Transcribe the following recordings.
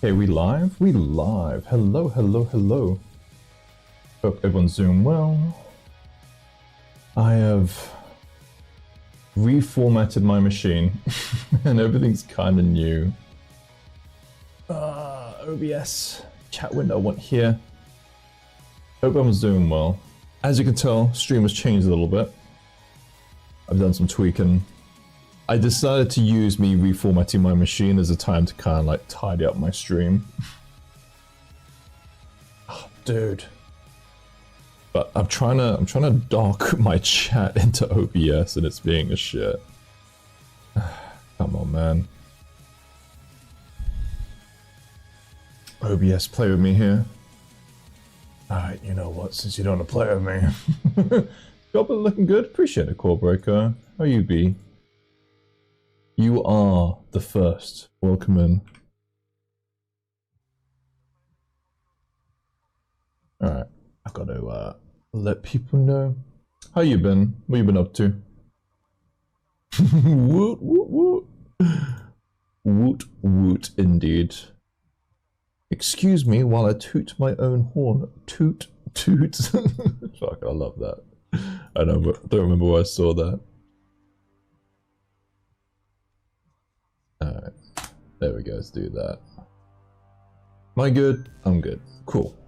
Okay, we live? We live. Hello, hello, hello. Hope everyone's doing well. I have reformatted my machine and everything's kind of new. OBS, chat window, one here. Hope everyone's doing well. As you can tell, stream has changed a little bit. I've done some tweaking. I decided to use me reformatting my machine as a time to kind of like tidy up my stream. Oh, dude. But I'm trying to dock my chat into OBS and it's being a shit. Come on, man. OBS, play with me here. Alright, you know what, since you don't want to play with me. Gobbo looking good? Appreciate it, Core Breaker. How you be? You are the first. Welcome in. Alright, I've got to let people know. How you been? What you been up to? Woot, woot, woot. Woot, woot, indeed. Excuse me while I toot my own horn. Toot, toot. Fuck, I love that. I don't remember where I saw that. Alright, there we go, let's do that. Am I good? I'm good. Cool.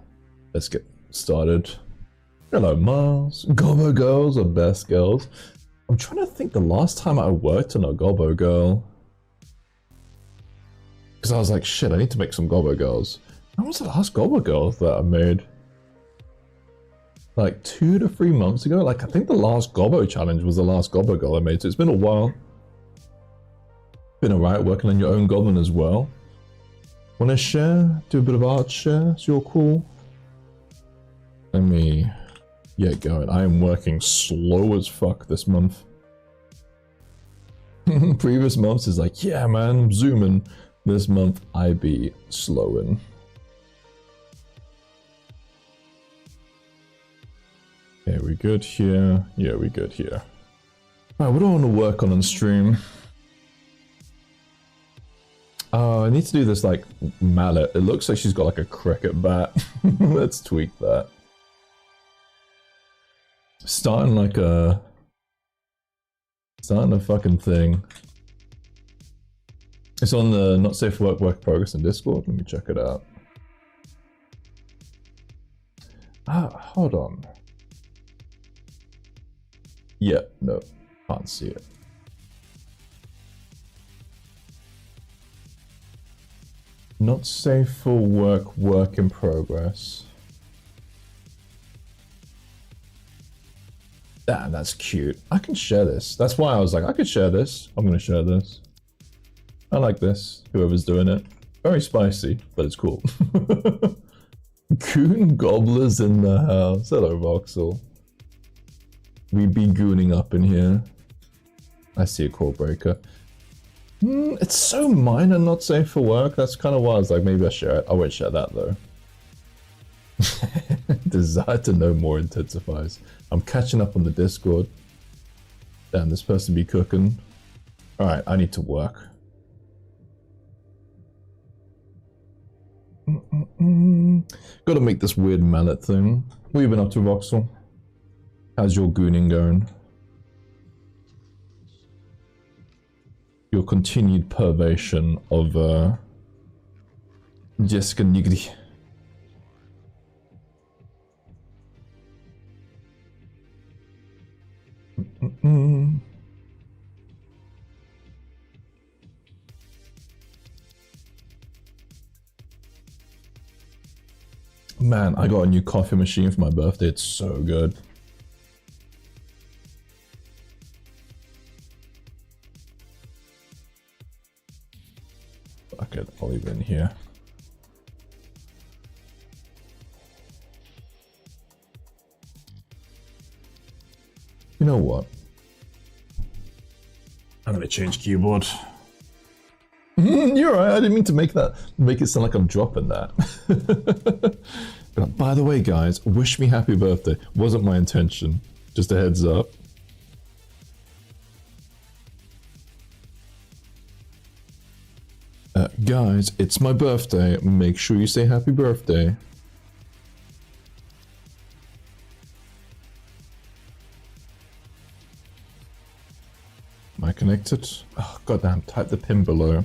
Let's get started. Hello, Miles. Gobbo girls are best girls. I'm trying to think the last time I worked on a Gobbo girl. Because I was like, shit, I need to make some Gobbo girls. When was the last Gobbo girl that I made? Like 2 to 3 months ago? Like, I think the last Gobbo challenge was the last Gobbo girl I made, so it's been a while. Been alright working on your own goblin as well. Wanna share? Do a bit of art share? So you're cool? Let me get going. I am working slow as fuck this month. Previous months is like, yeah man, I'm zooming. This month I be slowing. Okay, we good here? Yeah, we good here. Alright, what do I want to work on stream? Oh, I need to do this like mallet. It looks like she's got like a cricket bat. Let's tweak that. Starting a fucking thing. It's on the Not Safe for Work in Progress in Discord. Let me check it out. Ah, hold on. Yeah, no, can't see it. Not safe for work in progress. Damn, that's cute. I can share this. That's why I was like, I could share this. I'm gonna share this. I like this, whoever's doing it. Very spicy, but it's cool. Goon gobblers in the house. Hello, Voxel. We be gooning up in here. I see a core breaker. It's so minor, not safe for work. That's kind of why I was like, maybe I'll share it. I won't share that though. Desire to know more intensifies. I'm catching up on the Discord. Damn, this person be cooking. Alright, I need to work. Gotta make this weird mallet thing. What have you been up to, Voxel? How's your gooning going? Your continued pervation of Jessica Nigri. Man, I got a new coffee machine for my birthday. It's so good. Okay, I'll leave it in here. You know what? I'm gonna change keyboard. You're right. I didn't mean to make it sound like I'm dropping that. But by the way, guys, wish me happy birthday. Wasn't my intention. Just a heads up. Guys, it's my birthday. Make sure you say happy birthday. Am I connected? Oh, goddamn, type the pin below.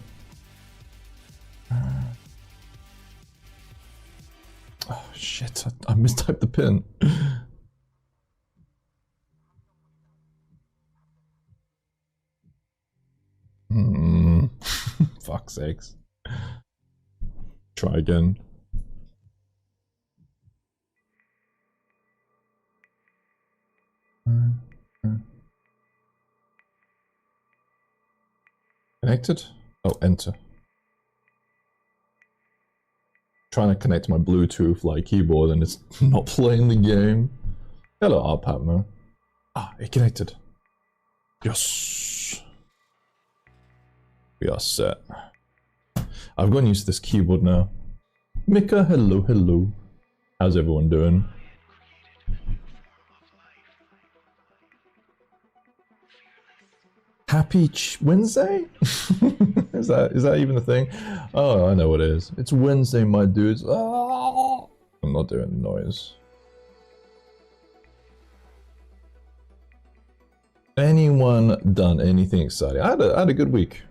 Oh, shit, I mistyped the pin. Fuck's sakes. Try again. Connected? Oh, enter. Trying to connect to my Bluetooth like keyboard and it's not playing the game. Hello, our partner. Ah, it connected. Yes. We are set. I've gotten used to this keyboard now. Mika, hello, hello. How's everyone doing? Happy Wednesday? is that even a thing? Oh, I know what it is. It's Wednesday, my dudes. Oh, I'm not doing noise. Anyone done anything exciting? I had a good week.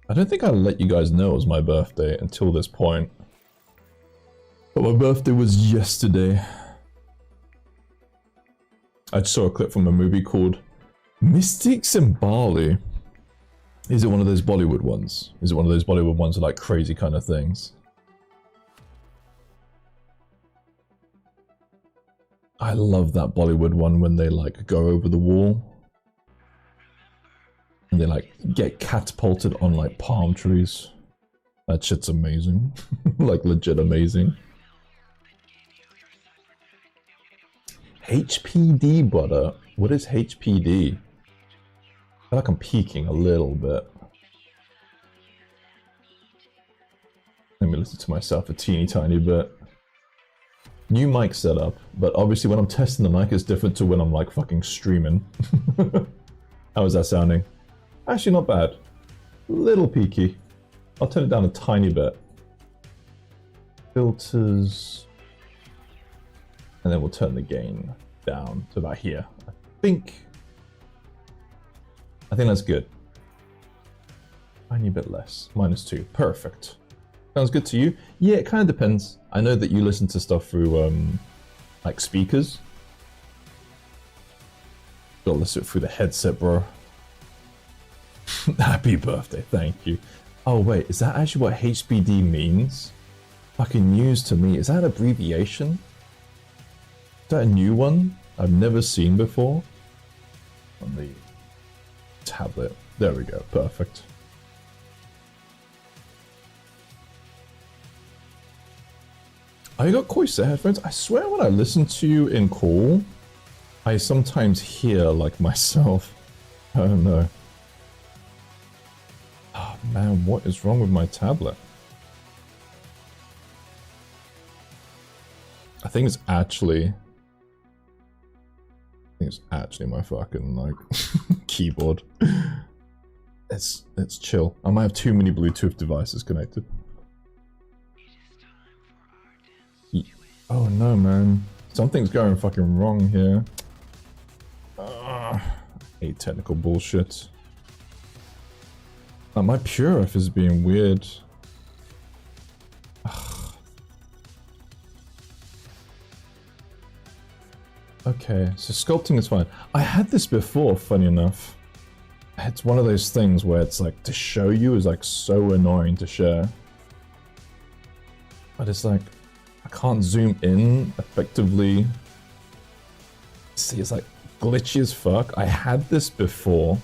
I don't think I let you guys know it was my birthday until this point. But my birthday was yesterday. I just saw a clip from a movie called Mystics in Bali. Is it one of those Bollywood ones? Is it one of those Bollywood ones with like crazy kind of things? I love that Bollywood one when they like go over the wall. And they like get catapulted on like palm trees. That shit's amazing. Like legit amazing. HPD, brother. What is HPD? I feel like I'm peeking a little bit. Let me listen to myself a teeny tiny bit. New mic setup, but obviously when I'm testing the mic it's different to when I'm like fucking streaming. How is that sounding? Actually not bad. Little peaky. I'll turn it down a tiny bit. Filters. And then we'll turn the gain down to about here. I think that's good. Tiny bit less. -2. Perfect. Sounds good to you? Yeah, it kind of depends. I know that you listen to stuff through like speakers. Gotta listen through the headset, bro. Happy birthday, thank you. Oh wait, is that actually what HBD means? Fucking news to me. Is that an abbreviation? Is that a new one I've never seen before? On the tablet. There we go, perfect. I got Corsair headphones. I swear when I listen to you in call, I sometimes hear like myself. I don't know. Oh man, what is wrong with my tablet? I think it's actually my fucking like keyboard. It's chill. I might have too many Bluetooth devices connected. Oh no, man. Something's going fucking wrong here. I hate technical bullshit. My Purif is being weird. Okay, so sculpting is fine. I had this before, funny enough. It's one of those things where it's like, to show you is like so annoying to share. But it's like, I can't zoom in effectively. See, it's like glitchy as fuck. I had this before.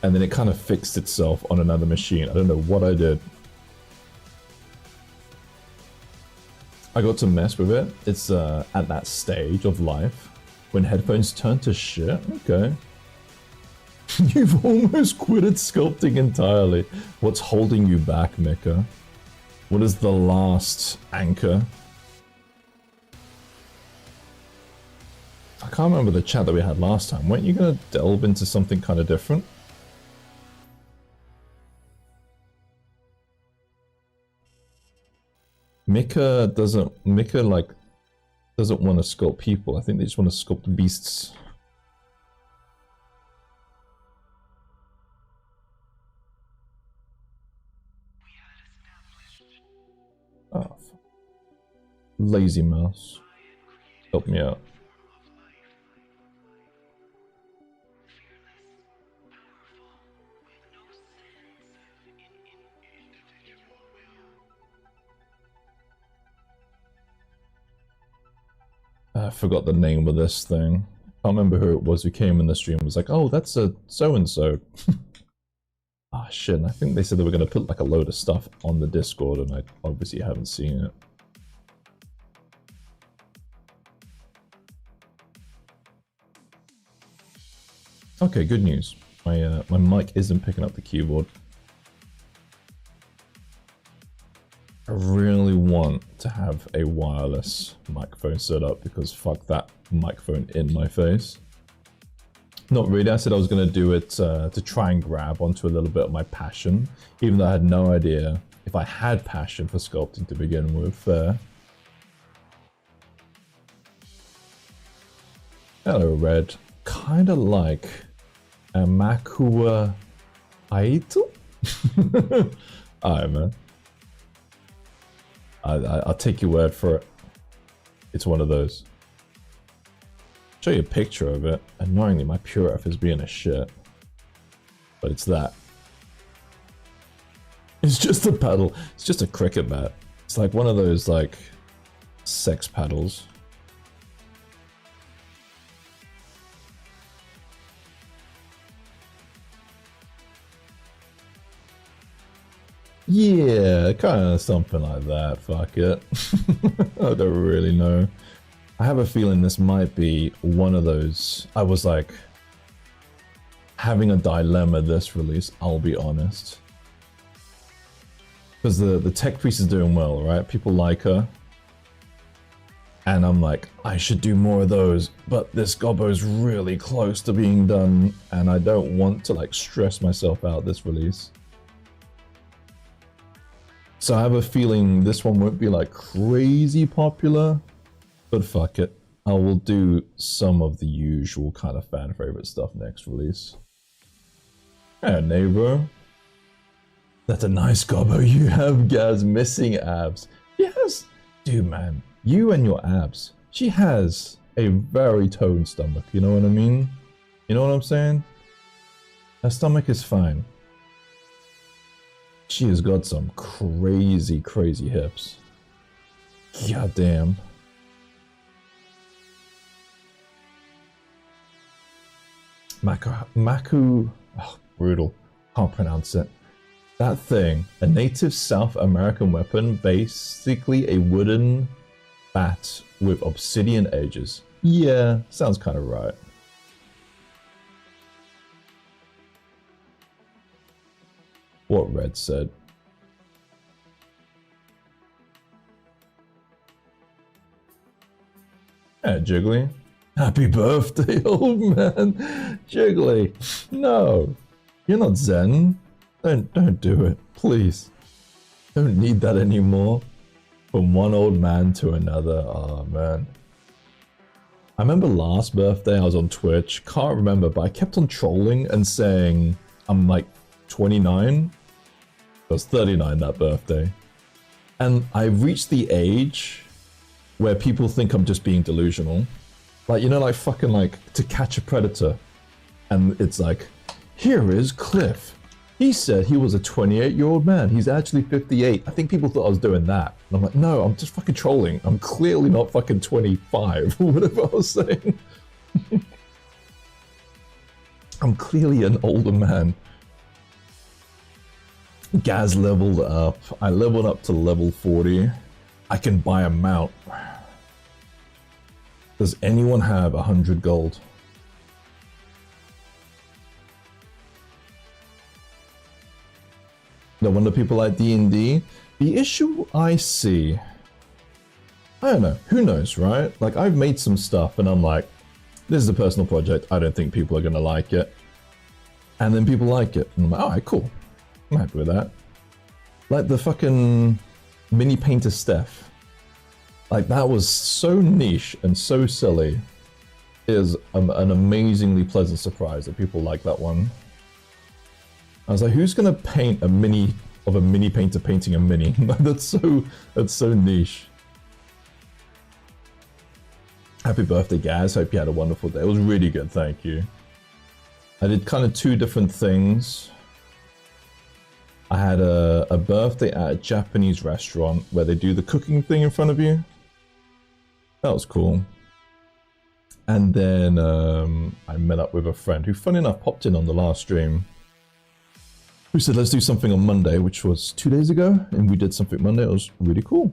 And then it kind of fixed itself on another machine. I don't know what I did. I got to mess with it. It's at that stage of life when headphones turn to shit. Okay. You've almost quitted sculpting entirely. What's holding you back, Mika? What is the last anchor? I can't remember the chat that we had last time. Weren't you going to delve into something kind of different? Mika doesn't want to sculpt people. I think they just want to sculpt beasts. Oh, lazy mouse. Help me out. I forgot the name of this thing. Can't remember who it was who came in the stream and was like, oh, that's a so-and-so. Ah, shit, and I think they said they were going to put like a load of stuff on the Discord, and I obviously haven't seen it. Okay, good news. My mic isn't picking up the keyboard. I really want to have a wireless microphone set up because fuck that microphone in my face. Not really, I said I was going to do it to try and grab onto a little bit of my passion, even though I had no idea if I had passion for sculpting to begin with. Hello, Red. Kinda like a Makua Aitu? Alright, man. I'll take your word for it. It's one of those. Show you a picture of it. Annoyingly, my Pure F is being a shit. But it's that. It's just a paddle. It's just a cricket bat. It's like one of those, like, sex paddles. Yeah, kind of something like that. Fuck it. I don't really know. I have a feeling this might be one of those. I was like having a dilemma this release, I'll be honest. Because the tech piece is doing well, right? People like her. And I'm like, I should do more of those, but this Gobbo is really close to being done, and I don't want to like stress myself out this release. So I have a feeling this one won't be like crazy popular, but fuck it. I will do some of the usual kind of fan favorite stuff next release. Hey, neighbor. That's a nice Gobbo you have, Gaz. Missing abs. Yes. Dude, man. You and your abs. She has a very toned stomach, you know what I mean? You know what I'm saying? Her stomach is fine. She has got some crazy, crazy hips. God damn. Maku, oh, brutal. Can't pronounce it. That thing, a native South American weapon, basically a wooden bat with obsidian edges. Yeah, sounds kind of right. What Red said. Hey, Jiggly. Happy birthday, old man. Jiggly, no. You're not Zen. Don't do it, please. Don't need that anymore. From one old man to another, oh man. I remember last birthday I was on Twitch, can't remember, but I kept on trolling and saying I'm like 29. I was 39 that birthday. And I reached the age where people think I'm just being delusional. Like, you know, like fucking like To Catch a Predator. And it's like, here is Cliff. He said he was a 28-year-old man. He's actually 58. I think people thought I was doing that. And I'm like, no, I'm just fucking trolling. I'm clearly not fucking 25 or whatever I was saying. I'm clearly an older man. Gaz leveled up. I leveled up to level 40. I can buy a mount. Does anyone have 100 gold? No wonder people like D&D. The issue I see, I don't know, who knows, right? Like, I've made some stuff and I'm like, this is a personal project, I don't think people are gonna like it. And then people like it, and I'm like, alright, cool. I'm happy with that. Like the fucking Mini Painter Steph. Like, that was so niche and so silly. It is an amazingly pleasant surprise that people like that one. I was like, who's gonna paint a mini painter painting a mini? that's so niche. Happy birthday, Gaz. Hope you had a wonderful day. It was really good, thank you. I did kind of two different things. I had a birthday at a Japanese restaurant where they do the cooking thing in front of you. That was cool. And then I met up with a friend who, funny enough, popped in on the last stream. Who said, let's do something on Monday, which was 2 days ago. And we did something Monday. It was really cool.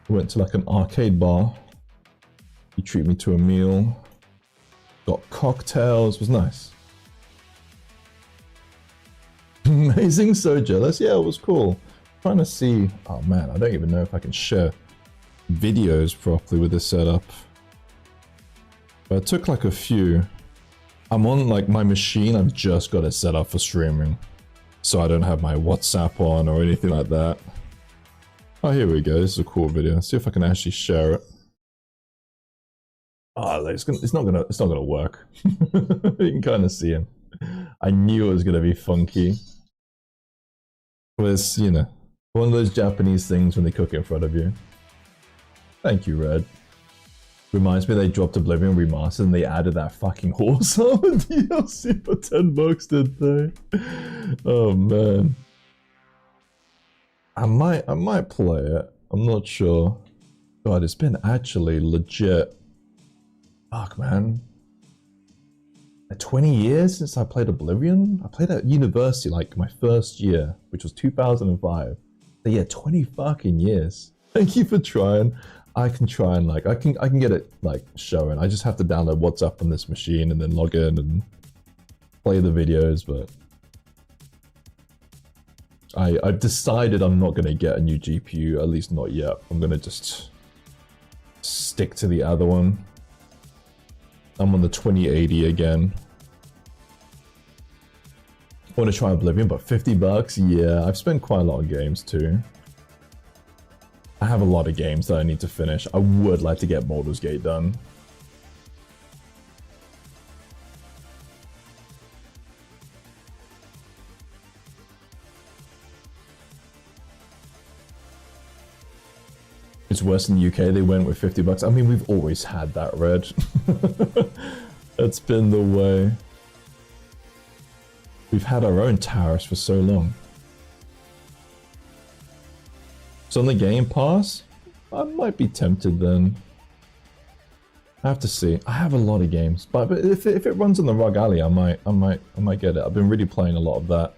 We went to like an arcade bar. He treated me to a meal. Got cocktails. It was nice. Amazing, so jealous. Yeah, it was cool. I'm trying to see. Oh man, I don't even know if I can share videos properly with this setup. But I took like a few. I'm on like my machine. I've just got it set up for streaming, so I don't have my WhatsApp on or anything like that. Oh, here we go. This is a cool video. Let's see if I can actually share it. Oh, it's not gonna work. You can kind of see him. I knew it was gonna be funky. But it's, you know, one of those Japanese things when they cook it in front of you. Thank you, Red. Reminds me they dropped Oblivion Remastered and they added that fucking horse armor DLC for $10, did they? Oh man. I might play it. I'm not sure. God, it's been actually legit. Fuck, man. 20 years since I played Oblivion? I played at university, like my first year, which was 2005. So yeah, 20 fucking years. Thank you for trying. I can try and like, I can get it like showing. I just have to download WhatsApp on this machine and then log in and play the videos, but I've decided I'm not gonna get a new GPU, at least not yet. I'm gonna just stick to the other one. I'm on the 2080 again. I want to try Oblivion, but $50? Yeah, I've spent quite a lot of games too. I have a lot of games that I need to finish. I would like to get Baldur's Gate done. It's worse in the UK, they went with $50. I mean, we've always had that, Red. That's been the way. We've had our own tariffs for so long. So on the Game Pass, I might be tempted then. I have to see. I have a lot of games, but if it runs on the Rug Alley, I might get it. I've been really playing a lot of that.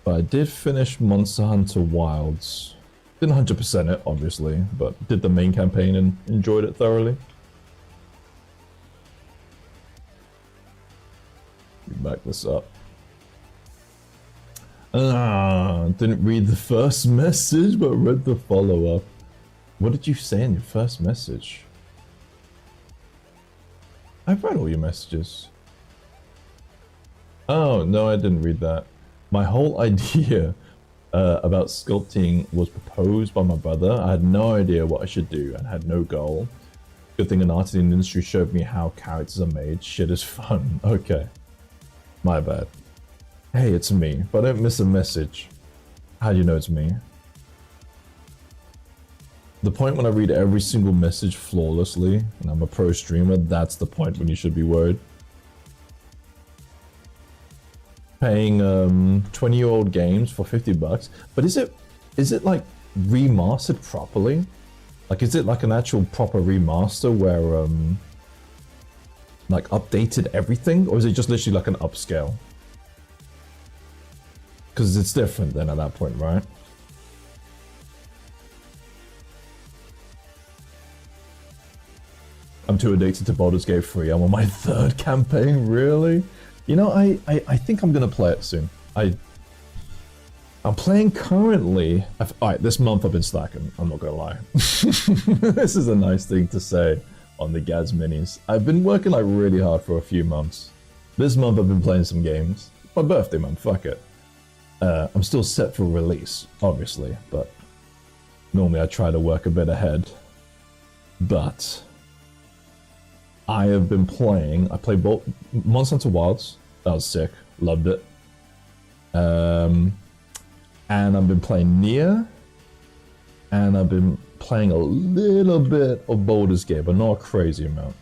But I did finish Monster Hunter Wilds. Didn't 100% it, obviously, but did the main campaign and enjoyed it thoroughly. Back this up. Didn't read the first message, but read the follow-up. What did you say in your first message? I've read all your messages. Oh, no, I didn't read that. My whole idea about sculpting was proposed by my brother. I had no idea what I should do and had no goal. Good thing an artist in the industry showed me how characters are made. Shit is fun. Okay. My bad. Hey, it's me. If I don't miss a message, how do you know it's me? The point when I read every single message flawlessly, and I'm a pro streamer, that's the point when you should be worried. Paying 20-year-old games for $50, but is it like remastered properly? Like, is it like an actual proper remaster where like updated everything, or is it just literally like an upscale? Because it's different then at that point, right? I'm too addicted to Baldur's Gate 3. I'm on my 3rd campaign, really? You know, I think I'm gonna play it soon. I'm playing currently. Alright, this month I've been slacking, I'm not gonna lie. This is a nice thing to say on the Gaz Minis. I've been working like really hard for a few months. This month I've been playing some games. my birthday, man. Fuck it. I'm still set for release, obviously, but normally I try to work a bit ahead. But I have been playing. I played both Monster Hunter Wilds. That was sick. Loved it. And I've been playing Nier. And I've been playing a little bit of Baldur's Gate, but not a crazy amount.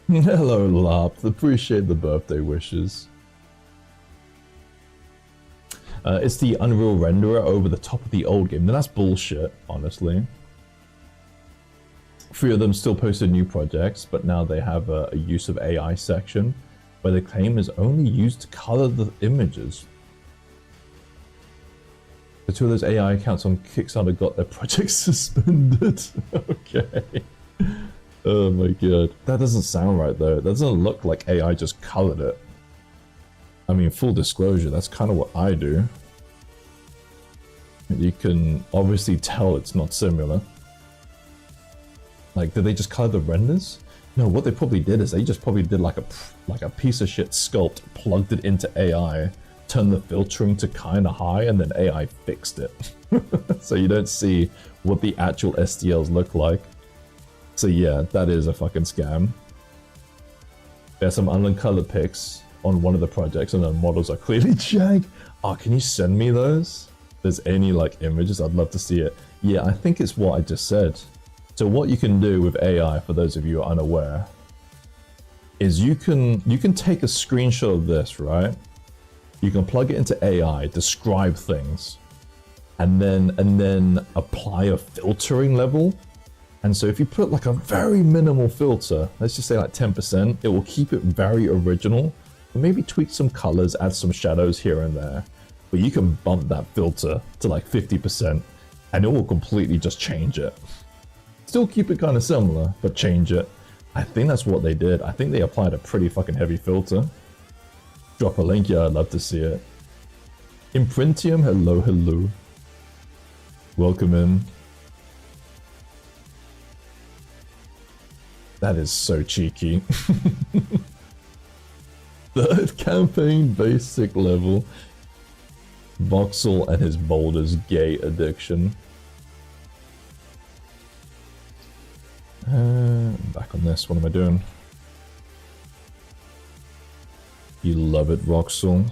Hello, Larp. Appreciate the birthday wishes. It's the Unreal renderer over the top of the old game. Then that's bullshit, honestly. 3 of them still posted new projects, but now they have a use of AI section where the claim is only used to color the images. The 2 of those AI accounts on Kickstarter got their projects suspended. Okay. Oh my god. That doesn't sound right though. That doesn't look like AI just colored it. I mean, full disclosure, that's kind of what I do. You can obviously tell it's not similar. Like, did they just color the renders? No, what they probably did is they just probably did like a piece of shit sculpt, plugged it into AI, turned the filtering to kind of high, and then AI fixed it. So you don't see what the actual STLs look like. So yeah, that is a fucking scam. There's some uncolored pics on one of the projects and the models are clearly jag. Oh, can you send me those? If there's any like images, I'd love to see it. Yeah, I think it's what I just said. So what you can do with AI, for those of you who are unaware, is you can take a screenshot of this, right? You can plug it into AI, describe things, and then apply a filtering level. And so if you put like a very minimal filter, let's just say like 10%, it will keep it very original. Maybe tweak some colors, add some shadows here and there. But you can bump that filter to like 50% and it will completely just change it. Still keep it kind of similar, but change it. I think that's what they did. I think they applied a pretty fucking heavy filter. Drop a link, yeah, I'd love to see it. Imprintium, hello, hello. Welcome in. That is so cheeky. Third campaign, basic level. Voxel and his Baldur's Gate addiction. Back on this, what am I doing? You love it, Voxel.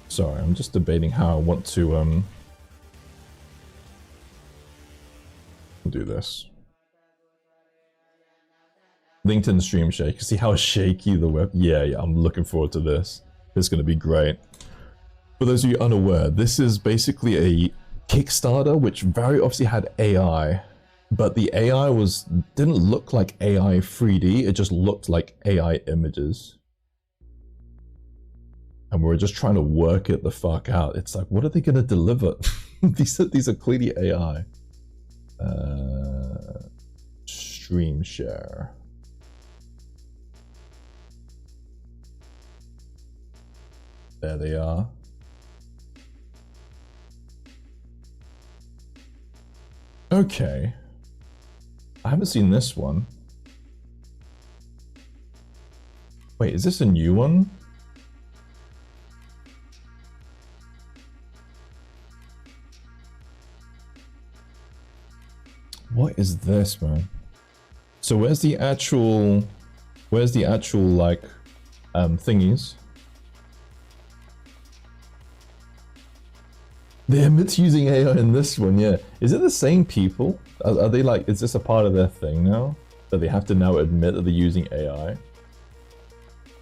Sorry, I'm just debating how I want to do this. LinkedIn stream shake. See how shaky the web. Yeah, I'm looking forward to this. It's going to be great. For those of you unaware, this is basically a Kickstarter which very obviously had AI, but the AI didn't look like AI 3D. It just looked like AI images. And we're just trying to work it the fuck out. It's like, what are they going to deliver? these are clearly AI. Stream share. There they are. Okay. I haven't seen this one. Wait, is this a new one? What is this, man? So where's the actual like thingies? They're using AI in this one, yeah. Is it the same people? Are they like, is this a part of their thing now? That they have to now admit that they're using AI?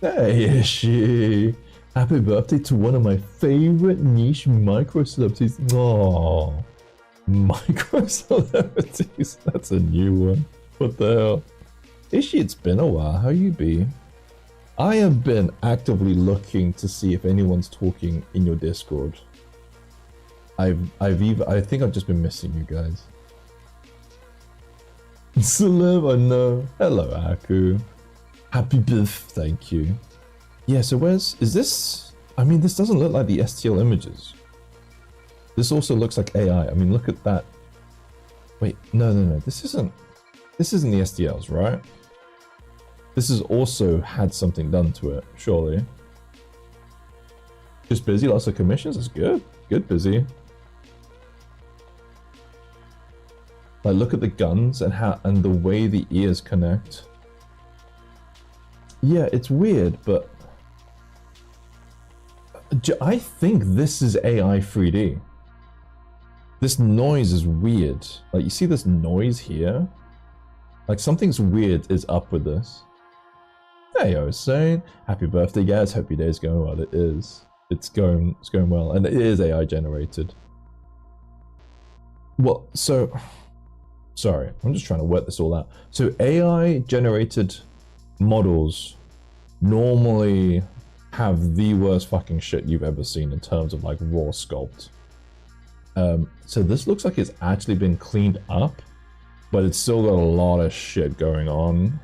Hey, is she? Happy birthday to one of my favorite niche micro celebrities. Aww. Micro celebrities? That's a new one. What the hell? Ishi, it's been a while. How you be? I have been actively looking to see if anyone's talking in your Discord. I think I've just been missing you guys. Celeb, I know. Hello, Aku. Happy birthday, thank you. Yeah, so is this? I mean, this doesn't look like the STL images. This also looks like AI. I mean, look at that. Wait, no. This isn't the STLs, right? This has also had something done to it, surely. Just busy, lots of commissions. That's good. Good busy. Like, look at the guns and the way the ears connect. Yeah, it's weird, but I think this is AI 3D. This noise is weird. Like, you see this noise here? Like, something's weird is up with this. Hey, I was saying, happy birthday, Gaz. Hope your day's going well. It is. It's going well, and it is AI generated. Well, so sorry, I'm just trying to work this all out. So AI generated models normally have the worst fucking shit you've ever seen in terms of like raw sculpt. So this looks like it's actually been cleaned up, but it's still got a lot of shit going on.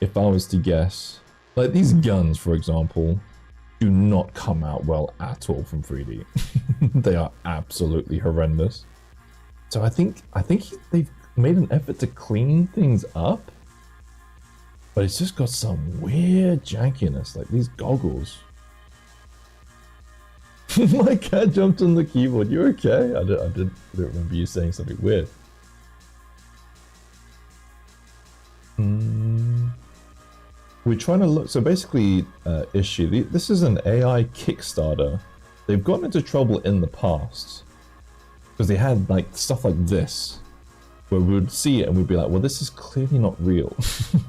If I was to guess, like these guns, for example, do not come out well at all from 3D. They are absolutely horrendous. So I think they've made an effort to clean things up, but it's just got some weird jankiness, like these goggles. My cat jumped on the keyboard. You okay? I didn't remember you saying something weird. We're trying to look. So basically, issue. This is an AI Kickstarter. They've gotten into trouble in the past because they had like stuff like this, where we would see it and we'd be like, "Well, this is clearly not real.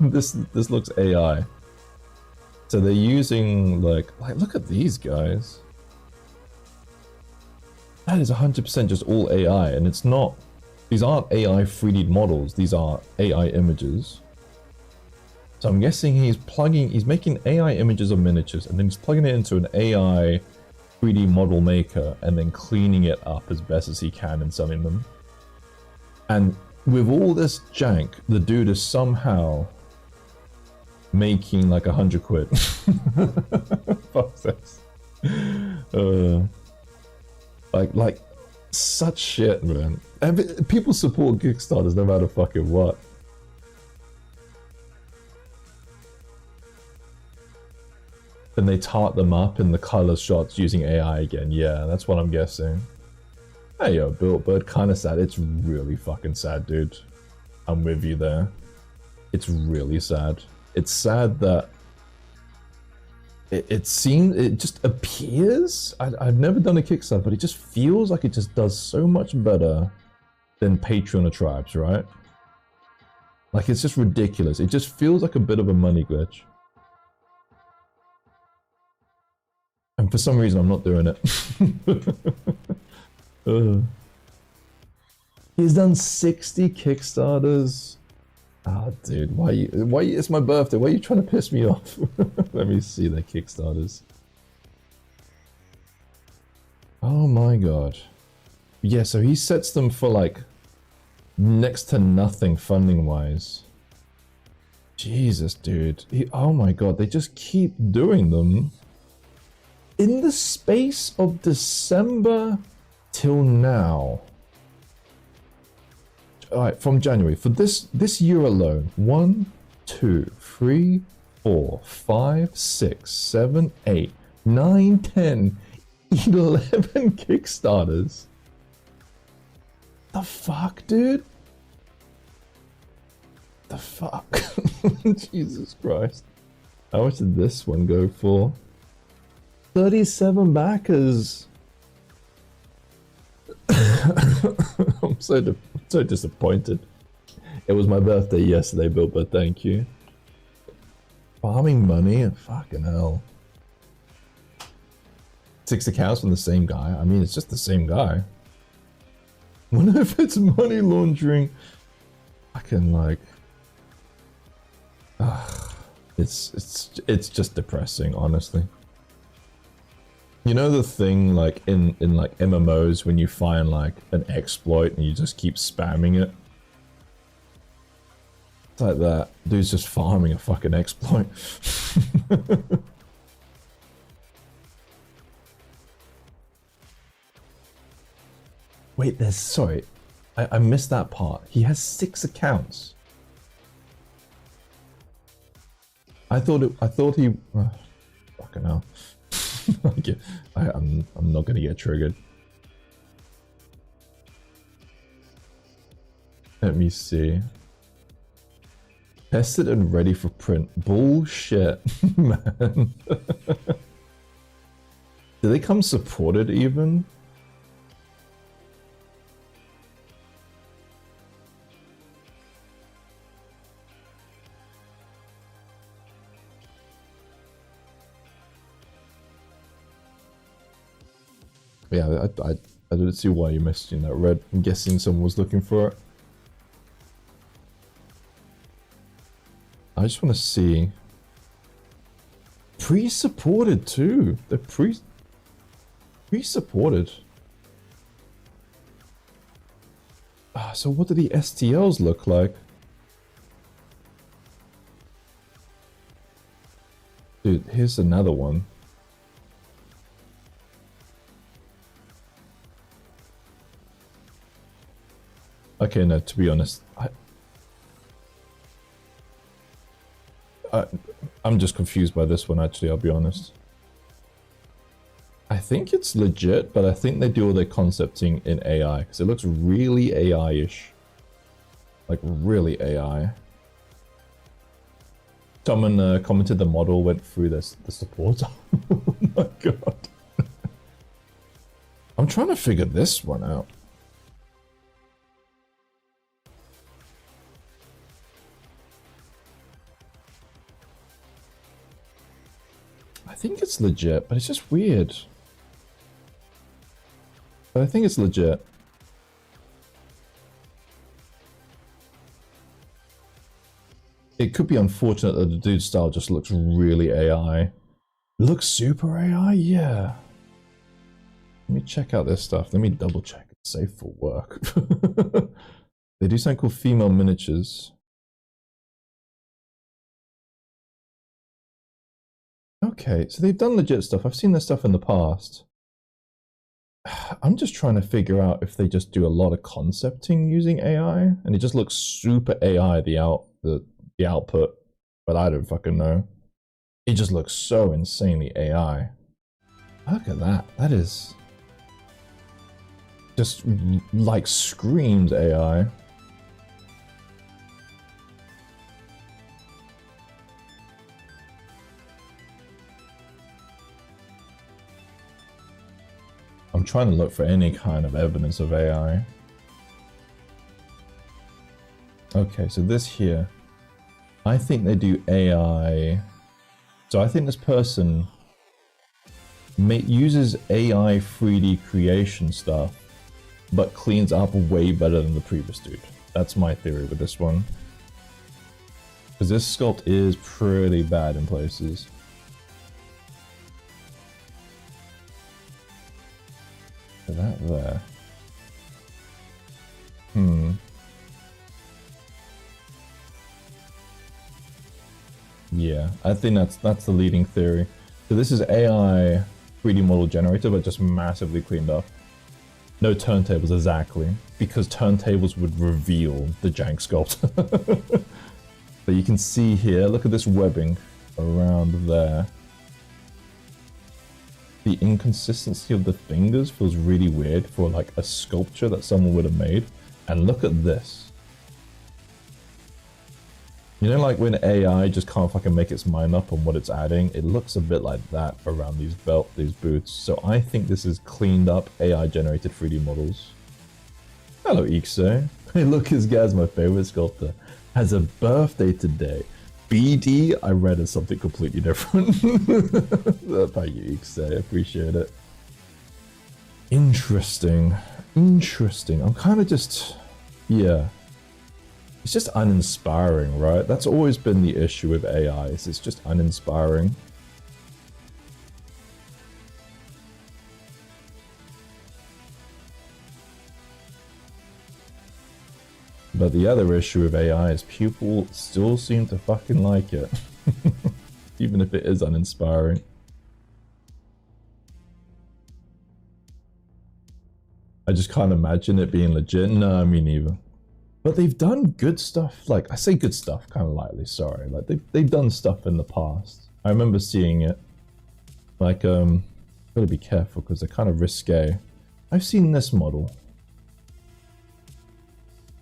This looks AI." So they're using like look at these guys. That is 100% just all AI, and it's not. These aren't AI 3D models. These are AI images. So I'm guessing he's making AI images of miniatures, and then he's plugging it into an AI 3D model maker, and then cleaning it up as best as he can and selling them. And with all this jank, the dude is somehow making like 100 quid. Fuck this. Like such shit, man. People support Kickstarters no matter fucking what. Then they tart them up in the color shots using AI again. Yeah, that's what I'm guessing. Hey yo, Built Bird, kinda sad. It's really fucking sad, dude. I'm with you there. It's really sad. It's sad that it just appears. I've never done a Kickstarter, but it just feels like it just does so much better than Patreon or Tribes, right? Like, it's just ridiculous. It just feels like a bit of a money glitch. And for some reason, I'm not doing it. He's done 60 Kickstarters. Oh, dude, why you, it's my birthday. Why are you trying to piss me off? Let me see their Kickstarters. Oh my god. Yeah, so he sets them for like next to nothing funding wise. Jesus, dude. Oh my god, they just keep doing them. In the space of December till now. Alright, from January. For this year alone. 1, 2, 3, 4, 5, 6, 7, 8, 9, 10, 11 Kickstarters. The fuck, dude? The fuck? Jesus Christ. How much did this one go for? 37 backers. I'm so disappointed. It was my birthday yesterday, Bill, but thank you. Farming money? Fucking hell. 6 accounts from the same guy? I mean, it's just the same guy. Wonder if it's money laundering. Fucking like... it's just depressing, honestly. You know the thing like in like MMOs when you find like an exploit and you just keep spamming it? It's like that. Dude's just farming a fucking exploit. Wait, there's, sorry, I missed that part. He has 6 accounts. I thought he, fucking hell. I'm not gonna get triggered. Let me see. Tested and ready for print. Bullshit, man. Do they come supported even? Yeah, I didn't see why you messaging that red. I'm guessing someone was looking for it. I just want to see. Pre-supported too. They're pre-supported. So what do the STLs look like? Dude, here's another one. Okay, no, to be honest, I'm just confused by this one, actually, I'll be honest. I think it's legit, but I think they do all their concepting in AI, because it looks really AI-ish. Like, really AI. Someone commented the model went through the support. Oh my god. I'm trying to figure this one out. I think it's legit, but it's just weird. But I think it's legit. It could be unfortunate that the dude's style just looks really AI. It looks super AI? Yeah. Let me check out this stuff. Let me double check it's safe for work. They do something called female miniatures. Okay, so they've done legit stuff. I've seen this stuff in the past. I'm just trying to figure out if they just do a lot of concepting using AI, and it just looks super AI, the output, but I don't fucking know. It just looks so insanely AI. Look at that. That is just like screams AI. I'm trying to look for any kind of evidence of AI. Okay, so this here, I think they do AI. So I think this person uses AI 3D creation stuff, but cleans up way better than the previous dude. That's my theory with this one. Because this sculpt is pretty bad in places. That there. Yeah, I think that's the leading theory. So this is AI 3D model generator, but just massively cleaned up. No turntables, exactly, because turntables would reveal the jank sculpt. But you can see here, look at this webbing around there. The inconsistency of the fingers feels really weird for like a sculpture that someone would have made. And look at this. You know, like when AI just can't fucking make its mind up on what it's adding, it looks a bit like that around these boots. So I think this is cleaned up AI generated 3D models. Hello Ikse. Hey look, it's Gaz, my favorite sculptor. Has a birthday today. BD, I read as something completely different. Thank you, Ikse, I appreciate it. Interesting. Interesting. I'm kind of just, yeah. It's just uninspiring, right? That's always been the issue with AIs. It's just uninspiring. But the other issue with AI is people still seem to fucking like it. Even if it is uninspiring. I just can't imagine it being legit. No, me neither. But they've done good stuff. Like, I say good stuff kind of lightly, sorry. Like, they've done stuff in the past. I remember seeing it. Like, gotta be careful because they're kind of risque. I've seen this model.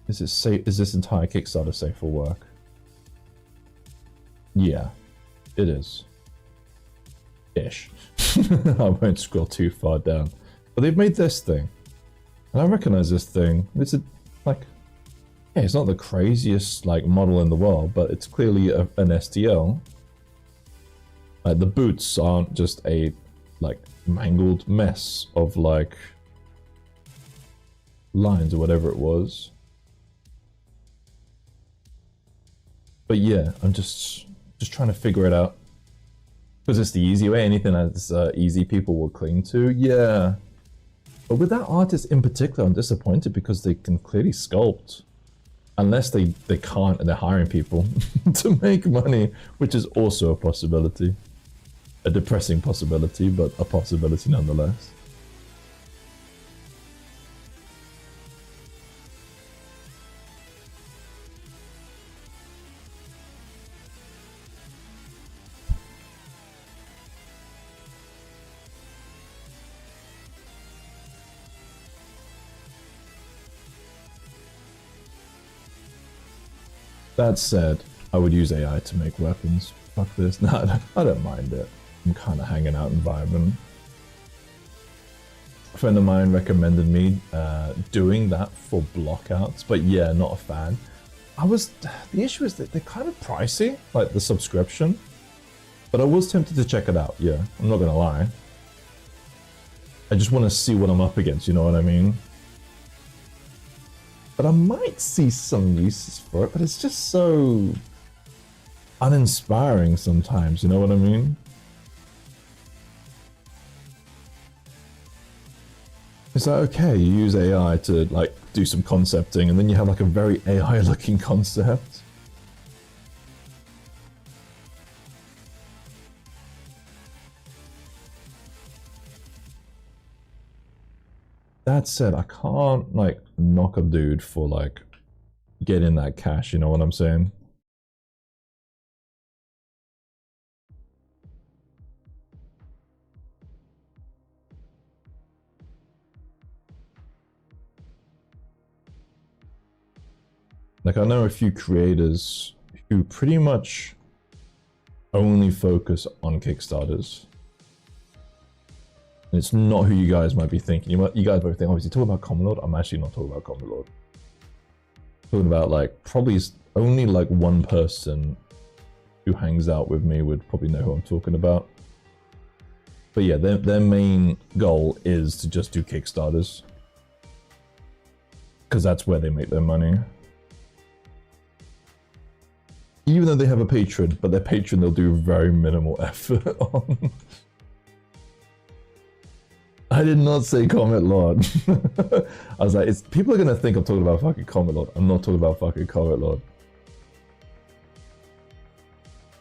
Is it safe? Is this entire Kickstarter safe for work? Yeah, it is. Ish. I won't scroll too far down. But they've made this thing. And I recognize this thing. It's a, like, yeah, it's not the craziest like model in the world, but it's clearly an STL. Like, the boots aren't just a like mangled mess of like lines or whatever it was. But yeah, I'm just trying to figure it out. Because it's the easy way, anything that's easy people will cling to, yeah. But with that artist in particular, I'm disappointed because they can clearly sculpt. Unless they can't and they're hiring people to make money, which is also a possibility. A depressing possibility, but a possibility nonetheless. That said, I would use AI to make weapons. Fuck this. No, I don't mind it. I'm kind of hanging out environment. A friend of mine recommended me doing that for blockouts, but yeah, not a fan. The issue is that they're kind of pricey, like the subscription. But I was tempted to check it out, yeah. I'm not gonna lie. I just want to see what I'm up against, you know what I mean? But I might see some uses for it, but it's just so uninspiring sometimes, you know what I mean? It's like, okay, you use AI to like do some concepting and then you have like a very AI looking concept. That said, I can't like knock a dude for like getting that cash, you know what I'm saying? Like, I know a few creators who pretty much only focus on Kickstarters. And it's not who you guys might be thinking. You guys might think, obviously, talking about Common Lord. I'm actually not talking about Common Lord. Talking about like probably only like one person who hangs out with me would probably know who I'm talking about. But yeah, their main goal is to just do Kickstarters. Because that's where they make their money. Even though they have a patron, but their patron they'll do very minimal effort on. I did not say Comet Lord. I was like, people are gonna think I'm talking about fucking Comet Lord. I'm not talking about fucking Comet Lord.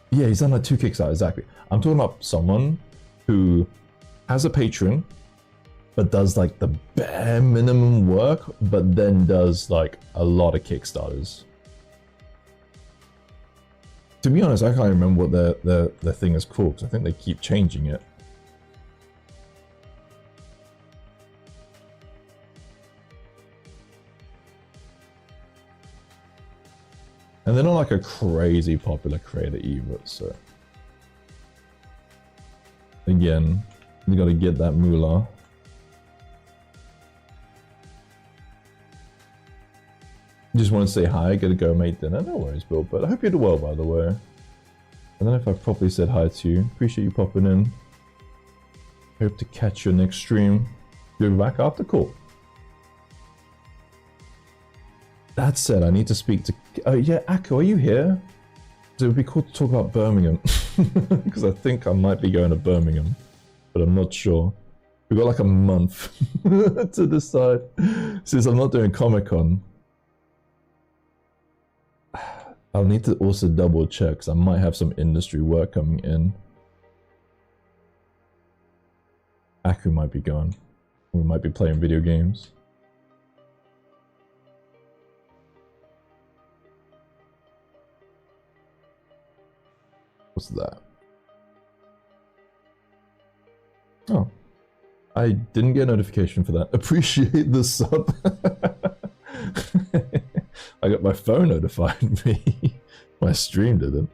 Yeah, he's done like 2 Kickstarters, exactly. I'm talking about someone who has a patron, but does like the bare minimum work, but then does like a lot of Kickstarters. To be honest, I can't remember what their thing is called, because I think they keep changing it. And they're not like a crazy popular creator either, so. Again, you gotta get that moolah. Just want to say hi, gotta go make dinner. No worries, Bill, but I hope you're well, by the way. I don't know if I properly said hi to you. Appreciate you popping in. Hope to catch your next stream. You'll be back after, cool. That said, I need to speak to... yeah, Akko, are you here? It would be cool to talk about Birmingham. Because I think I might be going to Birmingham. But I'm not sure. We've got like a month to decide. Since I'm not doing Comic-Con. I'll need to also double check, because I might have some industry work coming in. Aku might be gone. We might be playing video games. What's that? Oh, I didn't get a notification for that. Appreciate the sub. I got my phone notified me. My stream didn't.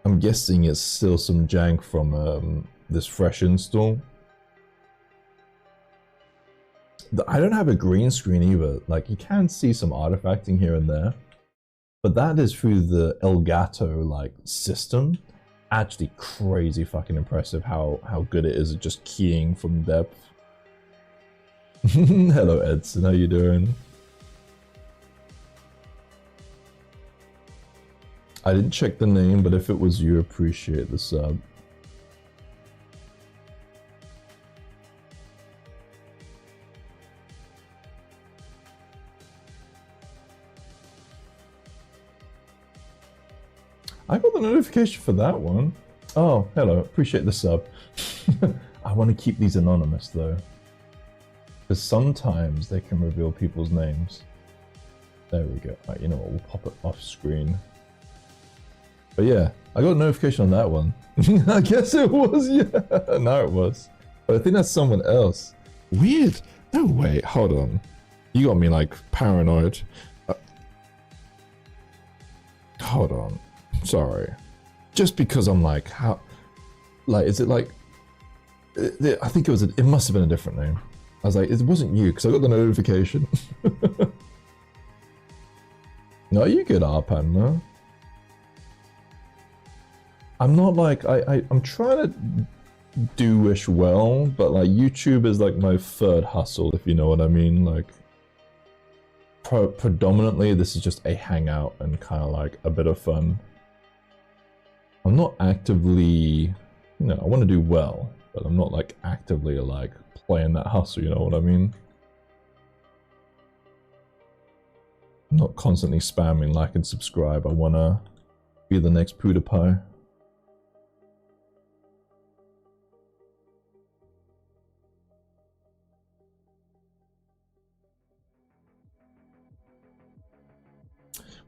I'm guessing it's still some jank from this fresh install. I don't have a green screen either. Like, you can see some artifacting here and there, but that is through the Elgato like system. Actually crazy fucking impressive how good it is at just keying from depth. Hello Edson, how you doing? I didn't check the name, but if it was you, appreciate the sub. I got the notification for that one. Oh, hello, appreciate the sub. I want to keep these anonymous though, because sometimes they can reveal people's names. There we go. Right, you know what, we'll pop it off screen. But yeah, I got a notification on that one. I guess it was, yeah. No, it was. But I think that's someone else. Weird. No, wait, hold on. You got me like paranoid. Hold on. Sorry. Just because I'm like, how, like, is it like, I think it must have been a different name. I was like, it wasn't you, because I got the notification. No, you get Arpan, no? I'm not like, I'm trying to do-ish well, but like YouTube is like my third hustle, if you know what I mean. Like, predominantly this is just a hangout and kind of like a bit of fun. I'm not actively, you know, I want to do well, but I'm not like actively like playing that hustle, you know what I mean? I'm not constantly spamming like and subscribe. I want to be the next PewDiePie.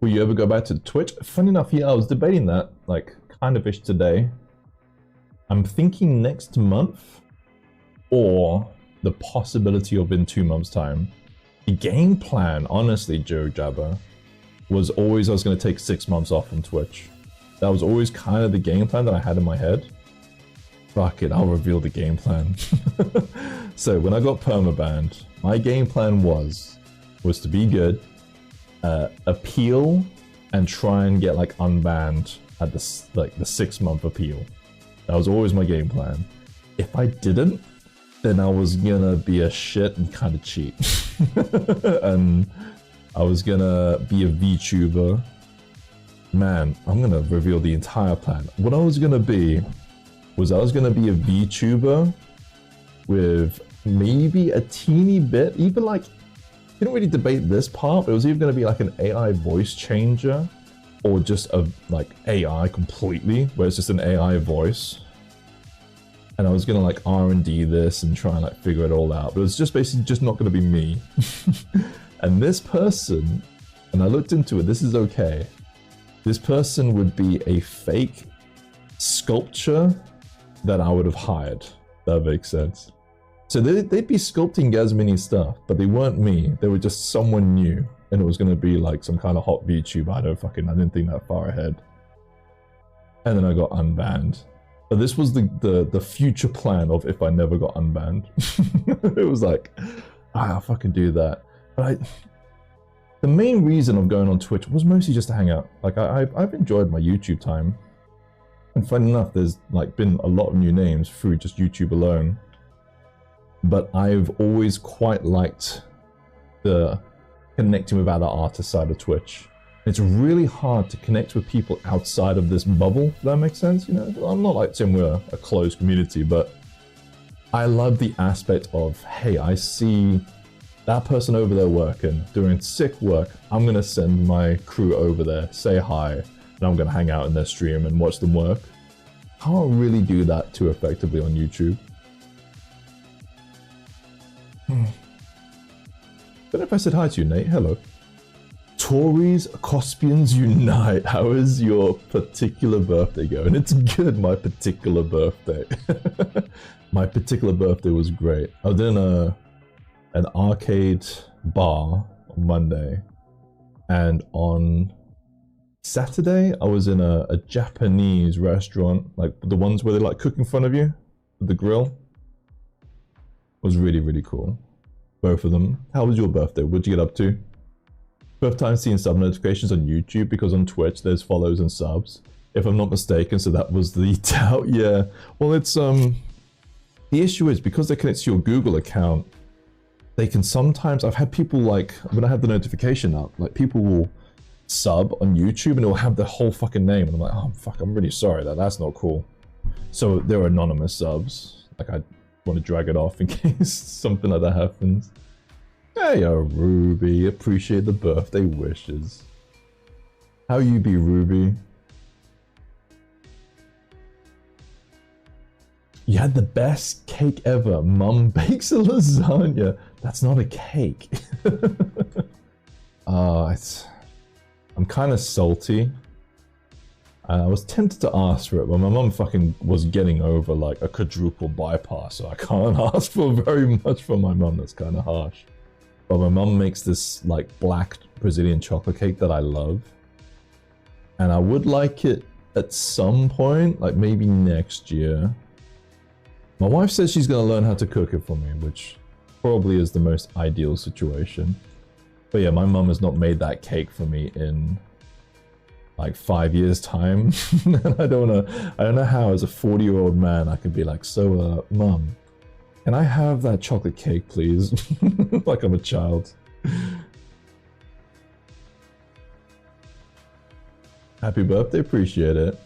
Will you ever go back to Twitch? Funny enough, yeah, I was debating that, like, kind of ish today. I'm thinking next month, or the possibility of in 2 months' time. The game plan, honestly, Joe Jabba, was always I was going to take 6 months off from Twitch. That was always kind of the game plan that I had in my head. Fuck it, I'll reveal the game plan. So when I got permabanned, my game plan was to be good, appeal, and try and get like unbanned at the 6 month appeal. That was always my game plan. If I didn't, then I was gonna be a shit and kind of cheat. And I was gonna be a VTuber. Man, I'm gonna reveal the entire plan. What I was gonna be was I was gonna be a VTuber with maybe a teeny bit, even like, didn't really debate this part, but it was either going to be like an AI voice changer or just a like AI completely, where it's just an AI voice. And I was going to like R&D this and try and like figure it all out, but it was just basically just not going to be me. And this person, and I looked into it, this is okay. This person would be a fake sculpture that I would have hired. That makes sense. So they'd be sculpting Gaz Minis stuff, but they weren't me. They were just someone new, and it was going to be like some kind of hot VTuber. I didn't think that far ahead. And then I got unbanned. But this was the future plan of if I never got unbanned. It was like, I'll fucking do that. But the main reason of going on Twitch was mostly just to hang out. Like I've enjoyed my YouTube time. And funny enough, there's like been a lot of new names through just YouTube alone. But I've always quite liked the connecting with other artists side of Twitch. It's really hard to connect with people outside of this bubble, if that makes sense. You know, I'm not like saying we're a closed community, but I love the aspect of, hey, I see that person over there working, doing sick work. I'm gonna send my crew over there, say hi, and I'm gonna hang out in their stream and watch them work. Can't really do that too effectively on YouTube. But if I said hi to you, Nate, hello. Tories, Cospians unite. How is your particular birthday going? It's good, my particular birthday. My particular birthday was great. I was in an arcade bar on Monday, and on Saturday I was in a Japanese restaurant, like the ones where they like cook in front of you with the grill. It was really, really cool. Both of them. How was your birthday? What'd you get up to? First time seeing sub notifications on YouTube, because on Twitch there's follows and subs, if I'm not mistaken, so that was the doubt. Yeah, well, it's the issue is because they connect to your Google account, they can sometimes, I've had people, like when I have the notification up, like people will sub on YouTube and it'll have the whole fucking name, and I'm like, oh fuck, I'm really sorry, that's not cool. So they're anonymous subs, like I want to drag it off in case something like that happens. Hey, Ruby, appreciate the birthday wishes. How you be, Ruby? You had the best cake ever. Mum bakes a lasagna. That's not a cake. I'm kind of salty. I was tempted to ask for it, but my mum fucking was getting over like a quadruple bypass, so I can't ask for very much from my mum. That's kind of harsh. But my mum makes this like black Brazilian chocolate cake that I love. And I would like it at some point, like maybe next year. My wife says she's going to learn how to cook it for me, which probably is the most ideal situation. But yeah, my mum has not made that cake for me in like 5 years time. And I don't know how as a 40-year-old man I could be like, so mum, can I have that chocolate cake, please? Like I'm a child. Happy birthday, appreciate it.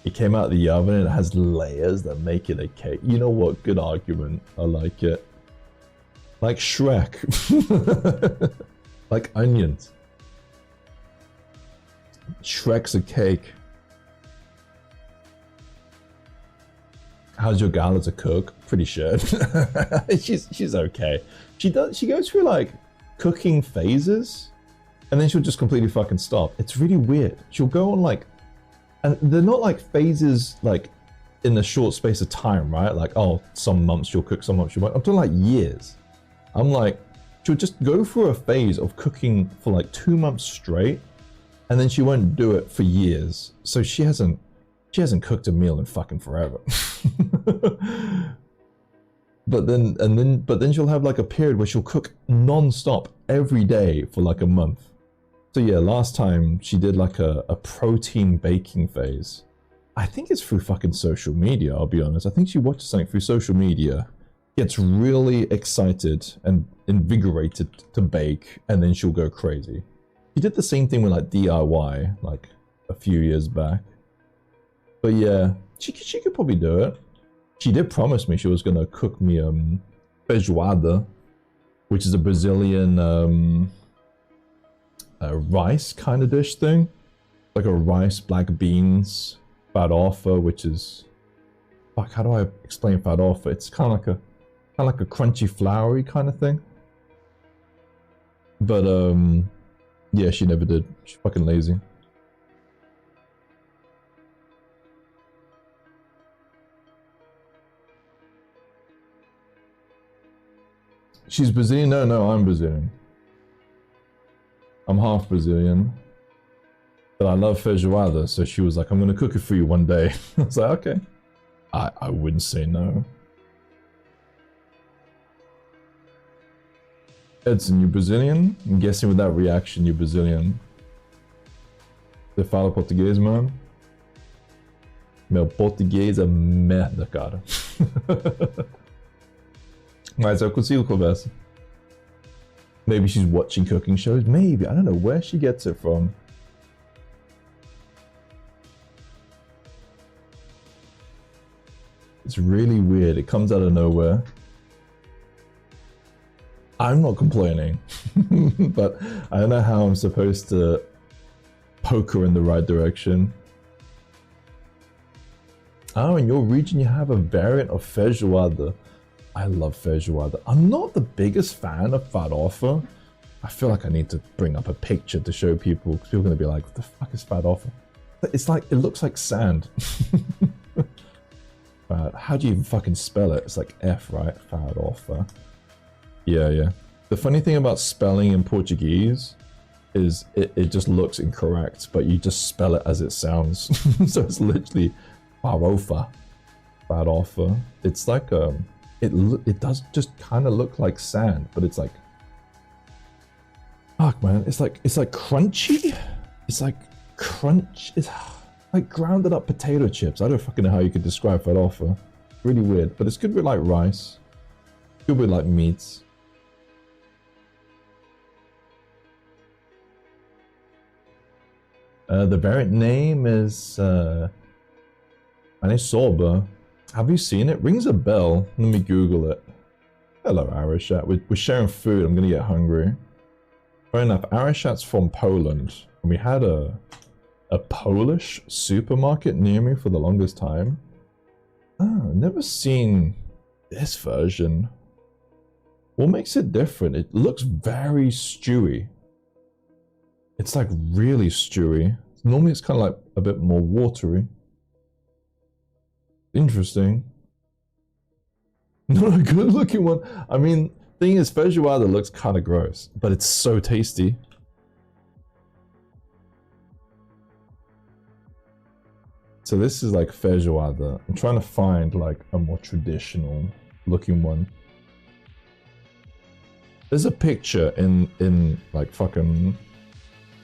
It came out of the oven and it has layers that make it a cake. You know what? Good argument. I like it. Like Shrek. Like onions. Shrek's a cake. How's your gal as a cook? Pretty shit. she's okay. She goes through like cooking phases, and then she'll just completely fucking stop. It's really weird. She'll go on like, and they're not like phases like in a short space of time, right? Like, oh, some months she'll cook, some months she won't. I'm talking like years. I'm like, she'll just go through a phase of cooking for like 2 months straight, and then she won't do it for years. So she hasn't cooked a meal in fucking forever. But then she'll have like a period where she'll cook non-stop every day for like a month. So yeah, last time she did like a protein baking phase. I think it's through fucking social media, I'll be honest. I think she watches something through social media, gets really excited and invigorated to bake, and then she'll go crazy. She did the same thing with like DIY like a few years back. But yeah, she could probably do it. She did promise me she was gonna cook me feijoada, which is a Brazilian rice kind of dish thing, like a rice, black beans, farofa, which is, fuck, how do I explain farofa? It's kind of like a crunchy, floury kind of thing. But yeah, she never did. She's fucking lazy. She's Brazilian? No, I'm Brazilian. I'm half Brazilian. But I love feijoada, so she was like, I'm gonna cook it for you one day. I was like, okay. I wouldn't say no. Edson, you Brazilian? I'm guessing with that reaction, you're Brazilian. Você fala português, mano? Meu português é merda, cara. Mas eu consigo conversa. Maybe she's watching cooking shows. Maybe. I don't know where she gets it from. It's really weird. It comes out of nowhere. I'm not complaining. But I don't know how I'm supposed to poke her in the right direction. Oh, in your region you have a variant of feijoada. I love feijoada. I'm not the biggest fan of farofa. I feel like I need to bring up a picture to show people, because people are going to be like, what the fuck is fat offer? It's like, it looks like sand. How do you even fucking spell it? It's like F, right? Fat offer. Yeah, yeah. The funny thing about spelling in Portuguese is it just looks incorrect, but you just spell it as it sounds. So it's literally farofa. Fat offer. It's like it does just kind of look like sand, but it's like, fuck man, it's like crunchy. It's like crunch. It's like grounded up potato chips. I don't fucking know how you could describe fat offer. Really weird, but it's good with like rice. Good with like meats. The variant name is Anisoba. Have you seen it? Rings a bell. Let me Google it. Hello, Arishat. We're sharing food. I'm gonna get hungry. Fair enough. Arishat's from Poland, and we had a Polish supermarket near me for the longest time. Oh, never seen this version. What makes it different? It looks very stewy. It's like really stewy. Normally it's kind of like a bit more watery. Interesting. Not a good looking one. I mean, thing is, feijoada looks kind of gross, but it's so tasty. So this is like feijoada. I'm trying to find like a more traditional looking one. There's a picture in like fucking...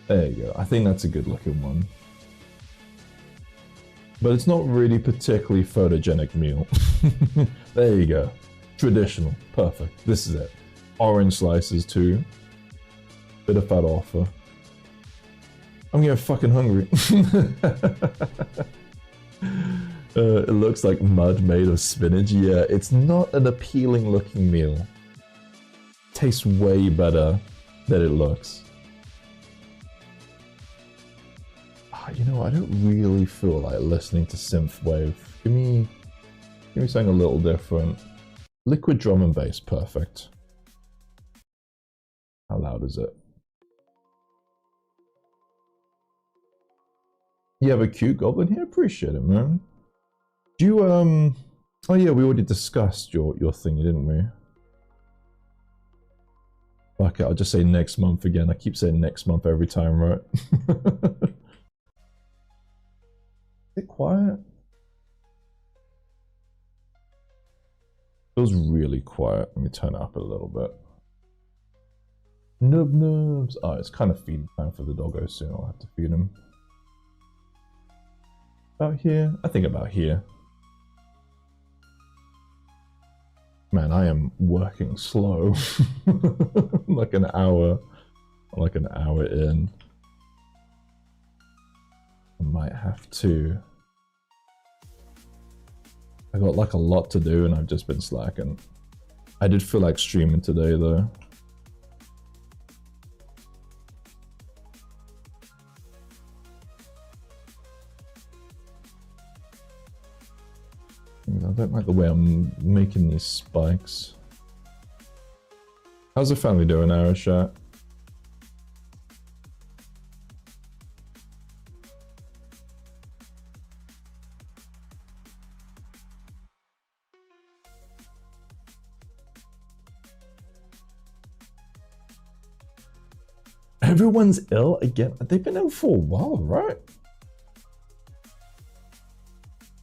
There you go. I think that's a good looking one. But it's not really particularly photogenic meal. There you go. Traditional. Perfect. This is it. Orange slices too. Bit of fat offer. I'm getting fucking hungry. It looks like mud made of spinach. Yeah, it's not an appealing looking meal. Tastes way better than it looks. You know, I don't really feel like listening to synthwave. Give me something a little different. Liquid drum and bass, perfect. How loud is it? You have a cute goblin here? Appreciate it, man. Do you, oh yeah, we already discussed your thingy, didn't we? Fuck it, I'll just say next month again. I keep saying next month every time, right? Is it quiet? Feels really quiet. Let me turn it up a little bit. Nub nubs. Oh, it's kind of feeding time for the doggo soon. I'll have to feed him. About here? I think about here. Man, I am working slow. like an hour in. I might have to. I got like a lot to do and I've just been slacking. I did feel like streaming today though. I don't like the way I'm making these spikes. How's the family doing, Arishat? Everyone's ill again. They've been ill for a while, right?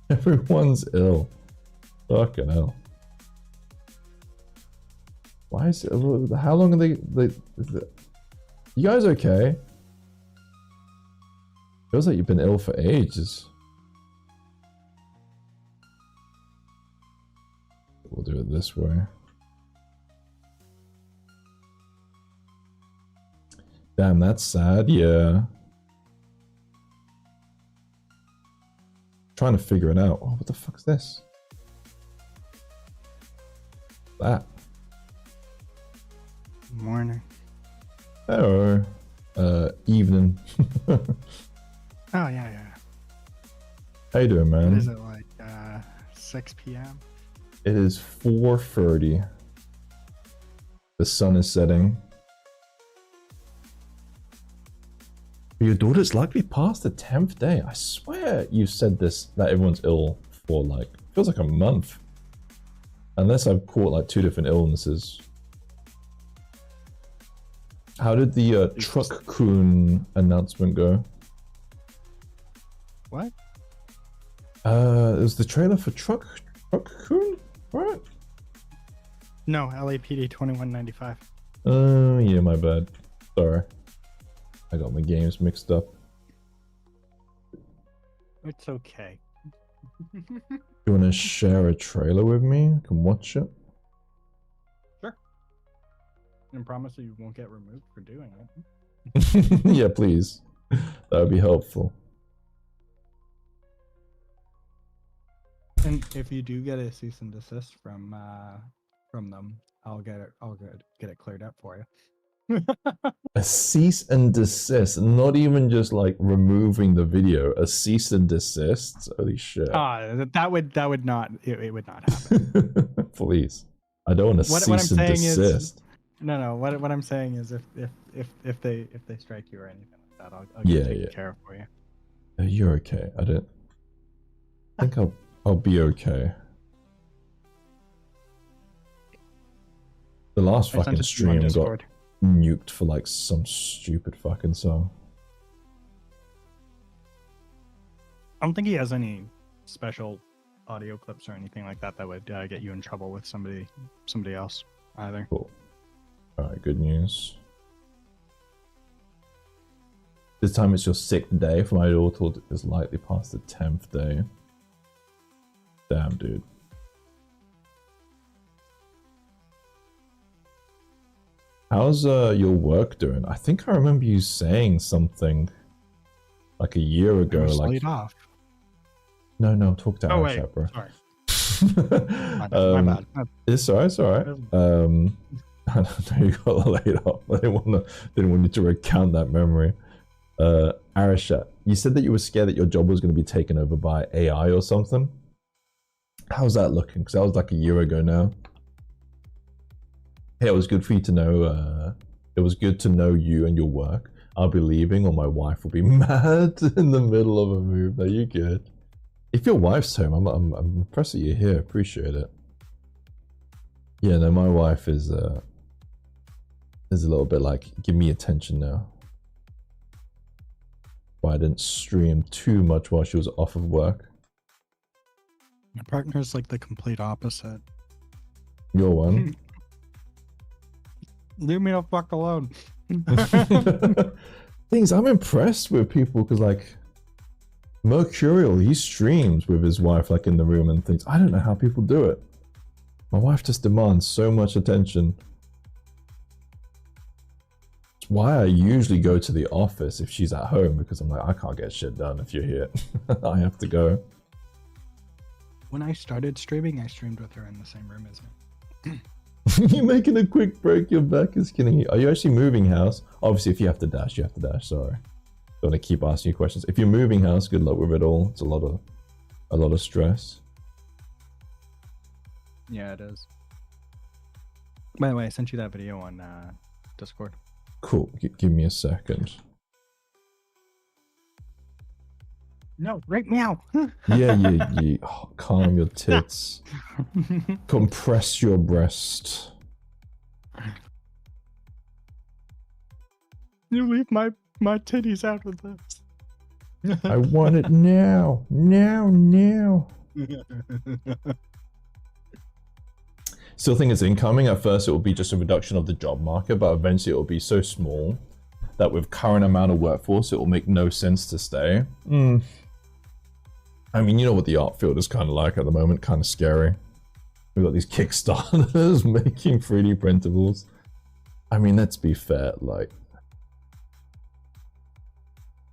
Everyone's ill. Fucking hell. Why is it? How long are they you guys okay? Feels like you've been ill for ages. We'll do it this way. Damn, that's sad. Yeah. Trying to figure it out. Oh, what the fuck is this? That. Morning. Hello. Evening. Oh yeah. How you doing, man? What is it, like 6 p.m.? It is 4:30. The sun is setting. Your daughter's likely past the 10th day. I swear you said this, that everyone's ill for like, feels like a month. Unless I've caught like 2 different illnesses. How did the truck coon announcement go? What? It was the trailer for truck coon, right? No, LAPD 2195. Oh, yeah, my bad. Sorry. I got my games mixed up. It's okay. You want to share a trailer with me? I can watch it. Sure. And promise you won't get removed for doing it. Yeah, please. That would be helpful. And if you do get a cease and desist from them, I'll get it cleared up for you. A cease and desist, not even just like removing the video. A cease and desist. Holy shit! That would not it would not happen. Please, I don't want to cease and desist. No. What I'm saying is if they strike you or anything like that, I'll yeah, get taken care of for you. You're okay. I think I'll be okay. The last fucking stream got nuked for like some stupid fucking song. I don't think he has any special audio clips or anything like that that would get you in trouble with somebody else either. Cool. Alright, good news. This time it's your 6th day. For my daughter, it's likely past the 10th day. Damn, dude. How's your work doing? I think I remember you saying something like a year ago. Like laid off. No, talk to Oh Ash, wait, bro. sorry. My bad. It's alright. I don't know you got laid off. I didn't want you to recount that memory. Arisha, you said that you were scared that your job was going to be taken over by AI or something. How's that looking? Because that was like a year ago now. Hey, it was good for you to know. It was good to know you and your work. I'll be leaving, or my wife will be mad in the middle of a move. Are you good? If your wife's home, I'm impressed that you're here. Appreciate it. Yeah, no, my wife is a little bit like, give me attention now. Why I didn't stream too much while she was off of work. My partner's like the complete opposite. Your one. Leave me the fuck alone. Things I'm impressed with people because like Mercurial, he streams with his wife like in the room and things. I don't know how people do it. My wife just demands so much attention. It's why I usually go to the office if she's at home, because I'm like, I can't get shit done if you're here. I have to go. When I started streaming, I streamed with her in the same room as me. You're making a quick break, your back is killing you. Are you actually moving house? Obviously, if you have to dash, you have to dash, sorry. Don't want to keep asking you questions. If you're moving house, good luck with it all. It's a lot of stress. Yeah, it is. By the way, I sent you that video on Discord. Cool, give me a second. No, right meow. Yeah. Oh, calm your tits. Compress your breast. You leave my titties out of this. I want it now. Now. Still think it's incoming. At first it will be just a reduction of the job market, but eventually it will be so small that with current amount of workforce, it will make no sense to stay. I mean, you know what the art field is kind of like at the moment, kind of scary. We've got these Kickstarters making 3D printables. I mean, let's be fair, like,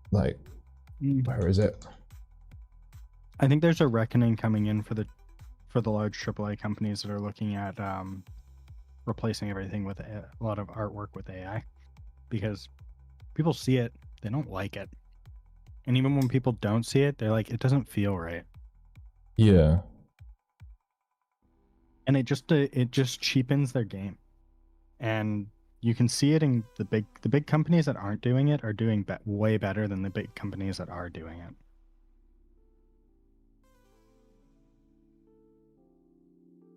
where is it? I think there's a reckoning coming in for the large AAA companies that are looking at replacing everything with a lot of artwork with AI, because people see it, they don't like it. And even when people don't see it, they're like, it doesn't feel right. Yeah. And it just cheapens their game. And you can see it in the big companies that aren't doing it are doing way better than the big companies that are doing it.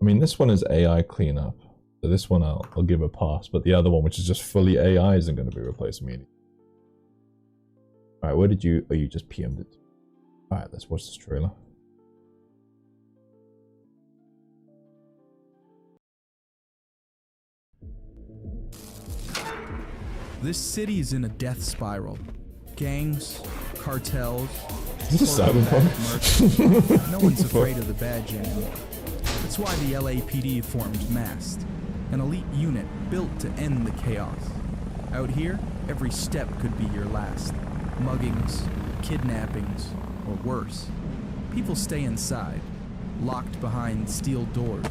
I mean, this one is AI cleanup. So this one I'll give a pass, but the other one, which is just fully AI, isn't going to be replaced immediately. Alright, where did you... Oh, you just PM'd it. Alright, let's watch this trailer. This city is in a death spiral. Gangs, cartels... Is this a cyberpunk? No one's afraid of the badge anymore. That's why the LAPD formed MAST, an elite unit built to end the chaos. Out here, every step could be your last. Muggings, kidnappings, or worse. People stay inside, locked behind steel doors,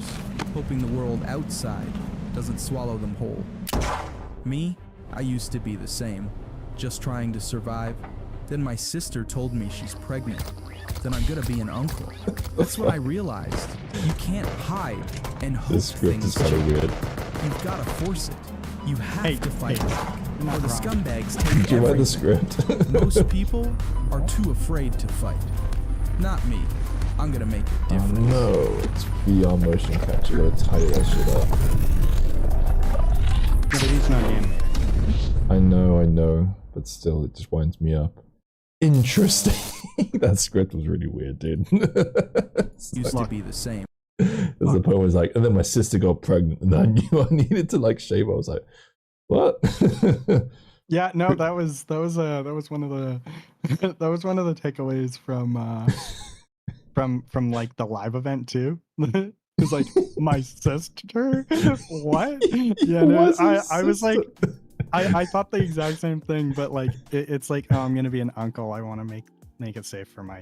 hoping the world outside doesn't swallow them whole. Me, I used to be the same, just trying to survive. Then my sister told me she's pregnant. Then I'm gonna be an uncle. That's when I realized you can't hide and hope This script is things kind of change. weird. You've gotta force it. You have to fight back, not or the wrong. scumbags take Did you write the everything. script? Most people are too afraid to fight. Not me. I'm gonna make it Oh different. no, it's VR motion capture. Gotta tidy that shit up. But he's not in. I know, but still, it just winds me up. Interesting. That script was really weird, dude. It's Used like- to be the same. There's the point where it's like, and then my sister got pregnant, and I knew I needed to like shave. I was like, what? Yeah, no, that was one of the that was one of the takeaways from like the live event too. It's like my sister. What? Yeah, no, What's his I was like, sister? I thought the exact same thing, but like it's like, oh, I'm gonna be an uncle. I want to make it safe for my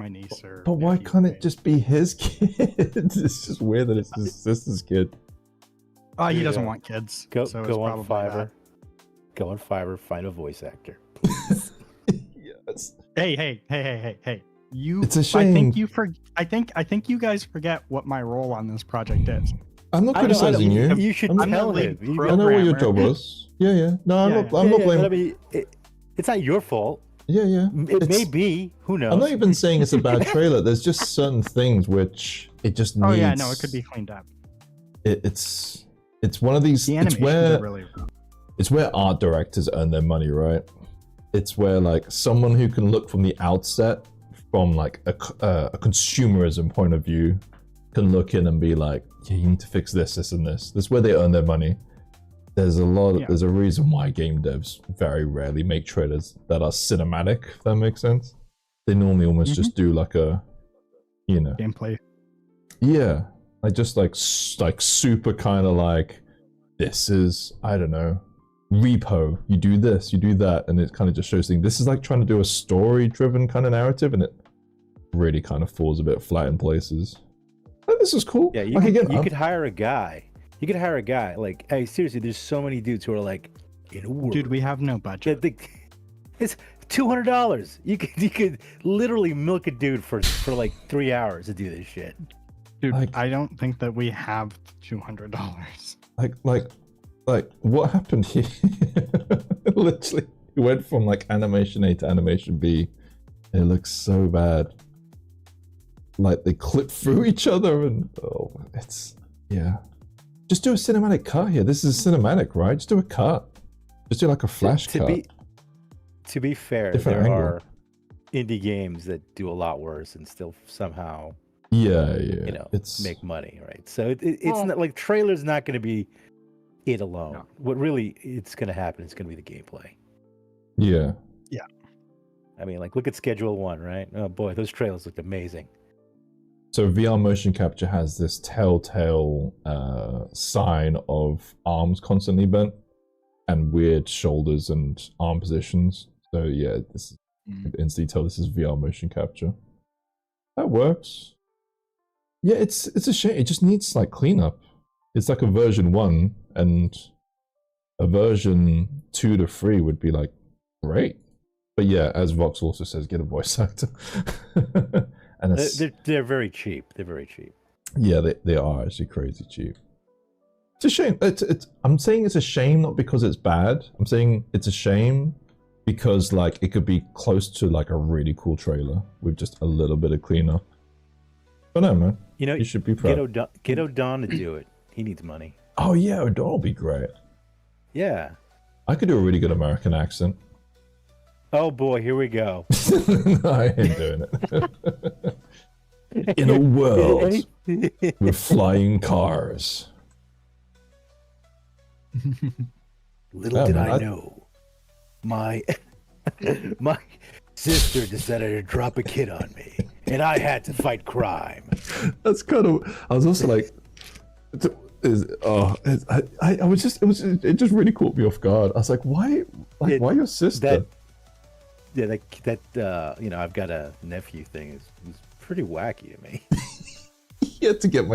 niece or. But why nephew, can't right? it just be his kid? It's just weird that it's his sister's kid. Oh, he doesn't Yeah. want kids. Go so it's go on probably Fiverr. that. Go on Fiverr. Find a voice actor. Yes. Hey! You. It's a I shame. think I think you guys forget what my role on this project is. I'm not I know, criticizing you. You should I'm tell the him. lead You I know what your programmer. job was. Yeah. No, I'm Yeah, not. I'm not but I blaming. mean, it's not your fault. Yeah. It may It's- be. Who knows? I'm not even saying it's a bad trailer. There's just certain things which it just needs. Oh yeah, no, it could be cleaned up. It's one of these. The It's animations where are really. it's where art directors earn their money, right? It's where like someone who can look from the outset, from like a consumerism point of view, can look in and be like, yeah, you need to fix this, this, and this. That's where they earn their money. There's a lot. Yeah. There's a reason why game devs very rarely make trailers that are cinematic. If that makes sense. They normally almost just do like a, Gameplay. yeah, like just like super kind of like, this is, I don't know, repo. You do this, you do that, and it kind of just shows things. This is like trying to do a story-driven kind of narrative, and it really kind of falls a bit flat in places. Oh, this is cool. Yeah, you Like, could, again, you I'm- could hire a guy. You could hire a guy. Like, hey, seriously, there's so many dudes who are like, in a world. Dude, we have no budget. It's $200. You could literally milk a dude for like 3 hours to do this shit. Dude, like- I don't think that we have $200. like what happened here? Literally, we went from like animation A to animation B. It looks so bad. Like they clip through each other, and it's Just do a cinematic cut here. This is a cinematic, right? Just do a cut. Just do like a flash cut. To be fair, Different there angle. are indie games that do a lot worse and still somehow Yeah. it's make money, right? So it's not like trailer's not going to be it alone. No. What really it's going to happen is going to be the gameplay. Yeah. I mean, like look at Schedule 1, right? Oh boy, those trailers looked amazing. So VR motion capture has this telltale sign of arms constantly bent and weird shoulders and arm positions. So yeah, this is you can instantly tell this is VR motion capture. That works. Yeah, it's a shame. It just needs like cleanup. It's like a version 1, and a version 2 to 3 would be like great. But yeah, as Vox also says, get a voice actor. And it's, They're very cheap. They're very cheap. yeah, they are actually crazy cheap. It's a shame. I'm saying it's a shame not because it's bad. I'm saying it's a shame because like it could be close to like a really cool trailer with just a little bit of cleanup. But no, man. You know, you should be proud. Get O'Don to do it. He needs money. Oh yeah, O'Donnell will be great. Yeah. I could do a really good American accent. Oh boy, here we go. I ain't doing it. In a world with flying cars. Little did I know, my sister decided to drop a kid on me, and I had to fight crime. That's kind of. I was also like, it just really caught me off guard. I was like, why why your sister? That you know, I've got a nephew thing is pretty wacky to me. Yeah, to get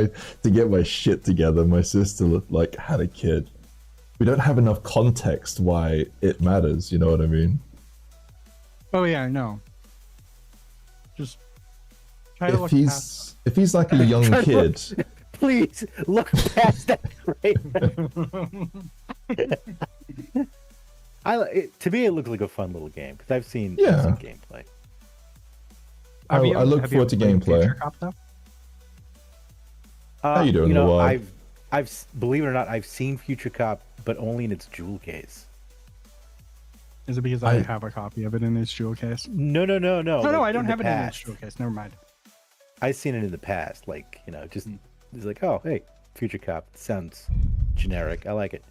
my shit together, my sister like had a kid. We don't have enough context why it matters. You know what I mean? Oh yeah, I know. Just try to look past. If he's like a young kid, please look past that crate. To me, it looked like a fun little game because I've seen gameplay. I look forward to gameplay. How you doing? You know, I've believe it or not, I've seen Future Cop, but only in its jewel case. Is it because I have a copy of it in its jewel case? No. No, I don't have it in its jewel case. Never mind. I've seen it in the past, like, you know, just it's like, oh, hey, Future Cop sounds generic. I like it.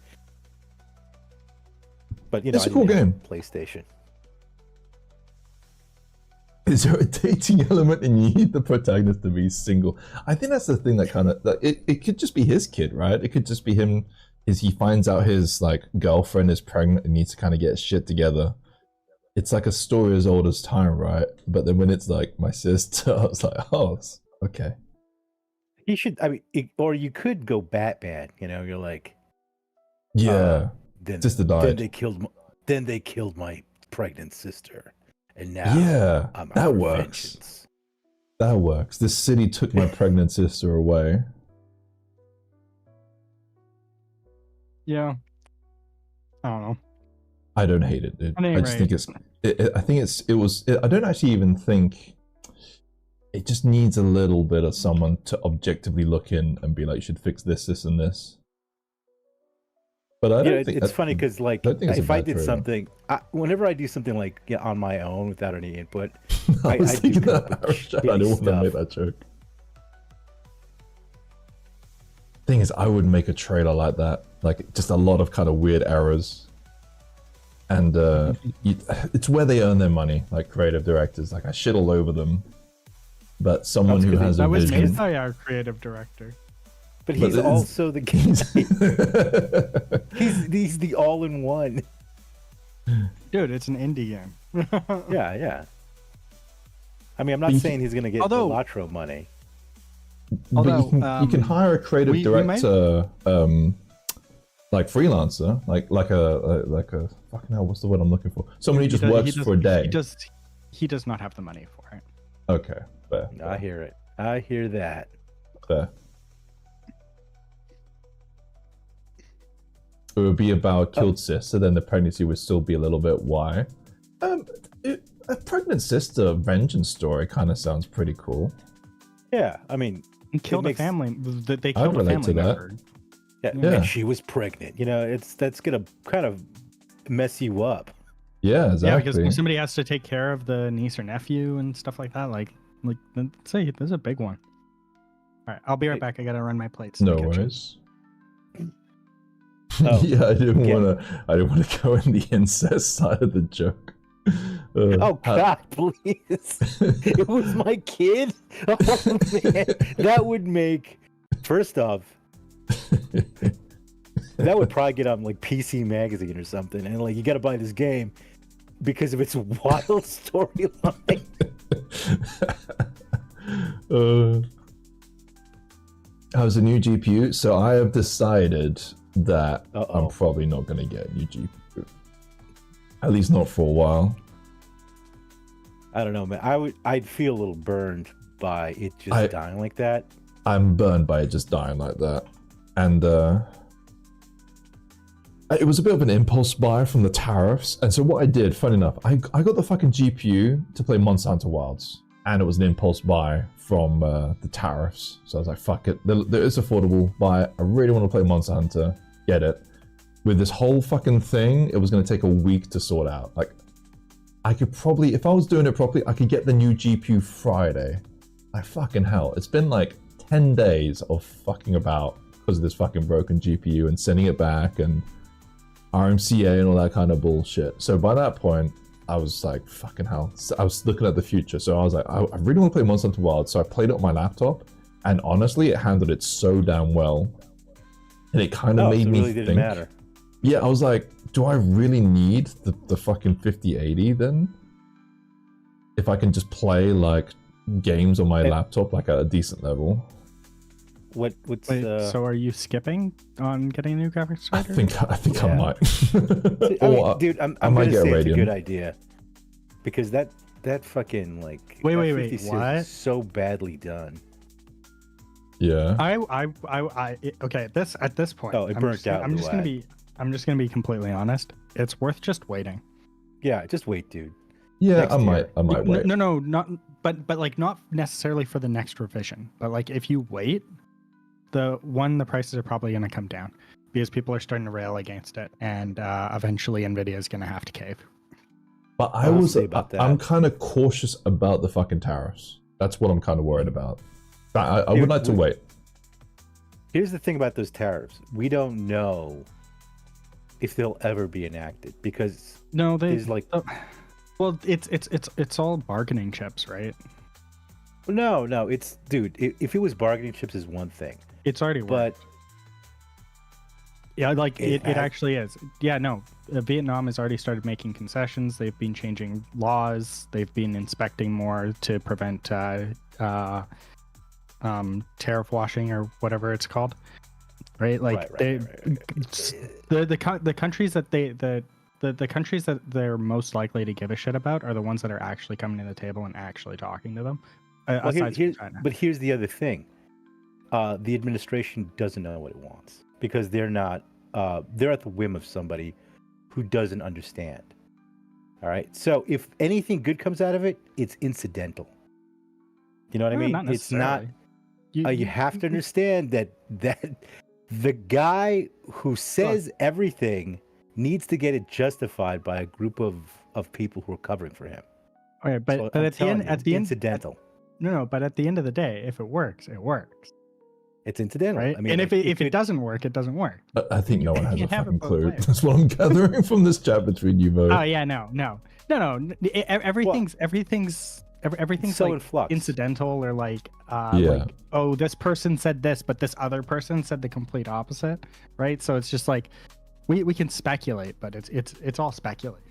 But you know, it's a cool game. PlayStation. Is there a dating element and you need the protagonist to be single? I think that's the thing that kind of it could just be his kid, right? It could just be him. Is he finds out his like girlfriend is pregnant and needs to kind of get his shit together. It's like a story as old as time, right? But then when it's like my sister, I was like, oh, okay. He should. I mean, or you could go Batman. You know, you're like, yeah. Sister died. Then they killed my pregnant sister, and now I'm that works. Vengeance. That works. This city took my pregnant sister away. Yeah. I don't know. I don't hate it, dude. I just think I don't actually even think it just needs a little bit of someone to objectively look in and be like, you should fix this, this, and this. But I don't think it's funny because like if I did something, whenever I do something like on my own without any input, I do come up with I didn't want to make that joke. Thing is, I would make a trailer like that, like just a lot of kind of weird errors, and it's where they earn their money, like creative directors. Like I shit all over them, but someone who has a vision. That was made by our creative director. But he's also the game. he's the all-in-one. Dude, it's an indie game. Yeah. I mean, I'm not saying he's gonna get Latro money. But you can hire a creative director, like freelancer, like a fucking hell. What's the word I'm looking for? Someone who just works for a day. He does not have the money for it. Okay, fair. I hear it. I hear that. Fair. It would be about killed sister, then the pregnancy would still be a little bit why. A pregnant sister vengeance story kind of sounds pretty cool. Yeah, I mean, killed a family. They killed a family member. Yeah, and she was pregnant. You know, that's gonna kind of mess you up. Yeah, exactly. Yeah, because somebody has to take care of the niece or nephew and stuff like that. Like, say, this is a big one. All right, I'll be right back. I gotta run my plates. No worries. Yeah, I didn't want to go in the incest side of the joke. Oh God, please! It was my kid. Oh man, that would make. First off, that would probably get on like PC Magazine or something, and like you got to buy this game because of its wild storyline. How's a new GPU? So I have decided that I'm probably not going to get a new GPU. At least not for a while. I don't know, man. I'd feel a little burned by it just dying like that. I'm burned by it just dying like that. And It was a bit of an impulse buy from the tariffs. And so what I did, funny enough, I got the fucking GPU to play Monsanto Wilds. And it was an impulse buy from the tariffs. So I was like, fuck it. There is affordable buy. I really want to play Monsanto. Get it. With this whole fucking thing, it was going to take a week to sort out. Like, I could probably, if I was doing it properly, I could get the new GPU Friday. Like, fucking hell. It's been like 10 days of fucking about because of this fucking broken GPU and sending it back and RMCA and all that kind of bullshit. So by that point, I was like, fucking hell. I was looking at the future. So I was like, I really want to play Monsanto Wild. So I played it on my laptop. And honestly, it handled it so damn well. And it kind of made me really think. Didn't matter. Yeah, I was like, do I really need the fucking 5080 then? If I can just play like games on my laptop like at a decent level. What's Wait, so are you skipping on getting a new graphics card? I think I might. I mean, dude, I'm might gonna get say a it's a Radeon. good idea because that fucking like Wait, that wait, 56 what? is so badly done. Yeah. Okay. At this point, Oh, it burnt out. I'm just gonna be completely honest. It's worth just waiting. Yeah, just wait, dude. Yeah, Next I might year. wait. No, not. But like not necessarily for the next revision. But like if you wait, the prices are probably gonna come down because people are starting to rail against it, and eventually Nvidia is gonna have to cave. But We'll see about that. I'm kind of cautious about the fucking tariffs. That's what I'm kind of worried about. But I would like to wait. Here's the thing about those tariffs: we don't know if they'll ever be enacted because No, there's like. Well, it's all bargaining chips, right? No, it's dude. If it was bargaining chips, is one thing. It's already worked. But yeah, like it actually is. Yeah, no. Vietnam has already started making concessions. They've been changing laws. They've been inspecting more to prevent tariff washing or whatever it's called. Right? Like the countries that the countries that they're most likely to give a shit about are the ones that are actually coming to the table and actually talking to them. Well, here's the other thing. The administration doesn't know what it wants because they're not. They're at the whim of somebody who doesn't understand. All right. So if anything good comes out of it, it's incidental. You know what I mean? Not It's not. necessarily. You have to understand that the guy who says everything needs to get it justified by a group of people who are covering for him. Okay, but So but I'm at the end, telling you, incidental. no, but at the end of the day, if it works, it works, It's incidental, right? I mean, and like, if it doesn't work, it doesn't work. I think no one has a can't have it fucking both clue. ways. That's what I'm gathering from this chat between you both. Oh yeah, no. Everything's so like in flux. incidental or like Yeah. like, oh, this person said this, but this other person said the complete opposite, right? So it's just like we can speculate, but it's all speculation.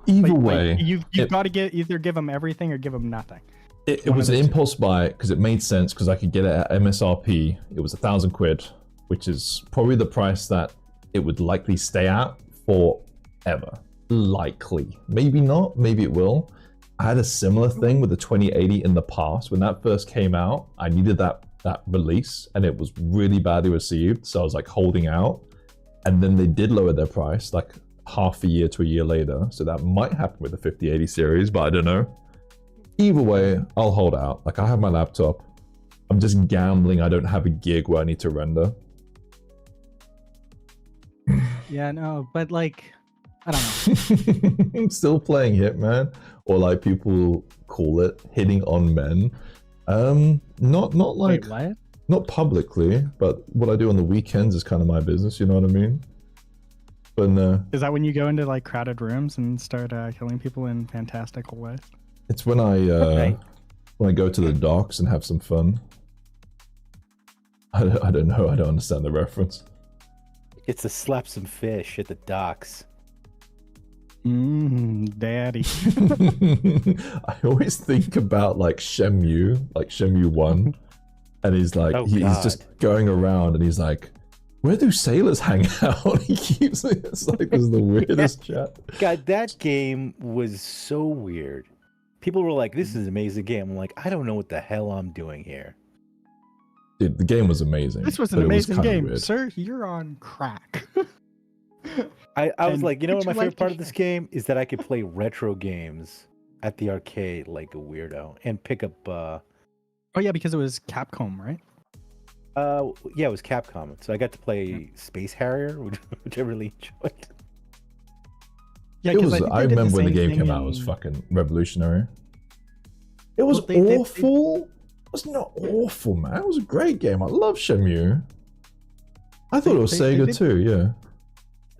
Either way, you've got to either give them everything or give them nothing. it was an impulse buy because it made sense because I could get it at MSRP. It was £1,000, which is probably the price that it would likely stay at forever. Likely, maybe not, maybe it will. I had a similar thing with the 2080 in the past. When that first came out, I needed that release and it was really badly received. So I was like holding out, and then they did lower their price like half a year to a year later. So that might happen with the 5080 series, but I don't know. Either way, I'll hold out. Like I have my laptop. I'm just gambling I don't have a gig where I need to render. Yeah, no, but like I don't know. I'm still playing Hitman, or like people call it, hitting on men. Not like Wait, what? not publicly, but what I do on the weekends is kind of my business. You know what I mean? But Is that when you go into like crowded rooms and start killing people in fantastical ways? it's when I go to the docks and have some fun. I don't know. I don't understand the reference. It's to slap some fish at the docks. Daddy. I always think about like Shenmue 1, and he's like he's just going around and he's like, where do sailors hang out? He keeps it's like this is the weirdest chat. God, that game was so weird. People were like, "This is an amazing game." I'm like, I don't know what the hell I'm doing here. Dude, the game was amazing. This was but an it amazing kinda game, weird. sir. You're on crack. I was And like, you know what would my you favorite like to part of this share? game is that I could play retro games at the arcade like a weirdo and pick up Oh yeah, because it was Capcom, right? yeah, it was Capcom. So I got to play Space Harrier, which I really enjoyed. Yeah, It 'cause was. think I they did remember when the same game thing came out. It was in- fucking revolutionary. It was Well, they- awful. It was not awful, man. It was a great game. I love Shenmue. I thought it was they Sega did- too. Yeah.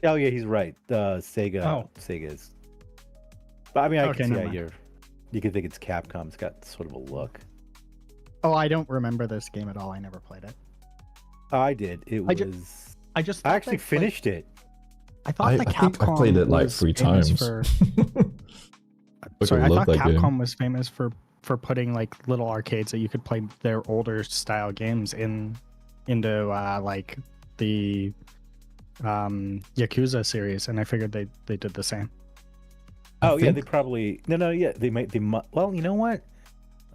Oh yeah, he's right. Sega. Oh. Sega's. But I mean, I Okay, can see never how mind. you could think it's Capcom. It's got sort of a look. Oh, I don't remember this game at all. I never played it. I did. It I was. ju- I just I thought actually that, like, finished it. I thought that I think I Capcom played it like was 3 famous times. for- Fucking Sorry, I love thought that game. Capcom was famous for putting like little arcades that you could play their older style games into like the Yakuza series, and I figured they did the same. Oh yeah, think- they probably yeah they might. Well, you know what?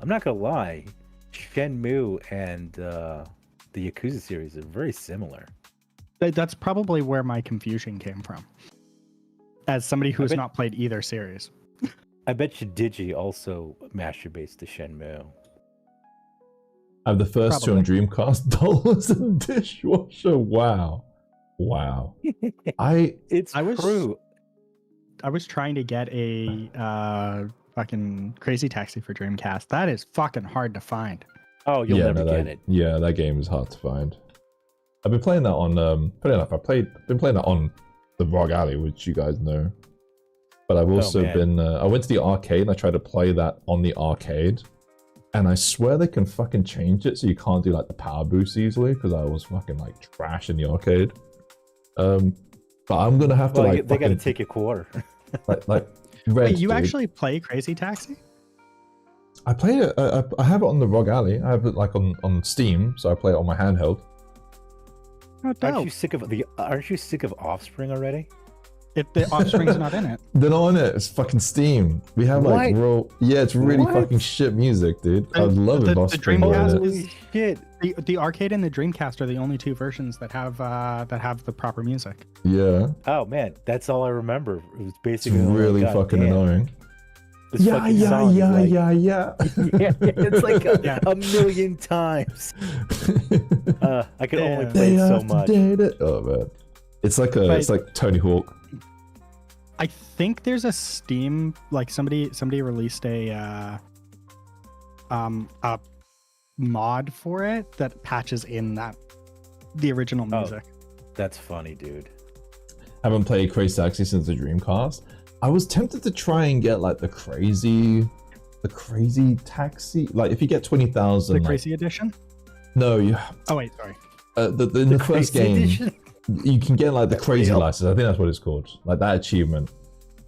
I'm not gonna lie. Shenmue and the Yakuza series are very similar. That's probably where my confusion came from. As somebody who has bet- not played either series. I bet you Digi also masturbates to Shenmue. I have the first two on Dreamcast. Dollars and dishwasher. Wow. It's I was- true. I was trying to get a fucking Crazy Taxi for Dreamcast. That is fucking hard to find. Oh, you'll never that, get it. Yeah, that game is hard to find. I've been playing that on funny enough, been playing that on the ROG Alley, which you guys know. But I've also man. been I went to the arcade and I tried to play that on the arcade. And I swear they can fucking change it so you can't do like the power boost easily, because I was fucking like trash in the arcade. But I'm gonna have to Well, like they got to fucking, take a quarter. like Red, Wait, you dude. actually play Crazy Taxi? I played it. I have it on the ROG Alley. I have it like on Steam, so I play it on my handheld. Oh, Aren't dope. you sick of Aren't you sick of Offspring already? If the Offspring's not in it. They're not on it. It's fucking Steam. We have like What? real. Yeah, it's really What? fucking shit music, dude. I'd And love the- if the Offspring were in Dreamcast it. is- Holy shit! The arcade and the Dreamcast are the only two versions that have the proper music. Yeah, Oh man, that's all I remember. It was it's basically really God fucking damn, annoying. this Yeah, fucking yeah, song is yeah, like- yeah, yeah. yeah, it's like Yeah. a million times. I could only Yeah. play They it so have to much. date it. Oh man, it's like it's like Tony Hawk. I think there's a Steam, like somebody released a mod for it that patches in the original Oh. music. That's funny, dude. Haven't played Crazy Taxi since the Dreamcast. I was tempted to try and get like the crazy taxi. Like if you get 20,000, The like, Crazy Edition? no, you Oh wait, sorry. in the first Crazy game. Edition? You can get like the crazy real? license. I think that's what it's called. Like that achievement.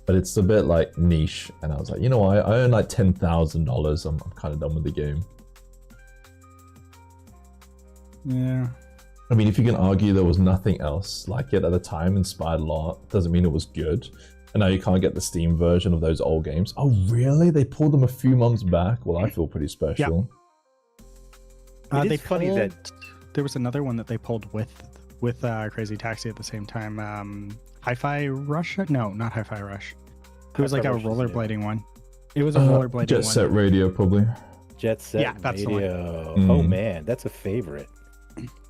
But it's a bit like niche. And I was like, you know what? I earn like $10,000. I'm kind of done with the game. Yeah. I mean, if you can argue there was nothing else like it at the time, inspired a lot, doesn't mean it was good. And now you can't get the Steam version of those old games. Oh, really? They pulled them a few months back? Well, I feel pretty special. It They is funny that- there was another one that they pulled with Crazy Taxi at the same time. Hi-Fi Rush? No, not Hi-Fi Rush. It was like a Hi-Fi Rush is new. rollerblading one. It was a rollerblading Jet one. Set Radio, probably. Jet Set Yeah, that's the one. Radio. Mm. Oh man, that's a favorite.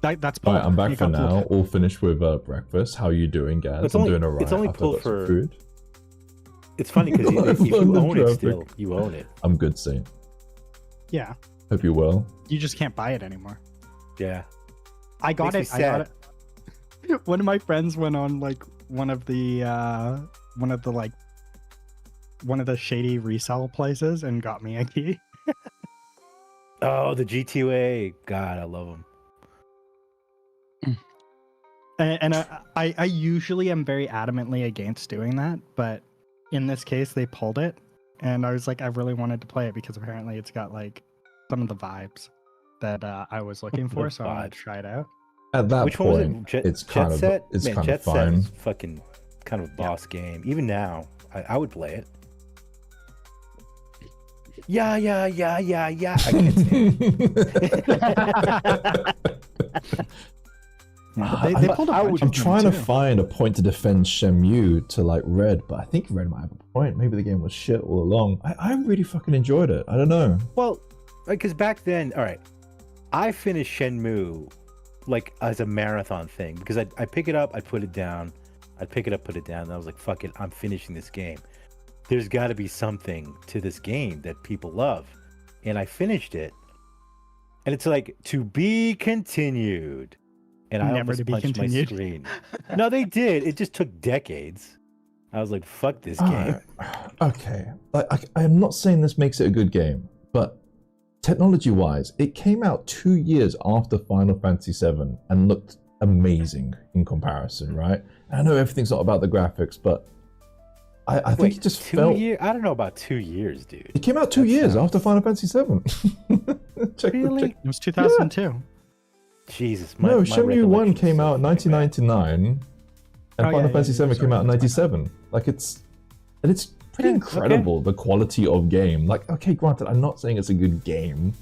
That's All right, pulled. I'm back It for got pulled. now. All finished with breakfast. How you doing, Gaz? It's I'm only- doing alright. it's only after I pulled got some for- food. It's funny because if you London own it traffic. still, you own it. I'm good, Saint. Yeah. Hope you're well. You just can't buy it anymore. Yeah. I got Makes it. me I got it. One of my friends went on like one of the shady resell places and got me a key. Oh, the G2A. God, I love them. And I usually am very adamantly against doing that, but in this case they pulled it, and I was like, I really wanted to play it because apparently it's got like some of the vibes that I was looking for, so I wanted to vibes. try it out. At that Which one was point, it? Jet, it's Jet kind Set? of it's Man, kind Jet of Set fine. is fucking kind of a boss game. Even now, I would play it. Yeah. I can't stand it. They pulled a bunch I'm of them, trying to too. find a point to defend Shenmue to like Red, but I think Red might have a point. Maybe the game was shit all along. I really fucking enjoyed it. I don't know. Well, because back then, all right, I finished Shenmue like as a marathon thing because I'd pick it up, I'd put it down, I'd pick it up, put it down, and I was like, fuck it, I'm finishing this game. There's got to be something to this game that people love. And I finished it. And it's like, to be continued. And I Never almost to be punched continued. my screen. No, they did. It just took decades. I was like, fuck this game. Okay. I am not saying this makes it a good game, but technology-wise, it came out 2 years after Final Fantasy VII and looked amazing in comparison, right? I know everything's not about the graphics, but I think it just felt... 2 years? I don't know about 2 years, dude. It came out 2 years after Final Fantasy VII. Really? It was 2002. Jesus. No, Shenmue 1 came out in 1999, and Final Fantasy VII came out in 97. Like, it's pretty incredible, the quality of game. Like, okay, granted, I'm not saying it's a good game.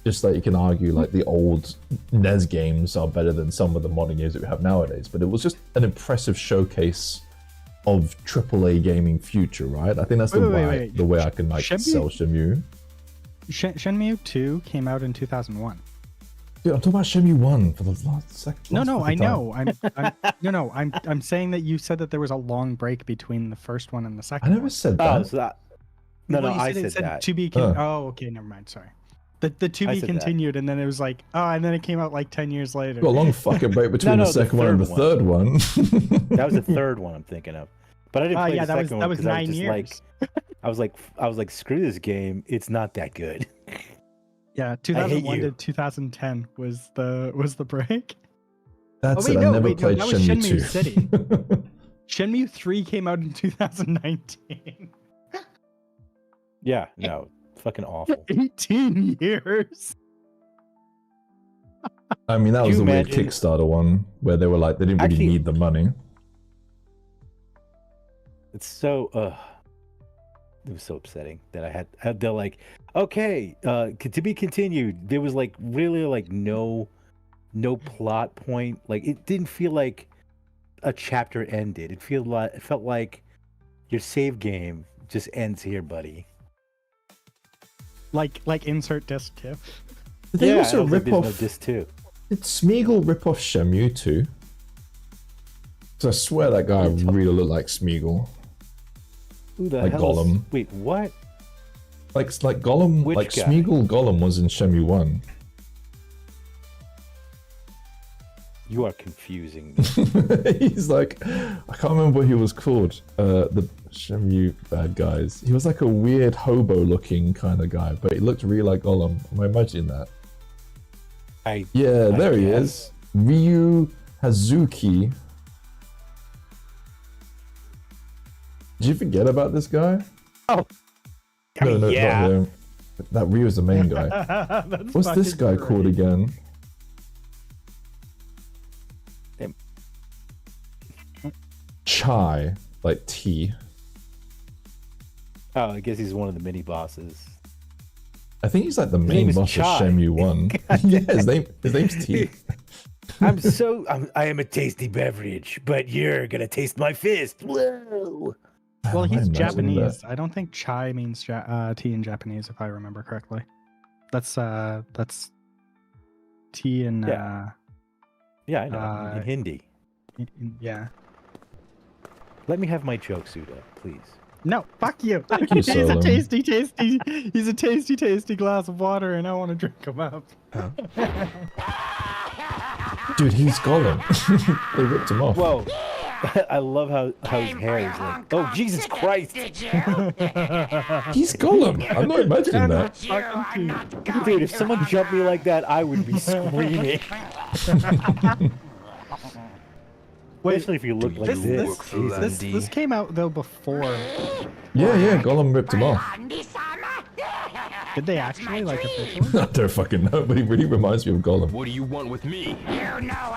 Just like you can argue, like, the old NES games are better than some of the modern games that we have nowadays, but it was just an impressive showcase of AAA gaming future, right? I think that's the way I can, like, sell Shenmue. Shenmue 2 came out in 2001. Dude, I'm talking about Shenmue 1 for the last second. No, I know. I'm saying that you said that there was a long break between the first one and the second. I never said that. Oh, so that... No, I said that. To be oh, okay, never mind. Sorry. The to be continued, and then it was like, oh, and then it came out like 10 years later. Got a long fucking break between the second one and the third one. That was the third one I'm thinking of. But I didn't play the second one because I was just 9 years. I was like, screw this game. It's not that good. Yeah, 2001 to 2010 was the break. That's it. I never played that was Shenmue 2. City. Shenmue 3 came out in 2019. Yeah, no, fucking awful. 18 years. I mean, that was the weird imagine- Kickstarter one where they were like, they didn't really Actually- need the money. It's so it was so upsetting that I had they're like, okay, to be continued. There was like really like no plot point. Like it didn't feel like a chapter ended. It felt like your save game just ends here, buddy. Like insert disc 2. Did they also like, rip there's off? no disc too. Did Smeagol rip off Shenmue 2? Because I swear that guy really looked like Smeagol. Who the Like hell Gollum. Is... Wait, what? Like Gollum, Which like guy? Smeagol Gollum was in Shenmue 1. You are confusing me. He's like, I can't remember what he was called. The Shenmue bad guys. He was like a weird hobo-looking kind of guy, but he looked really like Gollum. Am I imagining that? Yeah, there he is. Ryu Hazuki. Did you forget about this guy? Oh, No, yeah. not him. That Ryu's the main guy. That's What's this guy fucking called great. again? Him. Chai, like tea. Oh, I guess he's one of the mini bosses. I think he's like the name main is boss of Chai. Shenmue 1. Yeah, his name's T. I am a tasty beverage, but you're gonna taste my fist. Whoa. Well, I he's imagine Japanese. that. I don't think chai means tea in Japanese, if I remember correctly. That's tea in Yeah, I know. In Hindi. yeah. Let me have my joke, Suda, please. No, fuck you. Thank you, He's a Solon. he's a tasty glass of water, and I want to drink him up. Dude, he's Gollum. They ripped him off. Whoa. I love how his hair is like, oh, Jesus Christ. He's Gollum. I'm not imagining that. Dude, if someone jumped me like that, I would be screaming. Especially if you look like this. This came out though before. Yeah, Gollum ripped him off. Did they actually like officially? I don't fucking know, but he really reminds me of Gollum. What do you want with me? You know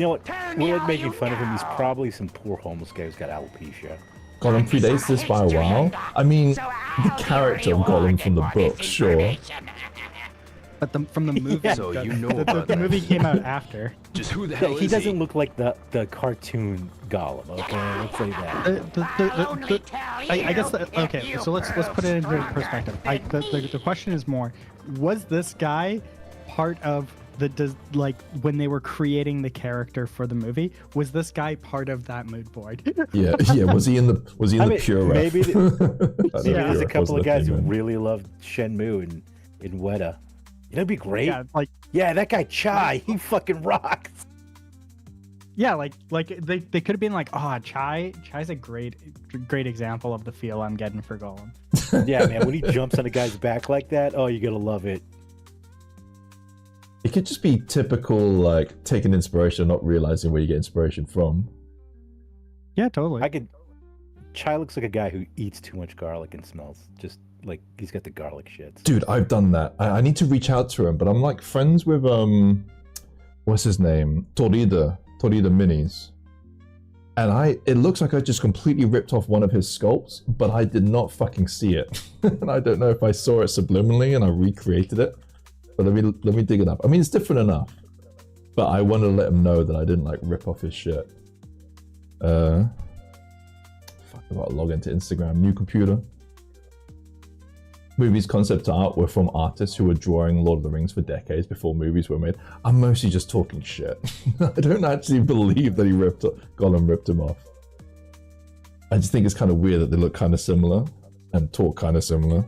what? We're like making fun of him. He's probably some poor homeless guy who's got alopecia. Gollum predates this by a while. I mean, the character of Gollum from the book, sure. But from the movie, So you know the about the that. movie came out after. Just who the hell He is doesn't look like the cartoon Gollum. Okay, let's say that. I guess okay. So let's put it into perspective. The question is more: was this guy part of when they were creating the character for the movie? Was this guy part of that mood board? Yeah. Was he in the pure ref? Maybe Yeah. there's a couple of guys who really. really love Shenmue and in Weta. It'd be great. Yeah, Yeah, that guy Chai, he fucking rocks. yeah, they could have been like, oh, Chai's a great example of the feel I'm getting for Gollum. Yeah, man, when he jumps on a guy's back like that, oh, you're gonna love it. It could just be typical, like, taking inspiration, not realizing where you get inspiration from. Yeah, totally. Chai looks like a guy who eats too much garlic and smells just like he's got the garlic shits. Dude, I've done that. I need to reach out to him, but I'm like friends with what's his name? Torida Minis. And it looks like I just completely ripped off one of his sculpts, but I did not fucking see it. And I don't know if I saw it subliminally and I recreated it. But let me dig it up. I mean, it's different enough, but I wanted to let him know that I didn't like rip off his shit. Fuck, I gotta log into Instagram. New computer. Movies concept art were from artists who were drawing Lord of the Rings for decades before movies were made. I'm mostly just talking shit. I don't actually believe that Gollum ripped him off. I just think it's kind of weird that they look kind of similar and talk kind of similar.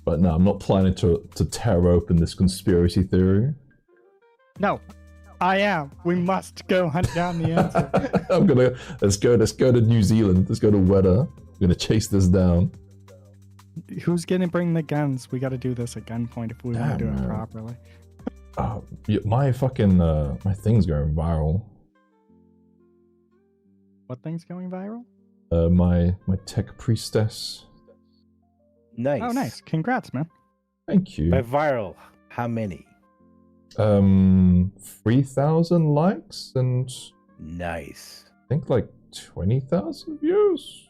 But no, I'm not planning to tear open this conspiracy theory. No, I am. We must go hunt down the answer. Let's go to New Zealand. Let's go to Weta. I'm gonna chase this down. Who's gonna bring the guns? We got to do this at gunpoint if we want to do it properly. My fucking my thing's going viral. What thing's going viral? My tech priestess. Nice. Oh, nice. Congrats, man. Thank you. By viral, how many? 3,000 likes and Nice. I think like 20,000 views.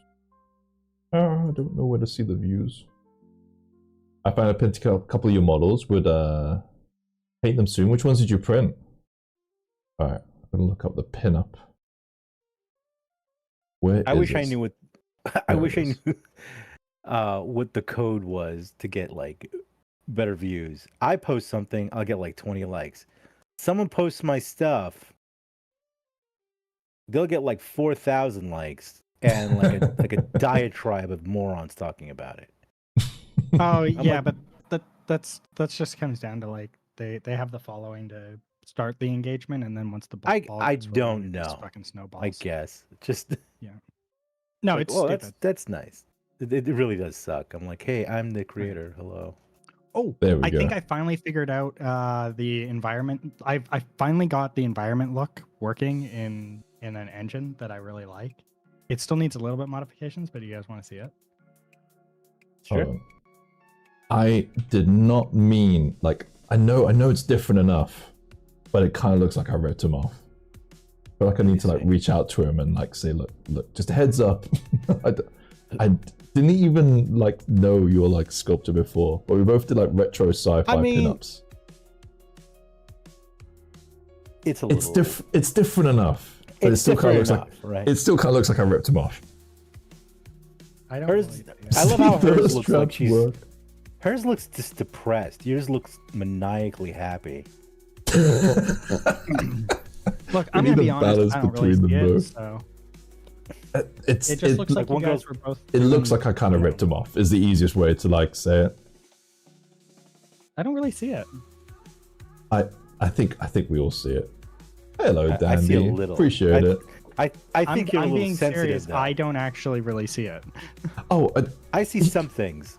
I don't know where to see the views. I found a couple of your models. Would paint them soon. Which ones did you print? All right, I'm gonna look up the pinup. I wish I knew what. I wish I knew what the code was to get like better views. I post something, I'll get like 20 likes. Someone posts my stuff, they'll get like 4,000 likes and like a diatribe of morons talking about it. Oh yeah, like- but that's just comes down to like they have the following to start the engagement, and then once the ball I gets rolling, don't it just know. fucking snowballs. I guess just No, like, it's oh, stupid. that's nice. It really does suck. I'm like, hey, I'm the creator. Hello. Oh, There we I go. think I finally figured out the environment. I finally got the environment look working in an engine that I really like. It still needs a little bit modifications, but you guys want to see it? Sure. I did not mean like I know it's different enough, but it kind of looks like I ripped him off. I feel like I need to like reach out to him and like say, look, just a heads up. I didn't even like know you were like sculptor before, but we both did like retro sci-fi pinups. It's a little. It's different enough, but it still kind of looks like right? it still kind of looks like I ripped him off. I don't. Hers, Really I love how hers Those looks like straps she's. work. Hers looks just depressed. Yours looks maniacally happy. Look, I'm need gonna be a honest. balance I don't really between see them it, both. so It just looks like you one guys girl's- were both. It looks doing- like I kind of ripped him off. Is the easiest way to like say it. I don't really see it. I think we all see it. Hello, Dandy. I see a little. Appreciate it. I think you're a I'm little being sensitive. serious. Though. I don't actually really see it. Oh, I see some things.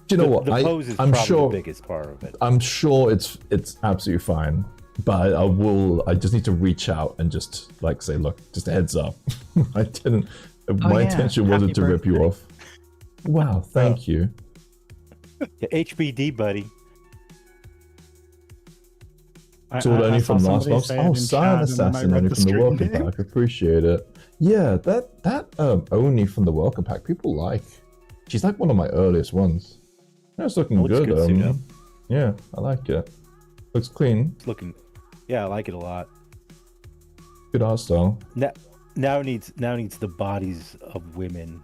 do you know what? The pose is I'm probably sure. the biggest part of it. I'm sure it's absolutely fine. But I just need to reach out and just like say, look, just a heads up. I didn't. My yeah. intention wasn't Happy to rip you birthday. off. Wow, thank you. Yeah, HBD, buddy. Sword only saw from last somebody month. say it Oh, in Cyan chat, and then I Assassin read only the from the stream welcome name. pack. Appreciate it. Yeah, that only from the welcome pack. People like. She's like one of my earliest ones. It's looking Looks good. good, Suda. Yeah, I like it. Looks clean. It's looking. Yeah, I like it a lot. Good art style. Now it needs the bodies of women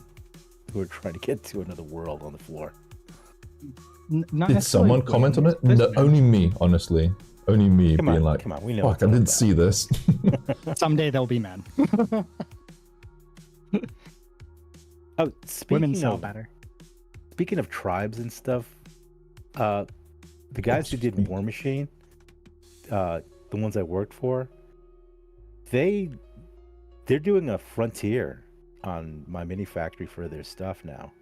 who are trying to get to another world on the floor. Not Did necessarily someone comment on it? women, No, just only me, honestly. Only me Come being on, like, come on, we know. fuck, it's I all didn't about. see this. men. Someday they'll be men. Oh, Women sell better. Speaking of tribes and stuff, the guys who did War Machine, the ones I worked for, they're doing a frontier on my mini factory for their stuff now.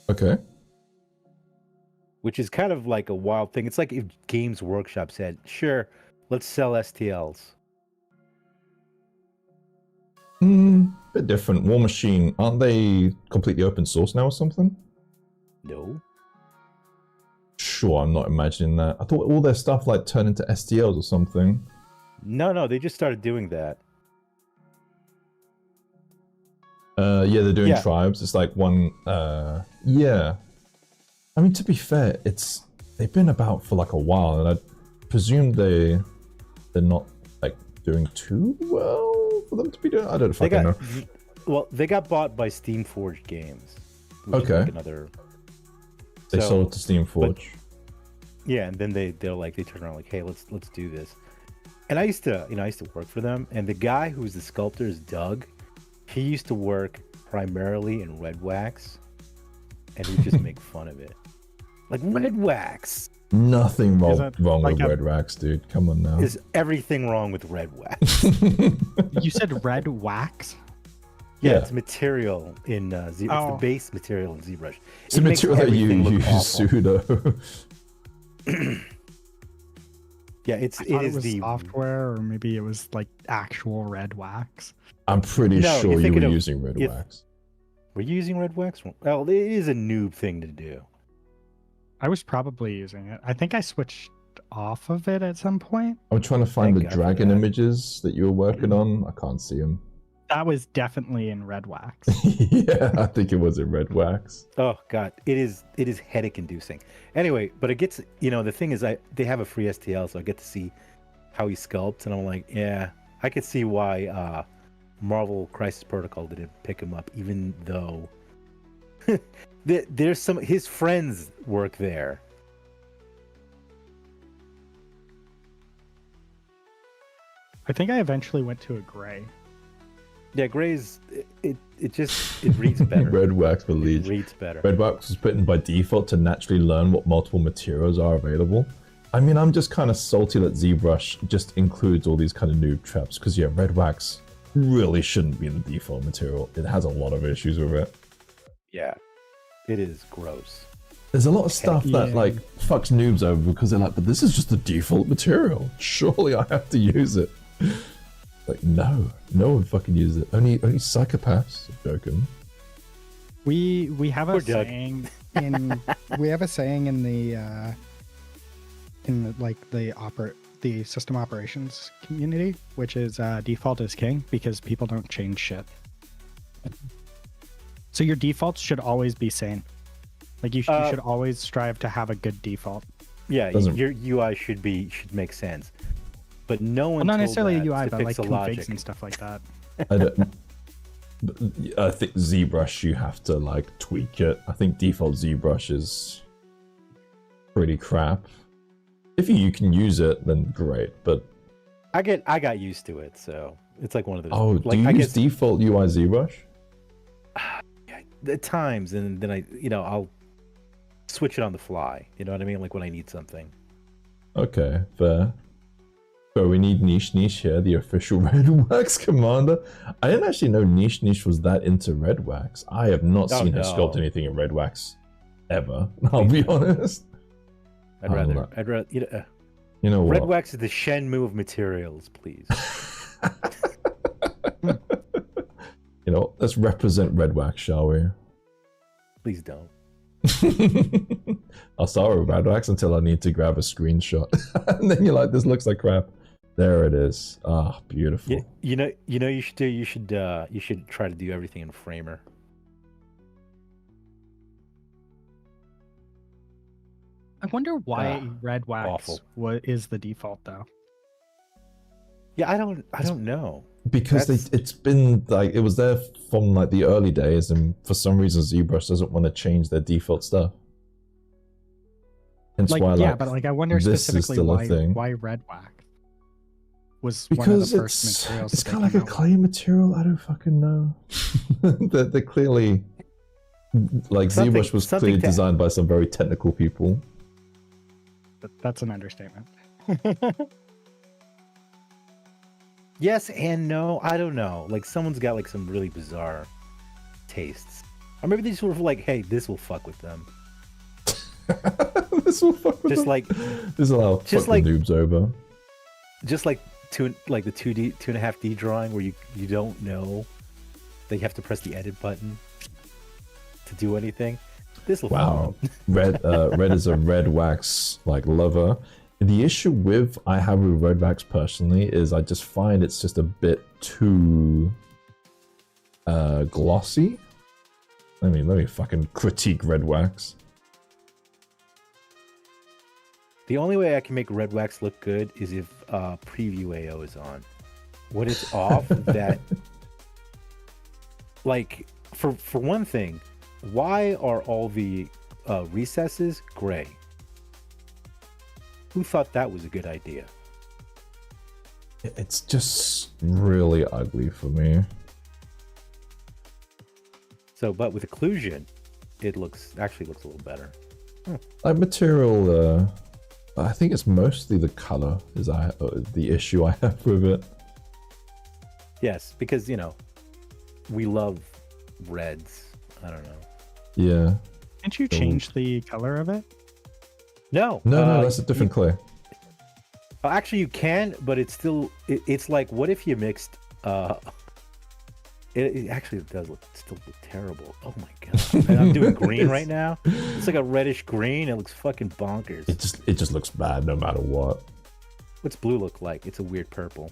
Okay. Which is kind of like a wild thing. It's like if Games Workshop said, sure, let's sell STLs. Bit different. War Machine, aren't they completely open source now or something? No. Sure, I'm not imagining that. I thought all their stuff like turned into STLs or something. No, they just started doing that. Yeah, they're doing Yeah. tribes. It's like one, yeah. I mean, to be fair, they've been about for like a while, and I presume they're not like doing too well for them to be doing. I don't fucking know. Well, they got bought by Steamforged Games. Which is Okay. like another. They So- sold to Steamforge. Yeah, and then they turn around like, hey, let's do this. And I used to work for them, and the guy who's the sculptor is Doug. He used to work primarily in red wax, and he would just make fun of it. Like, red wax Nothing Is wrong that with like a- red wax, dude. Come on now. is everything wrong with red wax. You said red wax? Yeah, Yeah. it's material in Z. It's the Oh. base material in ZBrush. It's a makes material that you everything look use awful. pseudo. Yeah, I it thought is was the software, or maybe it was like actual red wax. I'm pretty No, sure you're you thinking were of- using red if- wax. Were you using red wax? Well, it is a noob thing to do. I was probably using it. I think I switched off of it at some point. I'm trying to find Thank the God for dragon that. images that you were working on. I can't see them. That was definitely in red wax. Yeah, I think it was in red wax. Oh God, it is headache inducing. Anyway, but it gets, the thing is they have a free STL, so I get to see how he sculpts, and I'm like, yeah, I could see why Marvel Crisis Protocol didn't pick him up, even though there's his friends work there. I think I eventually went to a gray. Yeah, Gray's it reads better. Red wax for It leads. reads better. Red wax was put in by default to naturally learn what multiple materials are available. I mean, I'm just kind of salty that ZBrush just includes all these kind of noob traps, because yeah, red wax really shouldn't be the default material. It has a lot of issues with it. Yeah, it is gross. There's a lot of stuff that Yeah. like fucks noobs over because they're like, but this is just the default material. Surely I have to use it. Like, no one fucking uses it. Only psychopaths. I'm joking. We have a Poor Doug. saying in we have a saying in the the system operations community, which is default is king, because people don't change shit. So your defaults should always be sane. Like you should always strive to have a good default. Yeah, Doesn't- your UI should make sense, but no one. Well, not told necessarily that UI, to but fix like the configs logic. and stuff like that. I don't. But I think ZBrush, you have to like tweak it. I think default ZBrush is pretty crap. If you can use it, then great. But I got used to it, so it's like one of those. oh, like, do you I use guess default UI ZBrush? at times, and then I'll switch it on the fly. You know what I mean? Like when I need something. Okay, fair. So we need Niche here, the official red wax commander. I didn't actually know Niche was that into red wax. I have not Oh, seen her no. sculpt anything in red wax ever. I'll be honest. I'd I rather. love- I'd rather. You know Red what? wax is the Shenmue of materials, please. You know, let's represent red wax, shall we? Please don't. I'll start with Radwax until I need to grab a screenshot. And then you're like, this looks like crap. There it is. Ah, beautiful. You know you should do. You should try to do everything in Framer. I wonder why red wax is the default though. Yeah, I don't know. Because it's been like, it was there from like the early days, and for some reason ZBrush doesn't want to change their default stuff. Hence Like, why, yeah, like, but like I wonder this is specifically still a thing. why red wax was Because one of the first materials. it's kind of like a clay material. I don't fucking know. they're clearly like ZBrush was clearly designed by some very technical people. That's an understatement. Yes and no. I don't know. Like someone's got like some really bizarre tastes, or maybe they just were like, "Hey, this will fuck with them." This will fuck with just them. like this will allow fuck the noobs over. Just like the 2.5D drawing where you don't know that you have to press the edit button to do anything. This will wow. Red is a red wax like lover. The issue I have with red wax personally is I just find it's just a bit too glossy. Let me fucking critique red wax. The only way I can make red wax look good is if preview AO is on. When it's off, that like for one thing, why are all the recesses gray? Who thought that was a good idea? It's just really ugly for me. So, but with occlusion, it actually looks a little better. Like material, I think it's mostly the color is the issue I have with it. Yes, because we love reds. I don't know. Yeah. Didn't you change the color of it? No, that's a different clay. Actually, you can, but it's still. It's like, what if you mixed? It actually does still look terrible. Oh my god! And I'm doing green right now. It's like a reddish green. It looks fucking bonkers. It just looks bad no matter what. What's blue look like? It's a weird purple.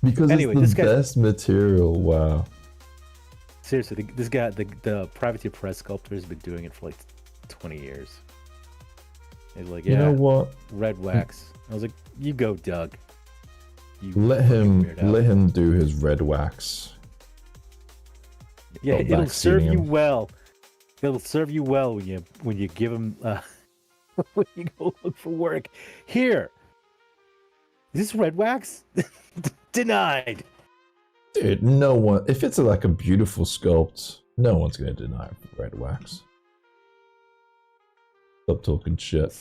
Because anyway, it's the best material. Wow. Seriously, this guy, the privateer press sculptor, has been doing it for like 20 years. He's like, yeah, you know what? Red wax. I was like, you go, Doug. Let him do his red wax. Yeah, it'll serve you well. It'll serve you well when you give him when you go look for work. Here, is this red wax? Denied. Dude, no one. If it's like a beautiful sculpt, no one's gonna deny red wax. Stop talking shit.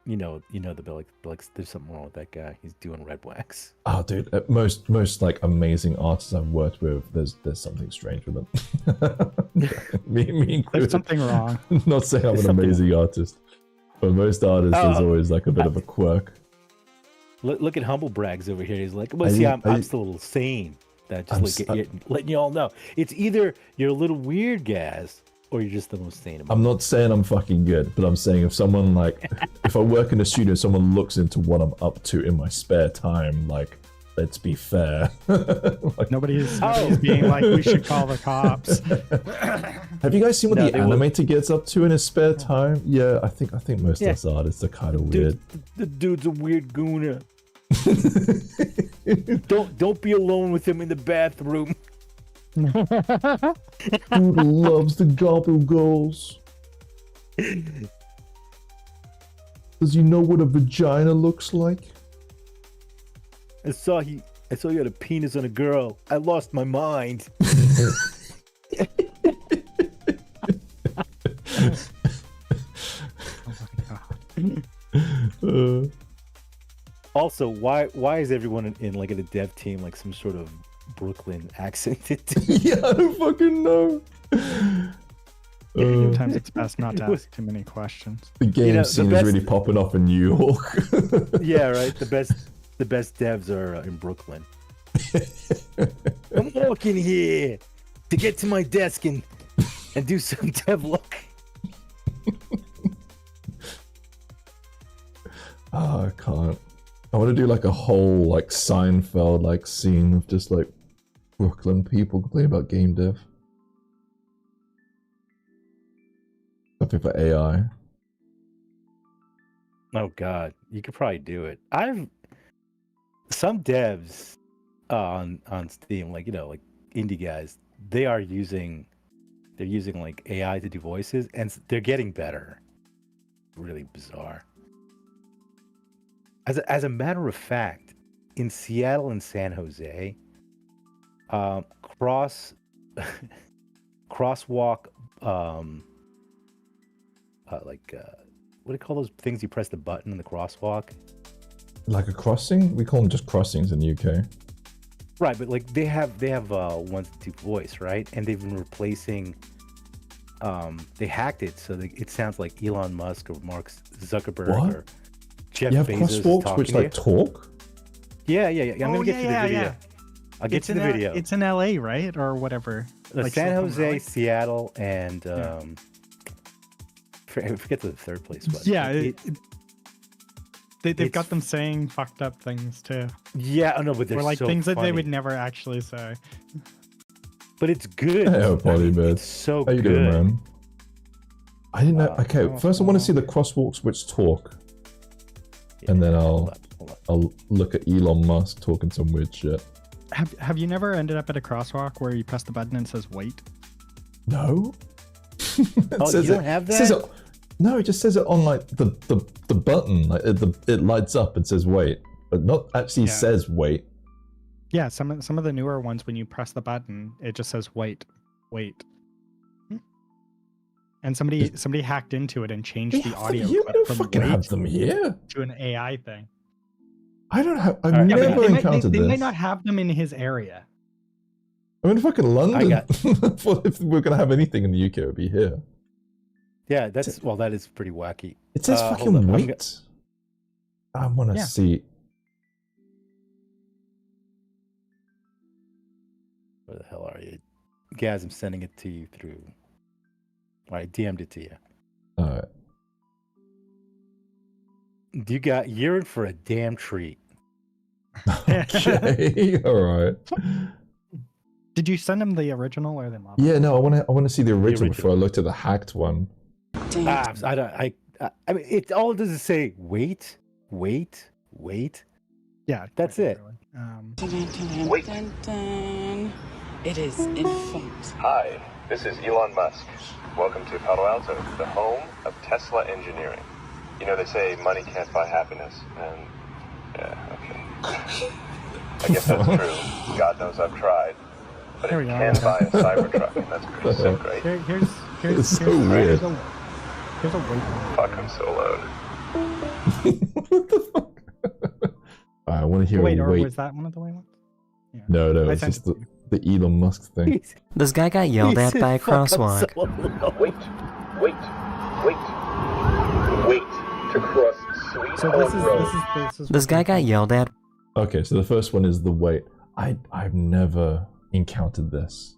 You know the like. There's something wrong with that guy. He's doing red wax. Oh, dude, most like amazing artists I've worked with, there's something strange with them. me included. There's something wrong. Not saying I'm an amazing artist, but most artists there's always like a bit of a quirk. Look at Humble Brags over here. He's like, well, see, I'm still a little sane. That just letting you all know. It's either you're a little weird, Gaz, or you're just the most sane. I'm not saying I'm fucking good, but I'm saying if someone like, if I work in a studio, someone looks into what I'm up to in my spare time, like, let's be fair. Like, nobody's being like, we should call the cops. Have you guys seen what the animator gets up to in his spare time? Yeah, I think most of us artists are kind of weird. The dude's a weird gooner. Don't be alone with him in the bathroom. Dude loves the Gobbo girls. Does he know what a vagina looks like? I saw you had a penis on a girl. I lost my mind. Also, why is everyone in like in a dev team like some sort of Brooklyn accented? Yeah, I don't fucking know. Sometimes it's best not to ask too many questions. The game scene is really popping up in New York. Yeah, right. The best devs are in Brooklyn. I'm walking here to get to my desk and and do some dev look. I can't. I want to do like a whole like Seinfeld like scene of just like Brooklyn people complaining about game dev. Something for AI. Oh God, you could probably do it. Some devs on Steam, like like indie guys, they're using like AI to do voices, and they're getting better. Really bizarre. As a matter of fact, in Seattle and San Jose, crosswalk, what do you call those things you press the button in the crosswalk? Like a crossing? We call them just crossings in the UK. Right, but like they have ones that do voice, right? And they've been replacing. They hacked it so that it sounds like Elon Musk or Mark Zuckerberg or Jeff you have Bezos crosswalks which like talk? Yeah. I'm gonna get you the video. Yeah. I'll get you the video. It's in LA, right, or whatever. Like San Jose, Seattle, and I forget the third place. But yeah, they've got them saying fucked up things too. Yeah, I know, but they're or like so things funny. that they would never actually say. But it's good. Hey, it's so How you good. doing, man? I didn't know. Okay, oh, first I want to see the crosswalks which talk, and then hold up. I'll look at Elon Musk talking some weird shit. Have you never ended up at a crosswalk where you press the button and it says wait? No. Oh, you don't have that? Says it, no, it just says it on like the button. Like it lights up and says wait, but not actually says wait. Yeah, some of the newer ones, when you press the button, it just says wait. And somebody hacked into it and changed the audio You clip don't from fucking wait have them here. to an AI thing. I don't have. I've Yeah, but never encountered they this. might not have them in his area. I'm in fucking London. I Well, if we're gonna have anything in the UK, it would be here. Yeah, that is pretty wacky. It says hold fucking up, wait. I want to see. Where the hell are you? Gaz, I'm sending it to you through. All right, DM'd it to you. All right. You're in for a damn treat. Okay. All right. Did you send him the original or the model? Yeah. No. I want to see the original before I looked at the hacked one. I mean, it all does is say wait. Yeah, That's it. Wait. It is informed. Hi, this is Elon Musk. Welcome to Palo Alto, the home of Tesla engineering. You know, they say money can't buy happiness, and yeah, okay. I guess that's true. God knows I've tried. But There it we go. can buy a Cybertruck, and that's pretty so great. Here's so weird. Here's a wait. Fuck, I'm so loud. What the fuck? I want to hear Wait, a or wait. was that one of the wait ones? Yeah. No, I it's sent just it the to Elon Musk thing. This guy got yelled at by a crosswalk. Wait to cross Sweet So Home Road. this is This guy got yelled at. Okay, so the first one is the wait. I've never encountered this.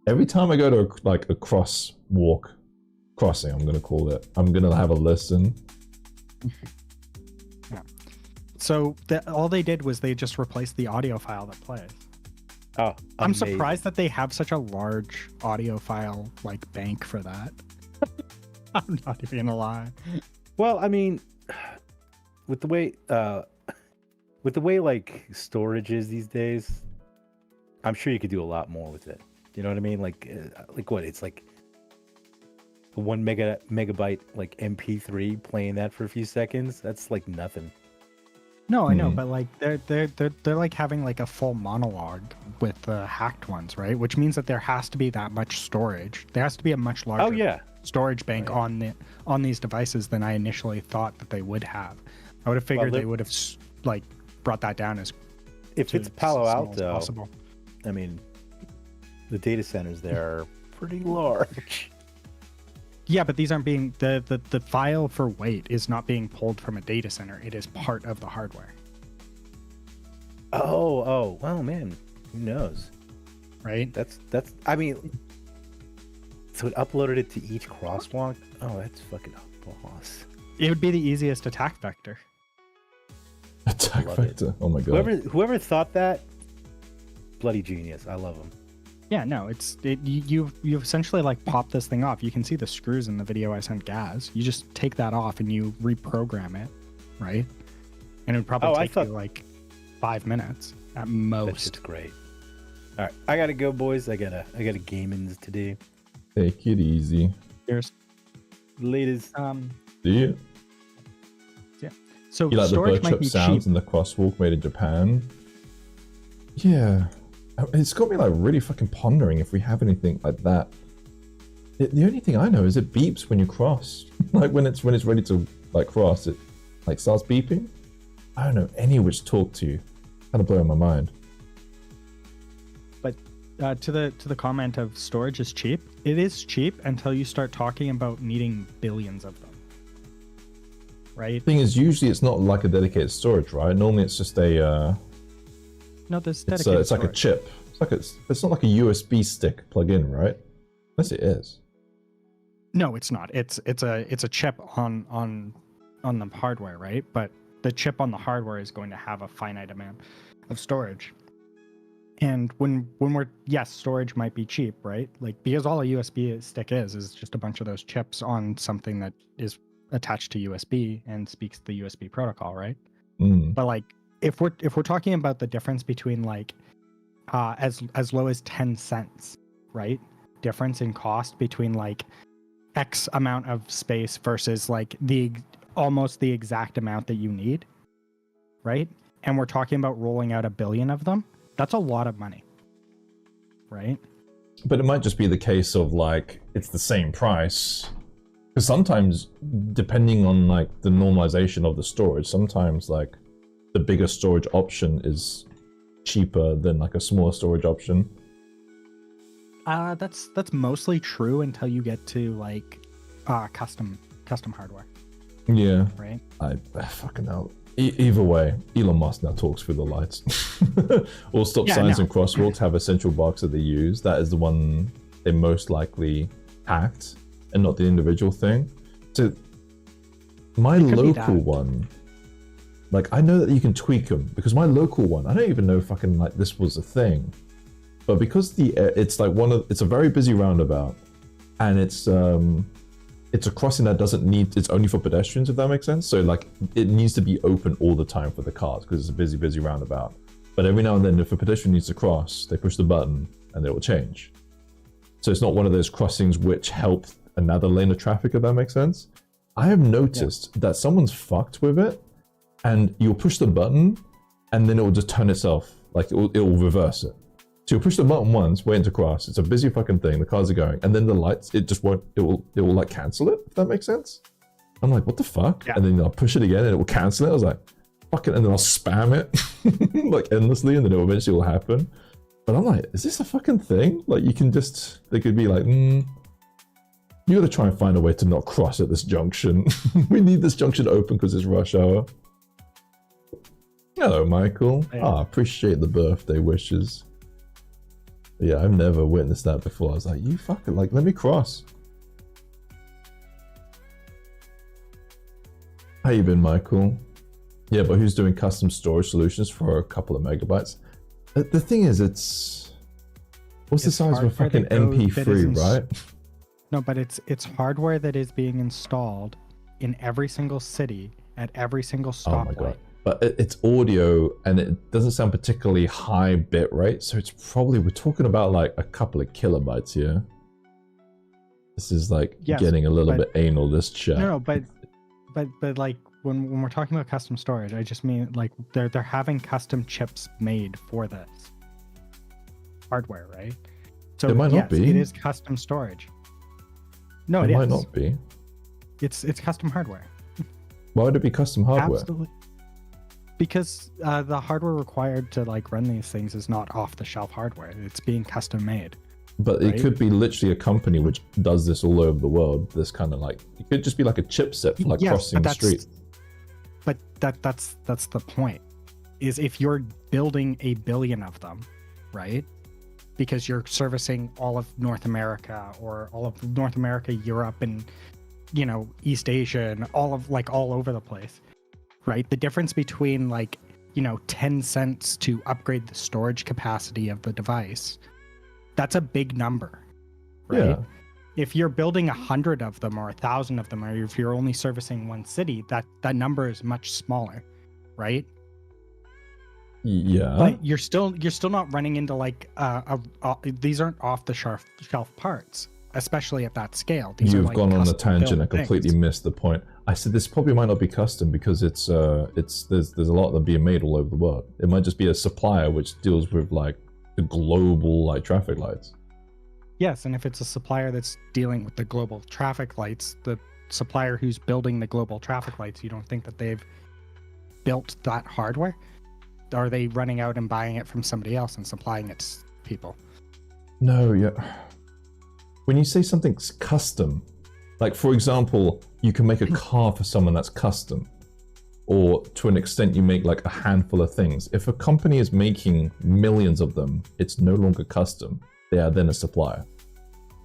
Every time I go to a crosswalk crossing, I'm gonna call it. I'm gonna have a listen. So all they did was they just replaced the audio file that plays. Oh, I'm amazing. surprised that they have such a large audio file like bank for that. I'm not even gonna lie. Well, I mean, with the way like storage is these days, I'm sure you could do a lot more with it. You know what I mean? Like what? It's like 1 megabyte like MP3 playing that for a few seconds. That's like nothing. No, I know, but like they're like having like a full monologue with the hacked ones, right? Which means that there has to be that much storage. There has to be a much larger storage bank on these devices than I initially thought that they would have. I would have figured they would have like brought that down as if it's Palo small as Alto. possible. I mean, the data centers there are pretty large. Yeah, but these aren't being the file for wait is not being pulled from a data center. It is part of the hardware. Oh, well, man, who knows? Right? That's. I mean, So it uploaded it to each crosswalk? Oh, that's fucking boss. It would be the easiest attack vector. Attack Love vector. it. Oh my god. Whoever thought that, bloody genius. I love him. Yeah, no, you essentially like pop this thing off. You can see the screws in the video I sent Gaz. You just take that off and you reprogram it, right? And it would probably take you like 5 minutes at most. That shit's great. All right, I gotta go, boys. I got a gaming to do. Take it easy. Here's Latest. See you. Yeah. So You like the storage bird might chirp be sounds cheap. and the crosswalk made in Japan? Yeah. It's got me like really fucking pondering if we have anything like that. The only thing I know is it beeps when you cross. Like when it's ready to like cross, it like starts beeping. I don't know any which talk to you. Kind of blowing my mind. But to the comment of storage is cheap, it is cheap until you start talking about needing billions of them. Right? Thing is, usually it's not like a dedicated storage, right? Normally it's just a No, there's it's dedicated like a storage. chip. It's not like a USB stick plug in, right? Unless it is. No, it's not. It's a chip on the hardware, right? But the chip on the hardware is going to have a finite amount of storage. And when we're storage might be cheap, right? Like because all a USB stick is just a bunch of those chips on something that is attached to USB and speaks the USB protocol, right? But like if we're talking about the difference between like as low as 10 cents, right? Difference in cost between like X amount of space versus like almost the exact amount that you need, right? And we're talking about rolling out 1 billion of them. That's a lot of money, right? But it might just be the case of like it's the same price. Because sometimes, depending on like the normalization of the storage, sometimes like the bigger storage option is cheaper than like a smaller storage option. That's mostly true until you get to like custom hardware. Yeah. Right. I fucking hell. Either way, Elon Musk now talks through the lights. All stop signs and crosswalks have a central box that they use. That is the one they most likely hacked, and not the individual thing. So my local one, like I know that you can tweak them because my local one, I don't even know fucking like this was a thing, but because it's like it's a very busy roundabout, and it's a crossing that doesn't need, it's only for pedestrians, if that makes sense. So like it needs to be open all the time for the cars because it's a busy roundabout. But every now and then, if a pedestrian needs to cross, they push the button and it will change. So it's not one of those crossings which help another lane of traffic, if that makes sense. I have noticed that someone's fucked with it, and you'll push the button and then it will just turn itself, like it will reverse it. So you'll push the button once, waiting to cross. It's a busy fucking thing. The cars are going, and then the lights, it just won't. It will like cancel it. If that makes sense. I'm like, what the fuck? Yeah. And then I'll push it again, and it will cancel it. I was like, fuck it, and then I'll spam it like endlessly, and then it eventually will happen. But I'm like, is this a fucking thing? Like you can just, they could be like, you got to try and find a way to not cross at this junction. We need this junction open because it's rush hour. Hello, Michael. Appreciate the birthday wishes. Yeah, I've never witnessed that before. I was like, you fucking, like, let me cross. How you been, Michael? Yeah, but who's doing custom storage solutions for a couple of megabytes? The thing is, what's the size of a fucking MP3, right? No, but it's hardware that is being installed in every single city at every single stoplight. Oh my god. But it's audio, and it doesn't sound particularly high bit rate, so it's probably, we're talking about like a couple of kilobytes here. This is like getting a little bit anal, this chat. No, but like when we're talking about custom storage, I just mean like they're having custom chips made for this hardware, right? So it might not be. It is custom storage. No, it might not be. It's custom hardware. Why would it be custom hardware? Absolutely. Because the hardware required to like run these things is not off-the-shelf hardware. It's being custom made. But right? It could be literally a company which does this all over the world. This kind of like, it could just be like a chipset for like crossing the street. But that's the point. Is if you're building 1 billion of them, right? because you're servicing all of North America or all of North America, Europe, and East Asia, and all over the place, right? The difference between 10 cents to upgrade the storage capacity of the device, that's a big number, right? Yeah. If you're building 100 of them or 1,000 of them, or if you're only servicing one city, that number is much smaller, right? Yeah. But you're still not running into these aren't off the shelf parts, especially at that scale. These You've are gone on a tangent. I things. completely missed the point. I said this probably might not be custom because there's a lot that are being made all over the world. It might just be a supplier which deals with the global traffic lights. Yes, and if it's a supplier that's dealing with the global traffic lights, the supplier who's building the global traffic lights, you don't think that they've built that hardware? Are they running out and buying it from somebody else and supplying it to people? No, yeah. When you say something's custom, for example, you can make a car for someone that's custom, or to an extent you make a handful of things. If a company is making millions of them, it's no longer custom. They are then a supplier.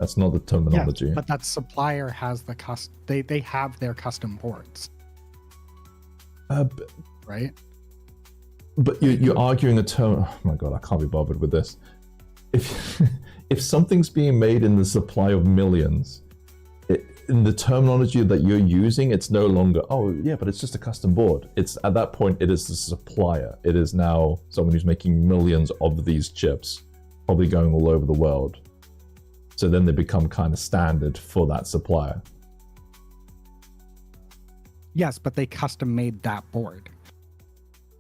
That's not the terminology. Yeah, but that supplier has they have their custom boards. Right? But you're arguing a term. Oh my god, I can't be bothered with this. If something's being made in the supply of millions, in the terminology that you're using, it's no longer, oh yeah, but it's just a custom board. It's at that point, it is the supplier. It is now someone who's making millions of these chips, probably going all over the world. So then they become kind of standard for that supplier. Yes, but they custom made that board.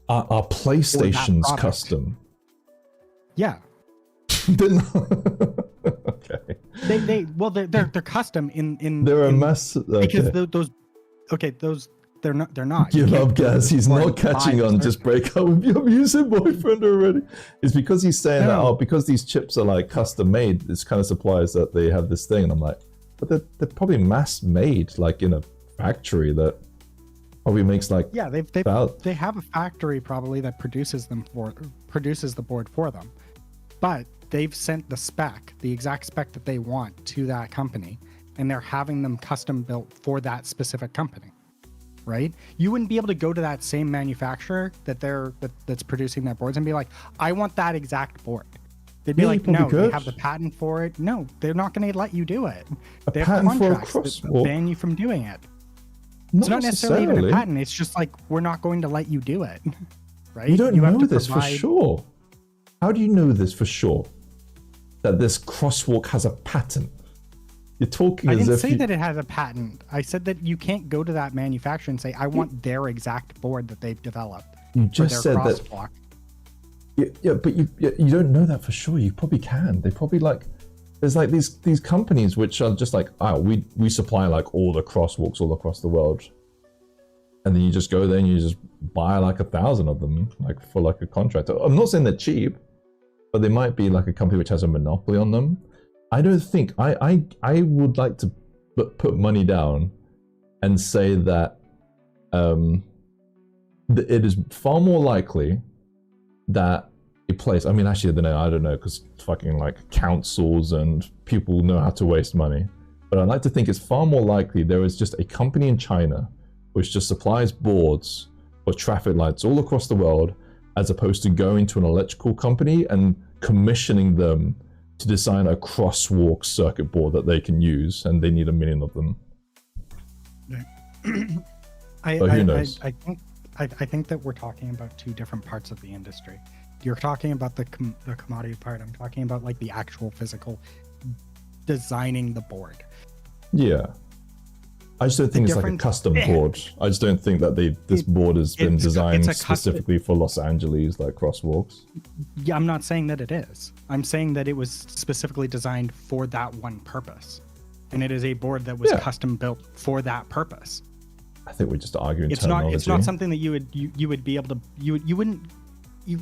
Our PlayStation's custom. Yeah. Okay. They're custom in they're a mess. Okay. Because they're not. Give up, Gaz. He's not catching on. Just break up with your music boyfriend already. It's because he's saying that because these chips are custom made, it's kind of supplies that they have this thing, and I'm like, but they're probably mass made in a factory that probably makes they have a factory probably that produces the board for them, but they've sent the exact spec that they want to that company, and they're having them custom built for that specific company, right? You wouldn't be able to go to that same manufacturer that's producing that boards and be like, I want that exact board. They'd be like, no, they have the patent for it. No, they're not going to let you do it. They have contracts that ban you from doing it. It's not necessarily even a patent. It's just we're not going to let you do it, right? You don't know this for sure. How do you know this for sure? That this crosswalk has a patent? You're talking as if I didn't say that it has a patent. I said that you can't go to that manufacturer and say, I want their exact board that they've developed. You just said crosswalk. Yeah, but you don't know that for sure. You probably can. They probably there's these companies which are just we supply all the crosswalks all across the world, and then you just go there and you just buy 1,000 of them for a contract. I'm not saying they're cheap, but they might be a company which has a monopoly on them. I don't think I would like to put money down and say that it is far more likely that a place, actually I don't know because fucking councils and people know how to waste money, but I'd like to think it's far more likely there is just a company in China which just supplies boards for traffic lights all across the world, as opposed to going to an electrical company and commissioning them to design a crosswalk circuit board that they can use, and they need 1 million of them. Who knows? I think that we're talking about two different parts of the industry. You're talking about the commodity part. I'm talking about the actual physical designing the board. Yeah. I just don't think it's a custom board. I just don't think that this board has been designed specifically for Los Angeles crosswalks. Yeah, I'm not saying that it is. I'm saying that it was specifically designed for that one purpose, and it is a board that was custom built for that purpose. I think we're just arguing terminology. It's not something that you would be able to you wouldn't.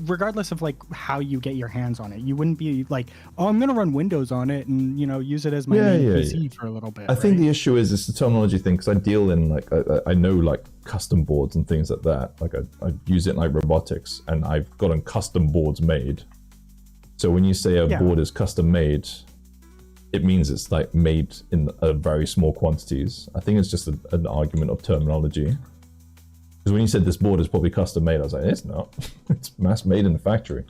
Regardless of how you get your hands on it, you wouldn't be oh, I'm gonna run Windows on it and use it as my main PC for a little bit. I think the issue is it's the terminology thing, because I deal in I know custom boards and things like that. I use it in robotics, and I've gotten custom boards made. So when you say a Yeah. board is custom made, it means it's like made in very small quantities. I think it's just an argument of terminology. Because when you said this board is probably custom made, I was like, it's not. It's mass made in the factory.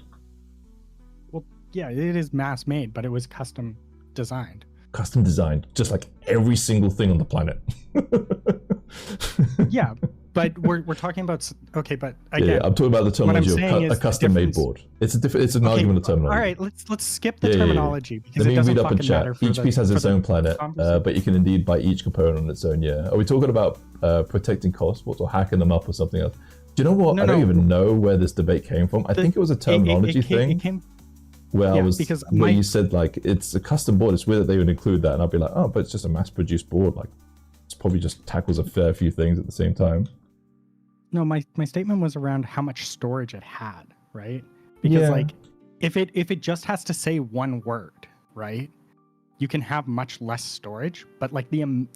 Well, yeah, it is mass made, but it was custom designed. Custom designed, just like every single thing on the planet. Yeah, but we're talking about okay, but again, Yeah, I'm talking about the terminology of saying a is the custom made difference- board. It's an argument of terminology. All right, let's skip the Yeah, yeah, yeah. terminology because Let it me doesn't read up in fucking chat. matter. For Each piece has its own planet, but you can indeed buy each component on its own. Yeah. Are we talking about protecting crosswalks or hacking them up or something else? Do you know what? I don't even know where this debate came from. I think it was a terminology thing. It came where yeah, I was because where you said like it's a custom board. It's weird that they would include that, and I'd be like, oh, but it's just a mass-produced board. Like, it's probably just tackles a fair few things at the same time. No, my statement was around how much storage it had, right? Because like if it just has to say one word, right? You can have much less storage, but like the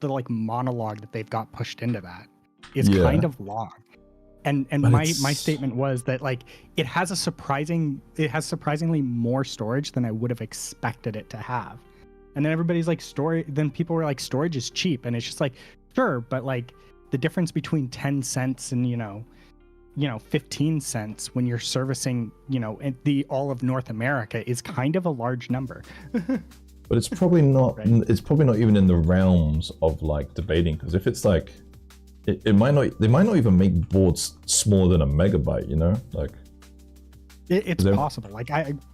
like monologue that they've got pushed into that is kind of long. And my statement was that like it has surprisingly more storage than I would have expected it to have. And then everybody's like then people were like storage is cheap, and it's just like sure, but like the difference between 10 cents and you know 15 cents when you're servicing all of North America is kind of a large number. But it's probably not. Right. It's probably not even in the realms of like debating, because if it's like, it might not. They might not even make boards smaller than a megabyte. You know, like it's possible. Like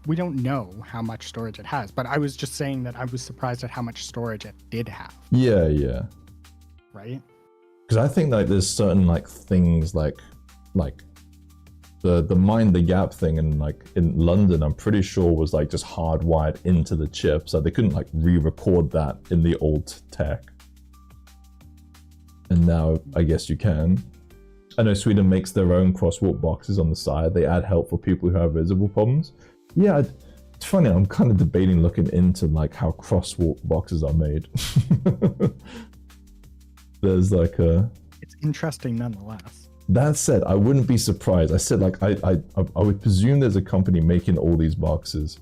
we don't know how much storage it has, but I was just saying that I was surprised at how much storage it did have. Yeah, yeah. Right. Because I think like there's certain like things like the Mind the Gap thing in like in London, I'm pretty sure was like just hardwired into the chip, so they couldn't like re-record that in the old tech. And now I guess you can. I know Sweden makes their own crosswalk boxes on the side. They add help for people who have visible problems. Yeah, it's funny. I'm kind of debating looking into like how crosswalk boxes are made. There's like it's interesting nonetheless. That said, I wouldn't be surprised. I said like I would presume there's a company making all these boxes.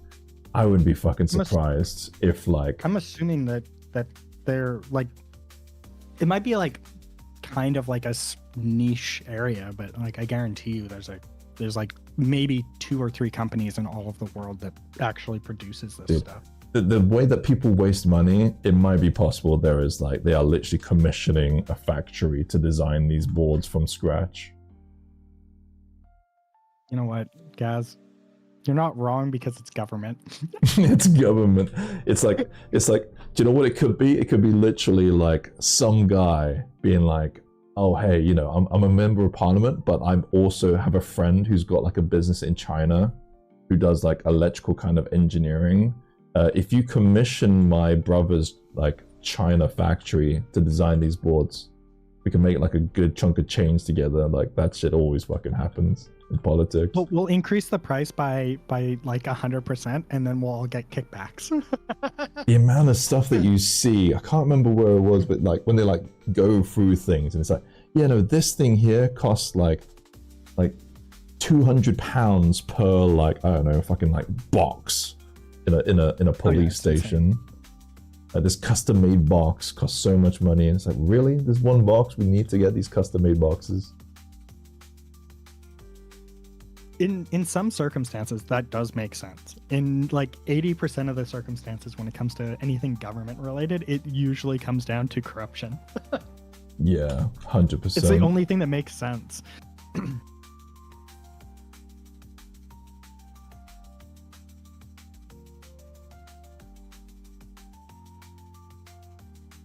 I wouldn't be fucking surprised if like I'm assuming that they're like it might be like kind of like a niche area, but like I guarantee you there's like maybe 2 or 3 companies in all of the world that actually produces this stuff. The way that people waste money, it might be possible there is like they are literally commissioning a factory to design these boards from scratch. You know what, Gaz? You're not wrong because it's government. It's government. It's like, do you know what it could be? It could be literally like some guy being like, oh, hey, you know, I'm a member of parliament, but I also have a friend who's got like a business in China who does like electrical kind of engineering. If you commission my brother's like China factory to design these boards, we can make like a good chunk of change together. Like that shit always fucking happens in politics. We'll increase the price by like 100%, and then we'll all get kickbacks. The amount of stuff that you see, I can't remember where it was, but like when they like go through things and it's like, yeah, no, this thing here costs like £200 per like, I don't know, fucking like box in a police station. Like this custom made box costs so much money, and it's like, really? There's one box? We need to get these custom made boxes. In some circumstances, that does make sense. In like 80% of the circumstances, when it comes to anything government related, it usually comes down to corruption. Yeah, 100%. It's the only thing that makes sense.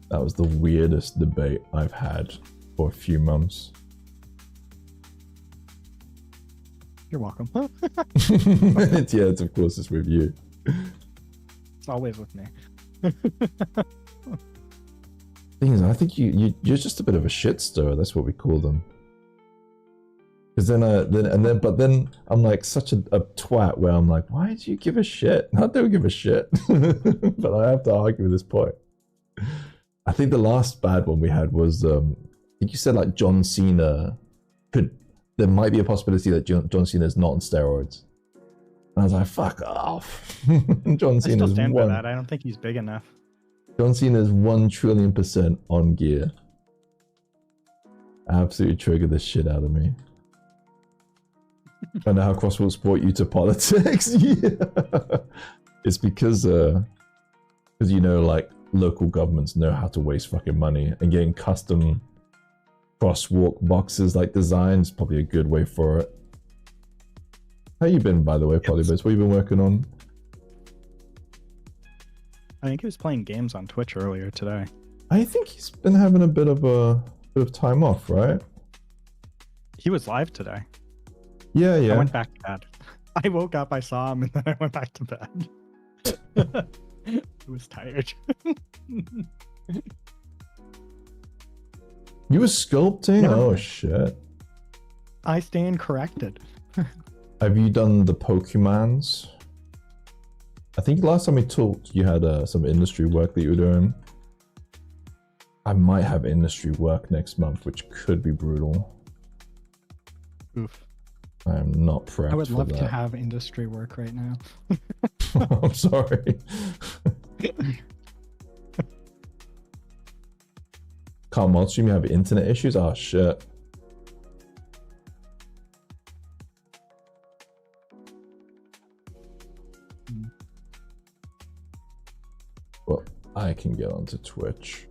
That was the weirdest debate I've had for a few months. You're welcome. It's of course it's with you. It's always with me. Thing is, I think you're just a bit of a shit stirrer. That's what we call them. Because then I'm like such a twat where I'm like, why do you give a shit? I don't give a shit, but I have to argue this point. I think the last bad one we had was I think you said like John Cena there might be a possibility that John Cena is not on steroids. I was like, fuck off. John I still Cena's stand by one. that. I don't think he's big enough. John Cena's 1,000,000,000% on gear. Absolutely triggered the shit out of me. I know how crosswalks brought you to politics. Yeah. It's because you know, like, local governments know how to waste fucking money, and getting custom crosswalk boxes like designed is probably a good way for it. How you been, by the way, Polybits? What you been working on? I think he was playing games on Twitch earlier today. I think he's been having a bit of time off, right? He was live today. Yeah. I went back to bed. I woke up, I saw him, and then I went back to bed. I was tired. You were sculpting? Never Oh mind. shit. I stand corrected. Have you done the Pokemons? I think last time we talked, you had some industry work that you were doing. I might have industry work next month, which could be brutal. Oof. I am not prepped I would for love that. to have industry work right now. I'm sorry. Can't mod stream, you have internet issues? Oh shit. Well, I can get onto Twitch.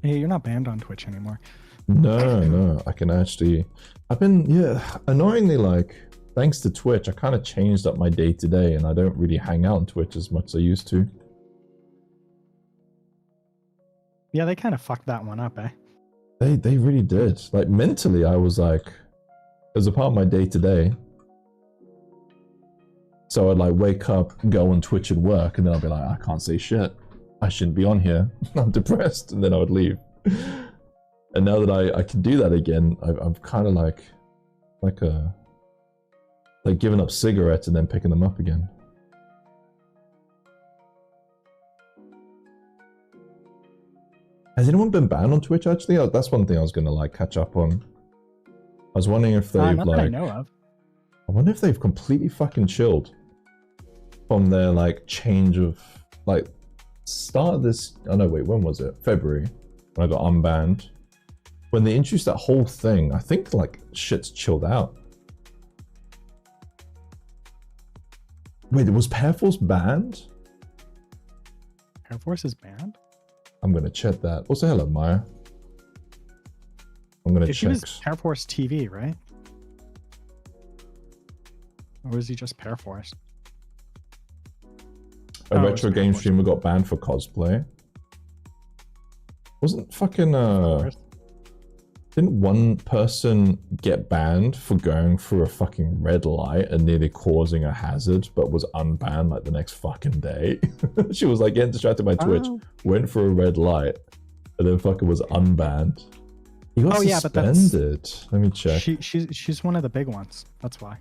Hey, you're not banned on Twitch anymore. No, I can actually. I've been, annoyingly, like, thanks to Twitch, I kind of changed up my day to day, and I don't really hang out on Twitch as much as I used to. Yeah, they kind of fucked that one up, eh? They really did. Like, mentally, I was like, it was a part of my day to day. So I'd like wake up, go on Twitch and work, and then I'll be like, I can't say shit. I shouldn't be on here. I'm depressed, and then I would leave. And now that I can do that again, I'm kind of like giving up cigarettes and then picking them up again. Has anyone been banned on Twitch actually? That's one thing I was gonna like catch up on. I was wondering if they've Not that I know of. I wonder if they've completely fucking chilled from their like change of like start of this. Oh no, wait, when was it? February when I got unbanned. When they introduced that whole thing, I think like shit's chilled out. Wait, was Pair Force banned? Air Force is banned? I'm gonna check that. Also, hello, Maya. I'm gonna If he check. was Air Force TV, right? Or was he just Pair Force? A Oh, retro it's game Pair Force. streamer got banned for cosplay. Wasn't fucking didn't one person get banned for going through a fucking red light and nearly causing a hazard, but was unbanned like the next fucking day? She was like getting distracted by Twitch, Oh. went for a red light, and then fucking was unbanned. He got Oh, yeah, but that's- suspended. Let me check. She's one of the big ones. That's why.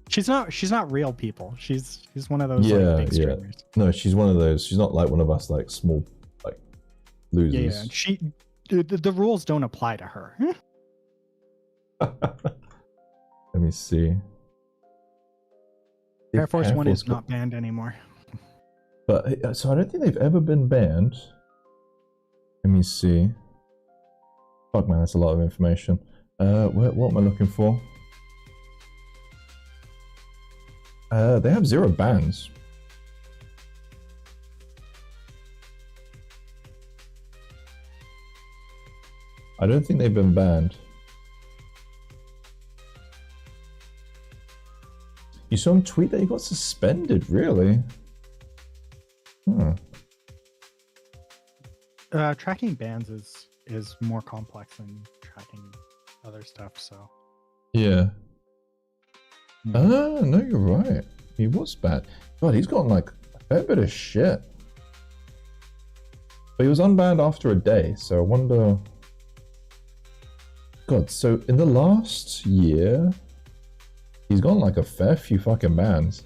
She's not real people. She's one of those Yeah, like big yeah. streamers. No, she's one of those. She's not like one of us, like small, like losers. Yeah. The rules don't apply to her. Let me see. Air If Force Air One Force is not banned anymore. But so I don't think they've ever been banned. Let me see. Fuck man, that's a lot of information. What am I looking for? They have 0 bans. I don't think they've been banned. You saw him tweet that he got suspended, really? Huh. Tracking bans is more complex than tracking other stuff. So Yeah. Hmm. Ah, no, you're right. He was bad. God, he's gotten like a fair bit of shit. But he was unbanned after a day, so I wonder. God, so in the last year, he's gotten like a fair few fucking bans.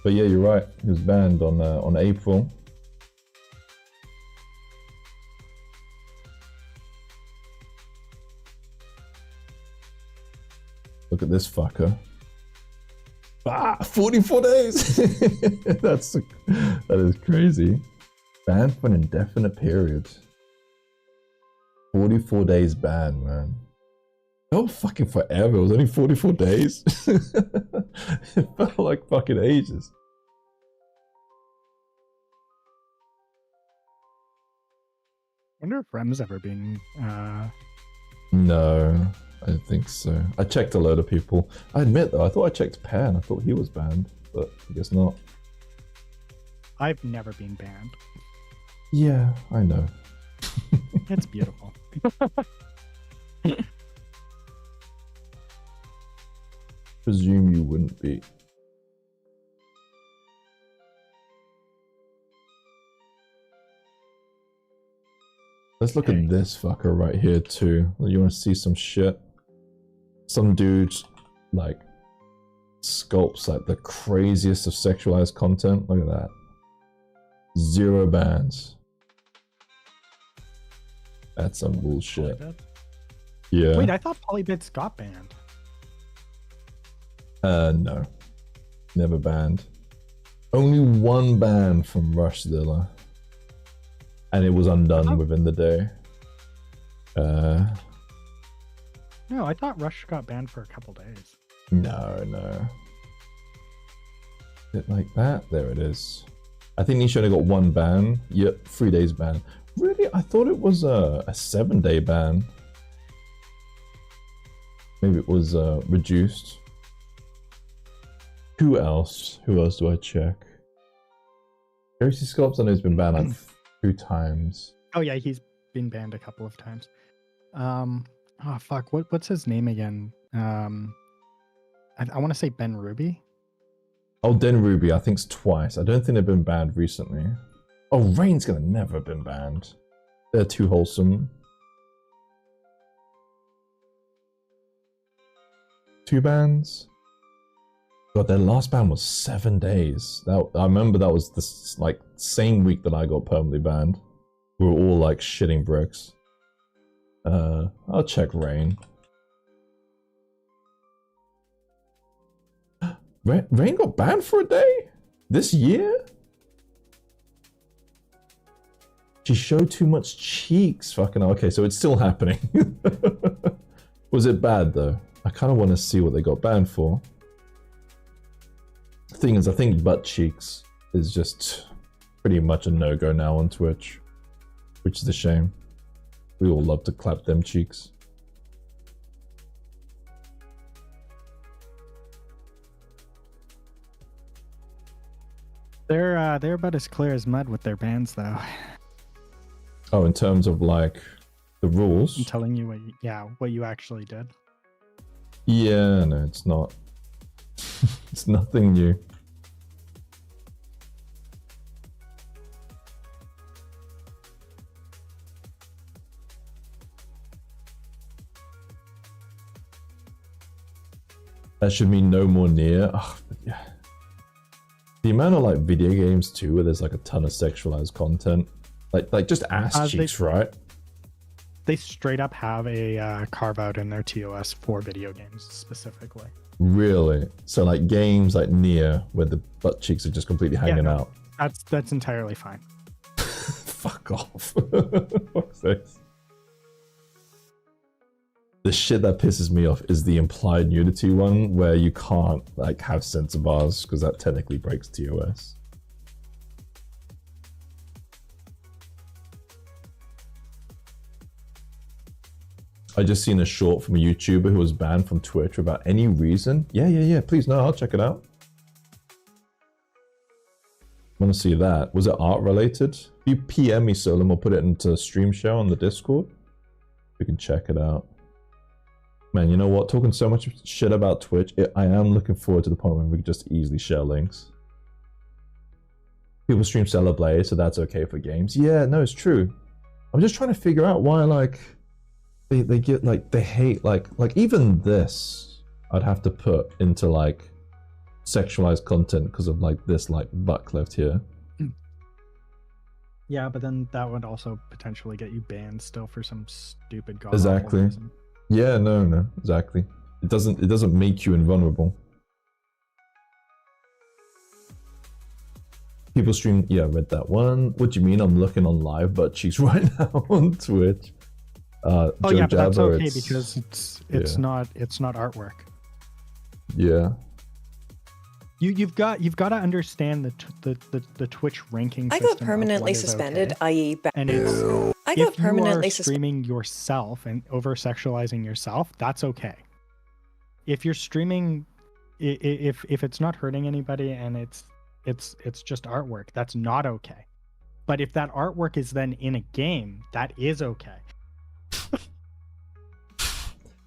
But yeah, you're right. He was banned on April. Look at this fucker. 44 days. That is crazy. Banned for an indefinite period. 44 days banned, man. Oh, fucking forever. It was only 44 days. It felt like fucking ages. I wonder if Rem's ever been No, I don't think so. I checked a load of people. I admit though, I thought I checked Pan. I thought he was banned, but I guess not. I've never been banned. Yeah, I know. It's beautiful. Presume you wouldn't be. Let's look at this fucker right here too. You want to see some shit? Some dude like sculpts like the craziest of sexualized content. Look at that. 0 bans. That's some bullshit. Polybit? Yeah. Wait, I thought Polybits got banned. No. Never banned. Only 1 ban from Rushzilla. And it was undone within the day. No, I thought Rush got banned for a couple days. No. Bit like that. There it is. I think Nisha only got 1 ban. Yep, 3 days ban. Really? I thought it was a 7-day ban. Maybe it was reduced. Who else? Who else do I check? Heresy Sculpts, I know he's been banned like 2 times. Oh yeah, he's been banned a couple of times. Oh fuck, what's his name again? I want to say Ben Ruby. Oh, Den Ruby, I think's twice. I don't think they've been banned recently. Oh, Rain's gonna never have been banned. They're too wholesome. 2 bans. God, their last ban was 7 days. I remember that was the like same week that I got permanently banned. We were all like shitting bricks. I'll check Rain. Rain got banned for a day? This year? She showed too much cheeks. Fucking okay, so it's still happening. Was it bad though? I kind of want to see what they got banned for. The thing is, I think butt cheeks is just pretty much a no-go now on Twitch, which is a shame. We all love to clap them cheeks. They're about as clear as mud with their bans though. Oh, in terms of like the rules? I'm telling you what you actually did. Yeah, no, it's not. It's nothing new. That should mean no more near. Oh, yeah. The amount of like video games too, where there's like a ton of sexualized content, like just ass cheeks, right? They straight up have a carve out in their TOS for video games specifically. Really? So like games like Nier, where the butt cheeks are just completely hanging out. That's entirely fine. Fuck off. Fuck's sakes. The shit that pisses me off is the implied nudity one, where you can't like have censor bars because that technically breaks TOS. I just seen a short from a YouTuber who was banned from Twitch without any reason. Yeah. Please, no, I'll check it out. I want to see that. Was it art related? If you PM me, Solom, we'll put it into stream share on the Discord. We can check it out. Man, you know what? Talking so much shit about Twitch, I am looking forward to the point where we can just easily share links. People stream Stellar Blade, so that's okay for games. Yeah, no, it's true. I'm just trying to figure out why, like, they get, like, they hate, like even this, I'd have to put into, like, sexualized content because of, like, this, like, butt cleft here. Yeah, but then that would also potentially get you banned still for some stupid god. Exactly. Yeah, no, exactly. It doesn't make you invulnerable. People stream, yeah, I read that one. What do you mean? I'm looking on live butt cheeks right now on Twitch. Oh Joe yeah, but that's Jabber, okay because it's not artwork. Yeah. You've got to understand the Twitch ranking. I system got of permanently what is suspended, okay. i.e. And it's I got if you permanently are streaming yourself and over sexualizing yourself, that's okay. If you're streaming, if it's not hurting anybody and it's just artwork, that's not okay. But if that artwork is then in a game, that is okay.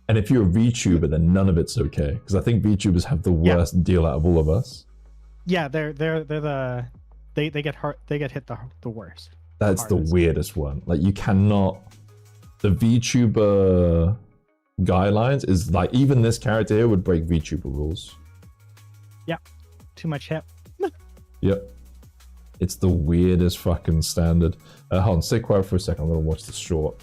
And if you're a VTuber, then none of it's okay, because I think VTubers have the worst deal out of all of us. Yeah, they get hit the worst. That's the weirdest one. Like, you cannot. The VTuber guidelines is like, even this character here would break VTuber rules. Yeah, too much hip. Yep. It's the weirdest fucking standard. Hold on, stay quiet for a second. I'm gonna watch the short.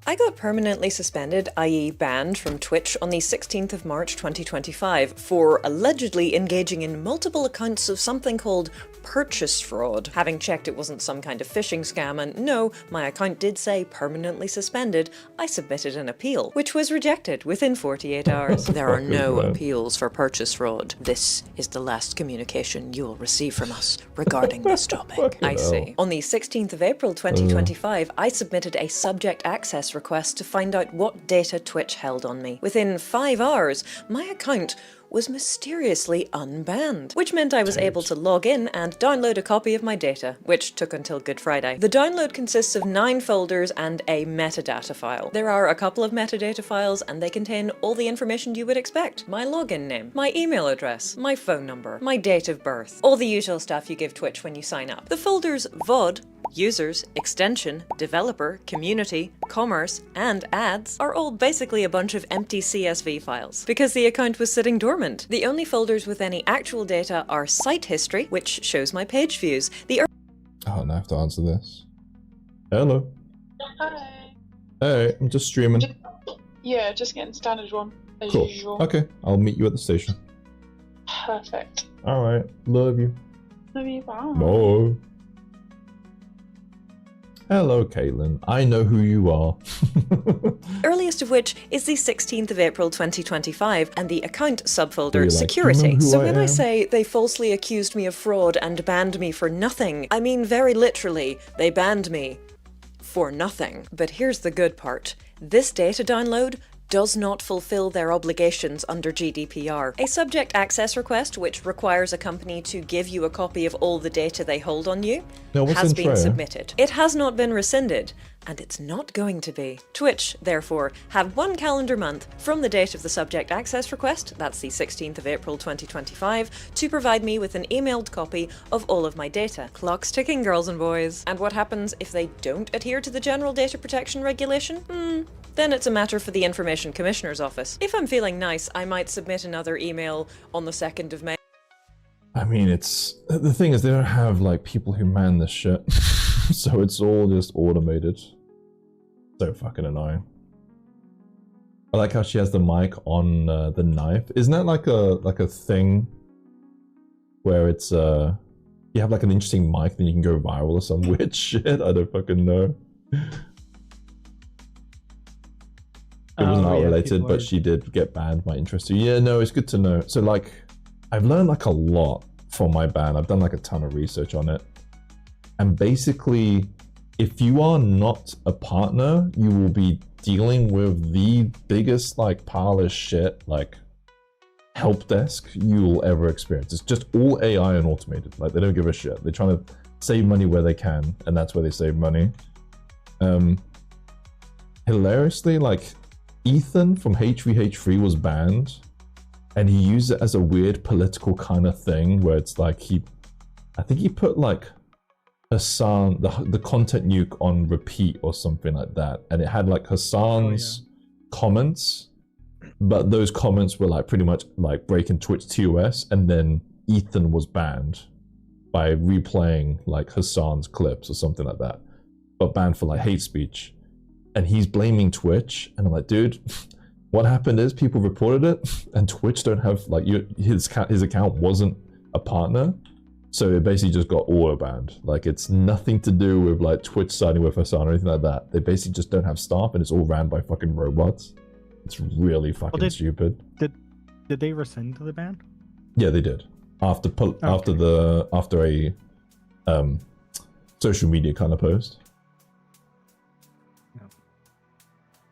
I got permanently suspended, i.e. banned from Twitch on the 16th of March 2025 for allegedly engaging in multiple accounts of something called purchase fraud. Having checked it wasn't some kind of phishing scam, and no, my account did say permanently suspended, I submitted an appeal, which was rejected within 48 hours. There are no appeals for purchase fraud. This is the last communication you will receive from us regarding this topic. I see. On the 16th of April 2025, I submitted a subject access request to find out what data Twitch held on me. Within 5 hours, my account was mysteriously unbanned, which meant I was able to log in and download a copy of my data, which took until Good Friday. The download consists of 9 folders and a metadata file. There are a couple of metadata files and they contain all the information you would expect. My login name, my email address, my phone number, my date of birth, all the usual stuff you give Twitch when you sign up. The folders VOD, users, extension, developer, community, commerce, and ads are all basically a bunch of empty CSV files, because the account was sitting dormant. The only folders with any actual data are site history, which shows my page views. Oh, and I have to answer this. Hello. Hi. Hey, I'm just streaming. Yeah, just getting standard one, as Cool. usual. Okay, I'll meet you at the station. Perfect. Alright, love you. Love you, bye. Bye. Hello, Caitlin. I know who you are. Earliest of which is the 16th of April 2025 and the account subfolder You're like, security. "You know who So I when I am?" say they falsely accused me of fraud and banned me for nothing, I mean very literally, they banned me for nothing. But here's the good part. This data download does not fulfill their obligations under GDPR. A subject access request, which requires a company to give you a copy of all the data they hold on you, No, what's has in been tray? submitted. It has not been rescinded, and it's not going to be. Twitch, therefore, have 1 calendar month from the date of the subject access request, that's the 16th of April 2025, to provide me with an emailed copy of all of my data. Clock's ticking, girls and boys. And what happens if they don't adhere to the General Data Protection Regulation? Then it's a matter for the Information Commissioner's Office. If I'm feeling nice, I might submit another email on the 2nd of May. I mean, it's... The thing is, they don't have, like, people who man this shit. So it's all just automated. So fucking annoying. I like how she has the mic on the knife. Isn't that like a thing where it's you have like an interesting mic, then you can go viral or some weird shit? I don't fucking know. It wasn't art related, but she did get banned. My interest. So yeah, no, it's good to know. So like, I've learned like a lot from my ban. I've done like a ton of research on it, and basically, if you are not a partner, you will be dealing with the biggest like pile of shit, like help desk you will ever experience. It's just all AI and automated. Like, they don't give a shit. They're trying to save money where they can, and that's where they save money. Hilariously, like, Ethan from HVH3 was banned, and he used it as a weird political kind of thing where it's like I think he put like Hassan, the content nuke on repeat or something like that, and it had like Hassan's comments, but those comments were like pretty much like breaking Twitch TOS, and then Ethan was banned by replaying like Hassan's clips or something like that, but banned for like hate speech. and he's blaming Twitch, and I'm like, dude, what happened is people reported it, and Twitch don't have like his account wasn't a partner, so it basically just got auto banned. Like it's nothing to do with like Twitch siding with us or anything like that. They basically just don't have staff, and it's all ran by fucking robots. It's really fucking stupid. Did they rescind the ban? Yeah, they did after a social media kind of post. Yeah.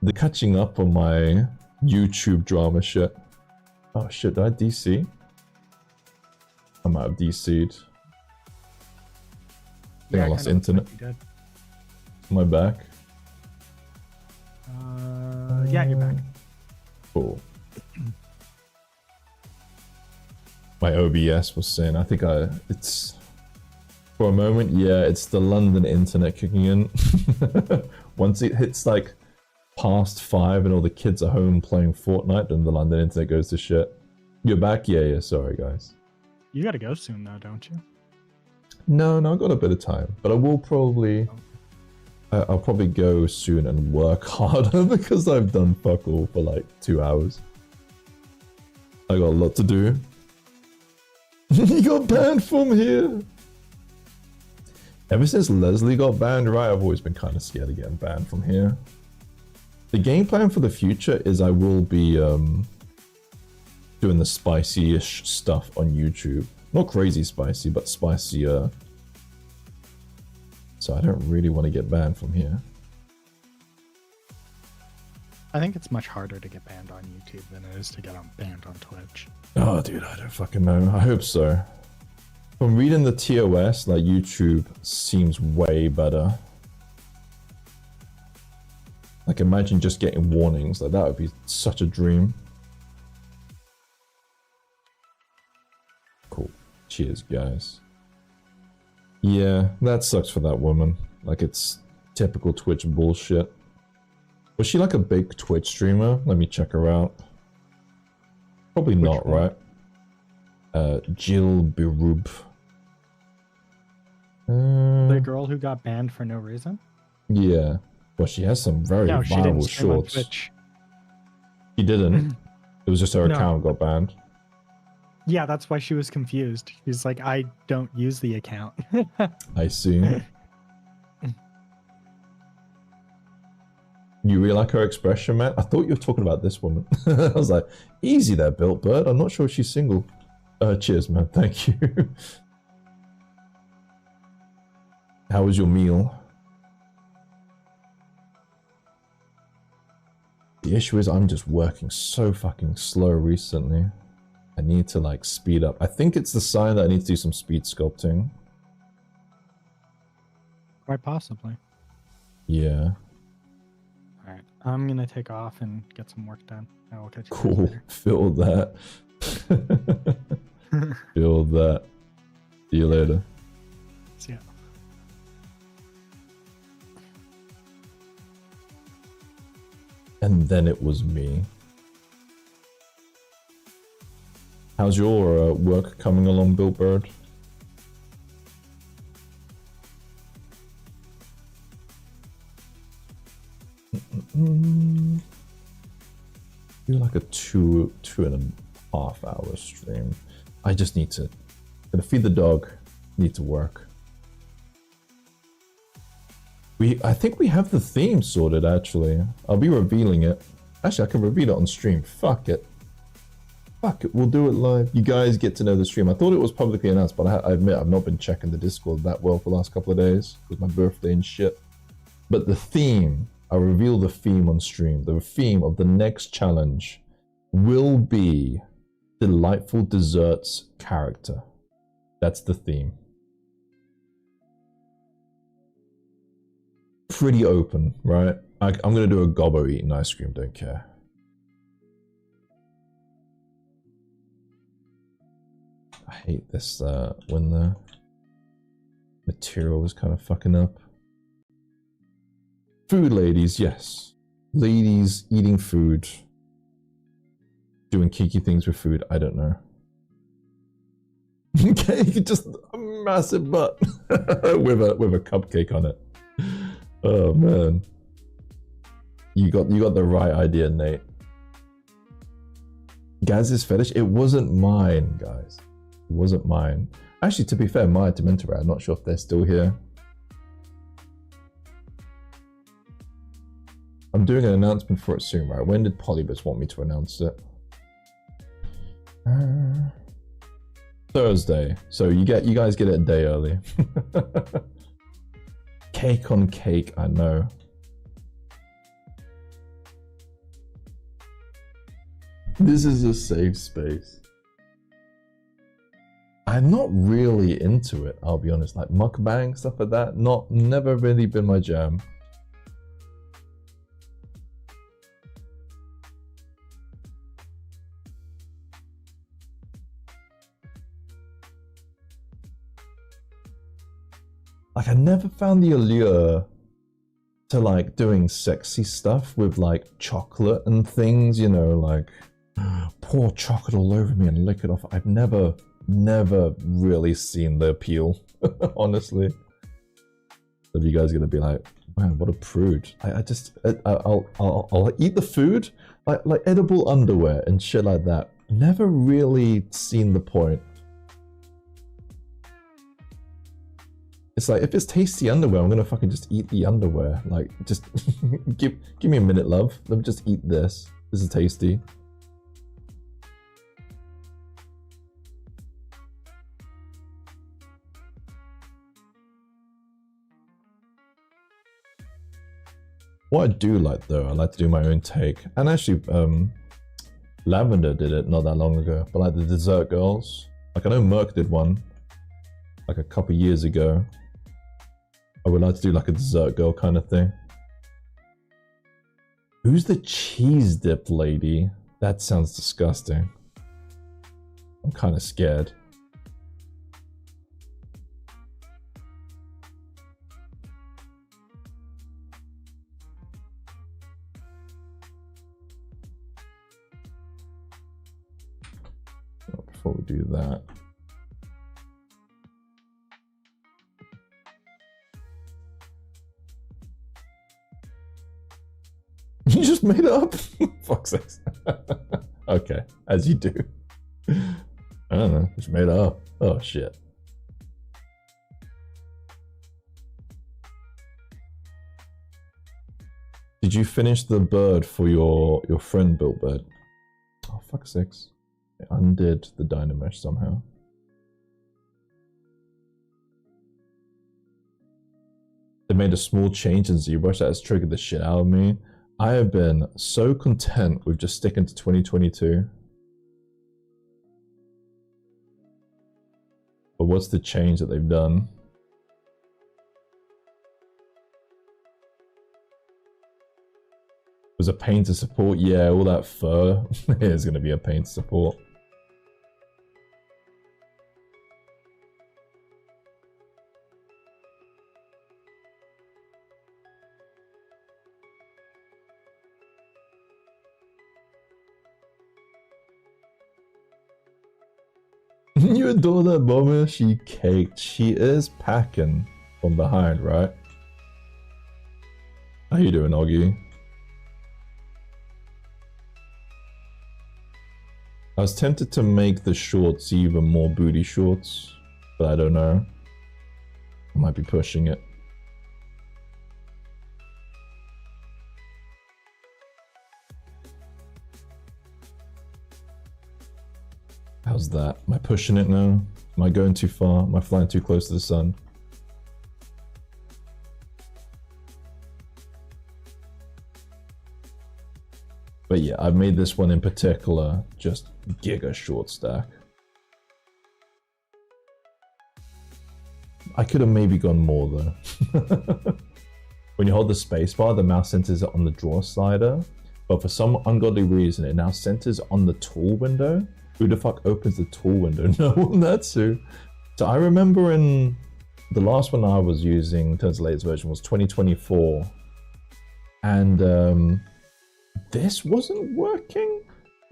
They're catching up on my YouTube drama shit. Oh shit, did I DC? I might have DC'd. I think I lost internet. Am I back? Yeah, you're back. Cool. My OBS was saying, I think it's for a moment, yeah, it's the London internet kicking in. Once it hits like past 5 and all the kids are home playing Fortnite, then the London internet goes to shit. You're back? Yeah, sorry guys. You gotta go soon though, don't you? No, I've got a bit of time, but I will probably, I'll probably go soon and work harder because I've done fuck all for like 2 hours. I got a lot to do. You got banned from here. Ever since Leslie got banned, right, I've always been kind of scared of getting banned from here. The game plan for the future is I will be doing the spicy-ish stuff on YouTube. Not crazy spicy, but spicier. So I don't really want to get banned from here. I think it's much harder to get banned on YouTube than it is to get banned on Twitch. Oh, dude, I don't fucking know. I hope so. From reading the TOS, like YouTube seems way better. Like imagine just getting warnings. Like that would be such a dream. Cool. Cheers, guys. Yeah, that sucks for that woman. Like it's typical Twitch bullshit. Was she like a big Twitch streamer? Let me check her out. Probably not, right? Jill Berub. The girl who got banned for no reason? Yeah. Well, she has some very viral shorts. She didn't. It was just her account got banned. Yeah, that's why she was confused. She's like, I don't use the account. I see. You really like her expression, man? I thought you were talking about this woman. I was like, easy there, Built Bird. I'm not sure she's single. Cheers, man. Thank you. How was your meal? The issue is I'm just working so fucking slow recently. I need to like speed up. I think it's the sign that I need to do some speed sculpting. Quite possibly. Yeah. Alright, I'm gonna take off and get some work done. I will catch you Cool. later. Feel that. Feel that. See you later. See ya. And then it was me. How's your work coming along, Built Bird? Do like a two and a half hour stream. I just need to gotta feed the dog, need to work. I think we have the theme sorted actually. I'll be revealing it. Actually, I can reveal it on stream. Fuck it. Fuck it, we'll do it live. You guys get to know the stream. I thought it was publicly announced, but I admit I've not been checking the Discord that well for the last couple of days with my birthday and shit. But the theme, I'll reveal the theme on stream. The theme of the next challenge will be Delightful Desserts character. That's the theme. Pretty open, right? I'm gonna do a Gobbo eating ice cream, don't care. I hate this when the material was kind of fucking up. Food ladies, yes. Ladies eating food. Doing kinky things with food, I don't know. Okay, just a massive butt with a cupcake on it. Oh man. You got the right idea, Nate. Gaz's fetish, it wasn't mine, guys. It wasn't mine. Actually, to be fair, Maya Dementora, I'm not sure if they're still here. I'm doing an announcement for it soon, right? When did Polybus want me to announce it? Thursday. So you guys get it a day early. Cake on cake, I know. This is a safe space. I'm not really into it, I'll be honest. Like mukbang, stuff like that, never really been my jam. Like I never found the allure to like doing sexy stuff with like chocolate and things, you know, like pour chocolate all over me and lick it off. I've never really seen the appeal, honestly. So you guys are gonna be like, man, what a prude. I'll eat the food, like edible underwear and shit like that. Never really seen the point. It's like, if it's tasty underwear, I'm gonna fucking just eat the underwear. Like, just give me a minute, love. Let me just eat this. This is tasty. What I do like though, I like to do my own take. And actually, Lavender did it not that long ago. But like the dessert girls, like I know Merc did one like a couple years ago. I would like to do like a dessert girl kind of thing. Who's the cheese dip lady? That sounds disgusting. I'm kind of scared. Before we do that. You just made it up? Fuck's sake. Okay, as you do. I don't know, just made it up. Oh shit. Did you finish the bird for your friend built bird? Oh fuck's sakes. It undid the Dynamesh somehow. They made a small change in ZBrush that has triggered the shit out of me. I have been so content with just sticking to 2022. But what's the change that they've done? Was a pain to support? Yeah, all that fur is going to be a pain to support. You adore that bomber? She caked. She is packing from behind, right? How you doing, Oggy? I was tempted to make the shorts even more booty shorts, but I don't know. I might be pushing it. How's that? Am I pushing it now? Am I going too far? Am I flying too close to the sun? But yeah, I've made this one in particular just giga short stack. I could have maybe gone more though. When you hold the spacebar, the mouse centers on the draw slider, but for some ungodly reason, it now centers on the tool window. Who the fuck opens the tool window? No one, that's who. So I remember in the last one I was using, in terms of latest version, was 2024. And this wasn't working?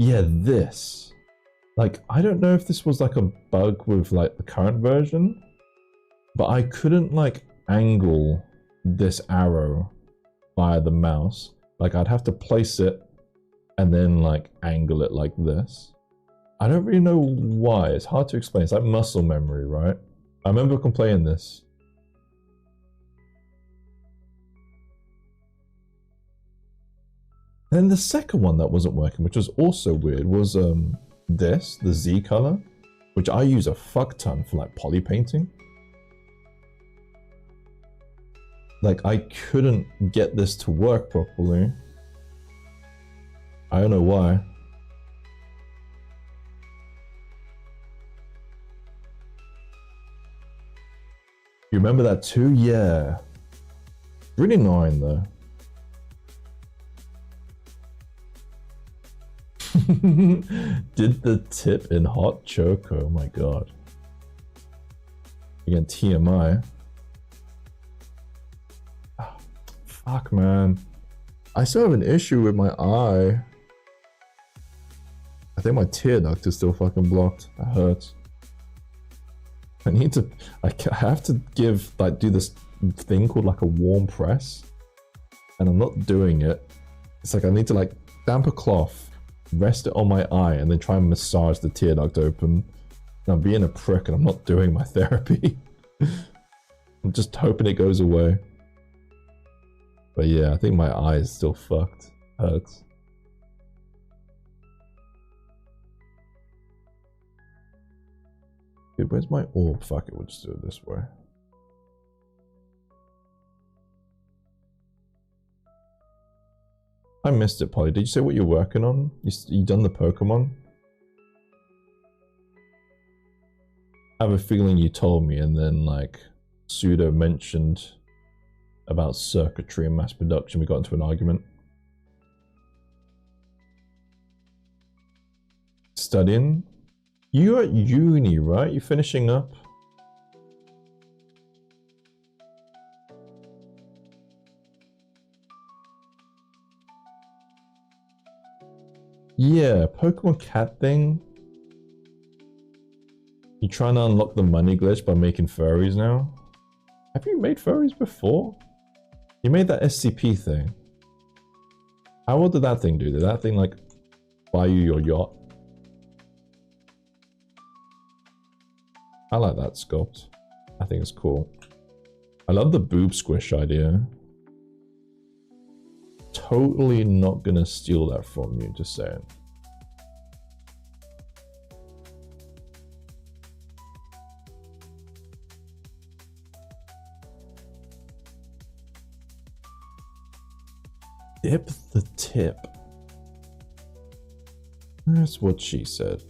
Yeah, this. Like, I don't know if this was like a bug with like the current version, but I couldn't like angle this arrow via the mouse. Like I'd have to place it and then like angle it like this. I don't really know why. It's hard to explain. It's like muscle memory, right? I remember playing this. And then the second one that wasn't working, which was also weird, was this, the Z color, which I use a fuck ton for like poly painting. Like I couldn't get this to work properly. I don't know why. You remember that too? Yeah. Really annoying though. Did the tip in hot choco? Oh my god. Again, TMI. Oh, fuck, man. I still have an issue with my eye. I think my tear duct is still fucking blocked. That hurts. I need to. I have to give, like, do this thing called like a warm press, and I'm not doing it. It's like I need to like damp a cloth, rest it on my eye, and then try and massage the tear duct open. And I'm being a prick, and I'm not doing my therapy. I'm just hoping it goes away. But yeah, I think my eye is still fucked. Hurts. Dude, where's my orb? Fuck it, we'll just do it this way. I missed it, Polly. Did you say what you're working on? You done the Pokemon? I have a feeling you told me, and then like Pseudo mentioned about circuitry and mass production. We got into an argument. Studying? You're at uni, right? You're finishing up? Yeah, Pokemon cat thing. You trying to unlock the money glitch by making furries now? Have you made furries before? You made that SCP thing. How well did that thing do? Did that thing like buy you your yacht? I like that sculpt. I think it's cool. I love the boob squish idea. Totally not gonna steal that from you, just saying. Dip the tip. That's what she said.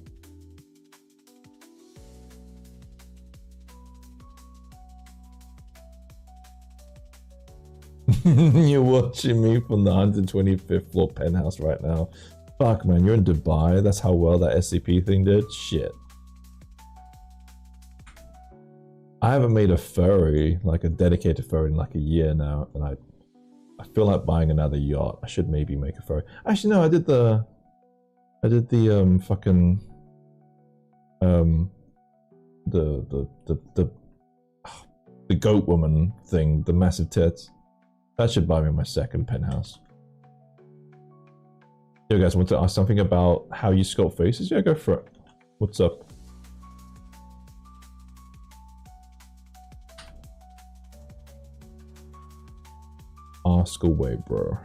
You're watching me from the 125th floor penthouse right now. Fuck, man, you're in Dubai. That's how well that SCP thing did. Shit. I haven't made a furry, like a dedicated furry, in like a year now, and I feel like buying another yacht. I should maybe make a furry. Actually, no, I did the fucking the goat woman thing, the massive tits. That should buy me my second penthouse. Yo guys, want to ask something about how you sculpt faces? Yeah, go for it. What's up? Ask away, bro.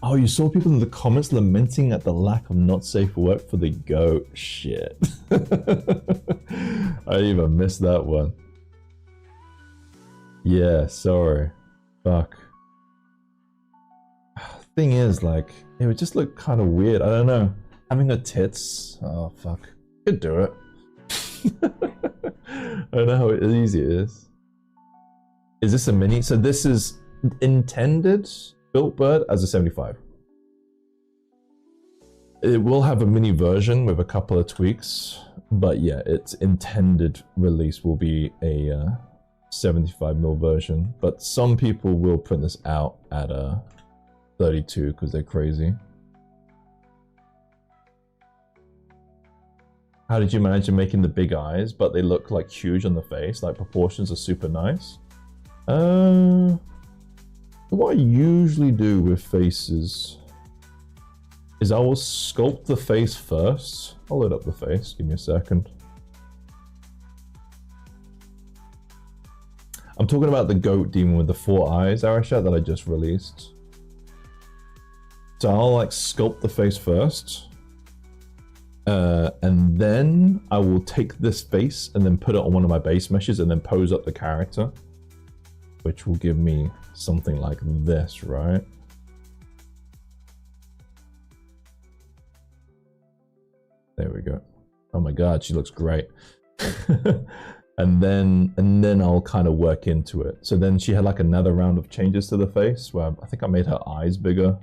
Oh, you saw people in the comments lamenting at the lack of not safe work for the goat. Shit. I even missed that one. Yeah, sorry. Fuck. Thing is, like, it would just look kind of weird. I don't know. Having her tits. Oh, fuck. Could do it. I don't know how easy it is. Is this a mini? So this is intended built bird as a 75. It will have a mini version with a couple of tweaks, but yeah, its intended release will be a 75mm version. But some people will print this out at a 32 because they're crazy. How did you manage making the big eyes, but they look like huge on the face? Like proportions are super nice. What I usually do with faces is I will sculpt the face first. I'll load up the face, give me a second. I'm talking about the goat demon with the 4 eyes, Arishat, that I just released. So I'll like sculpt the face first. And then I will take this face and then put it on one of my base meshes and then pose up the character, which will give me something like this, right? There we go. Oh my god, she looks great. and then I'll kind of work into it. So then she had like another round of changes to the face where I think I made her eyes bigger.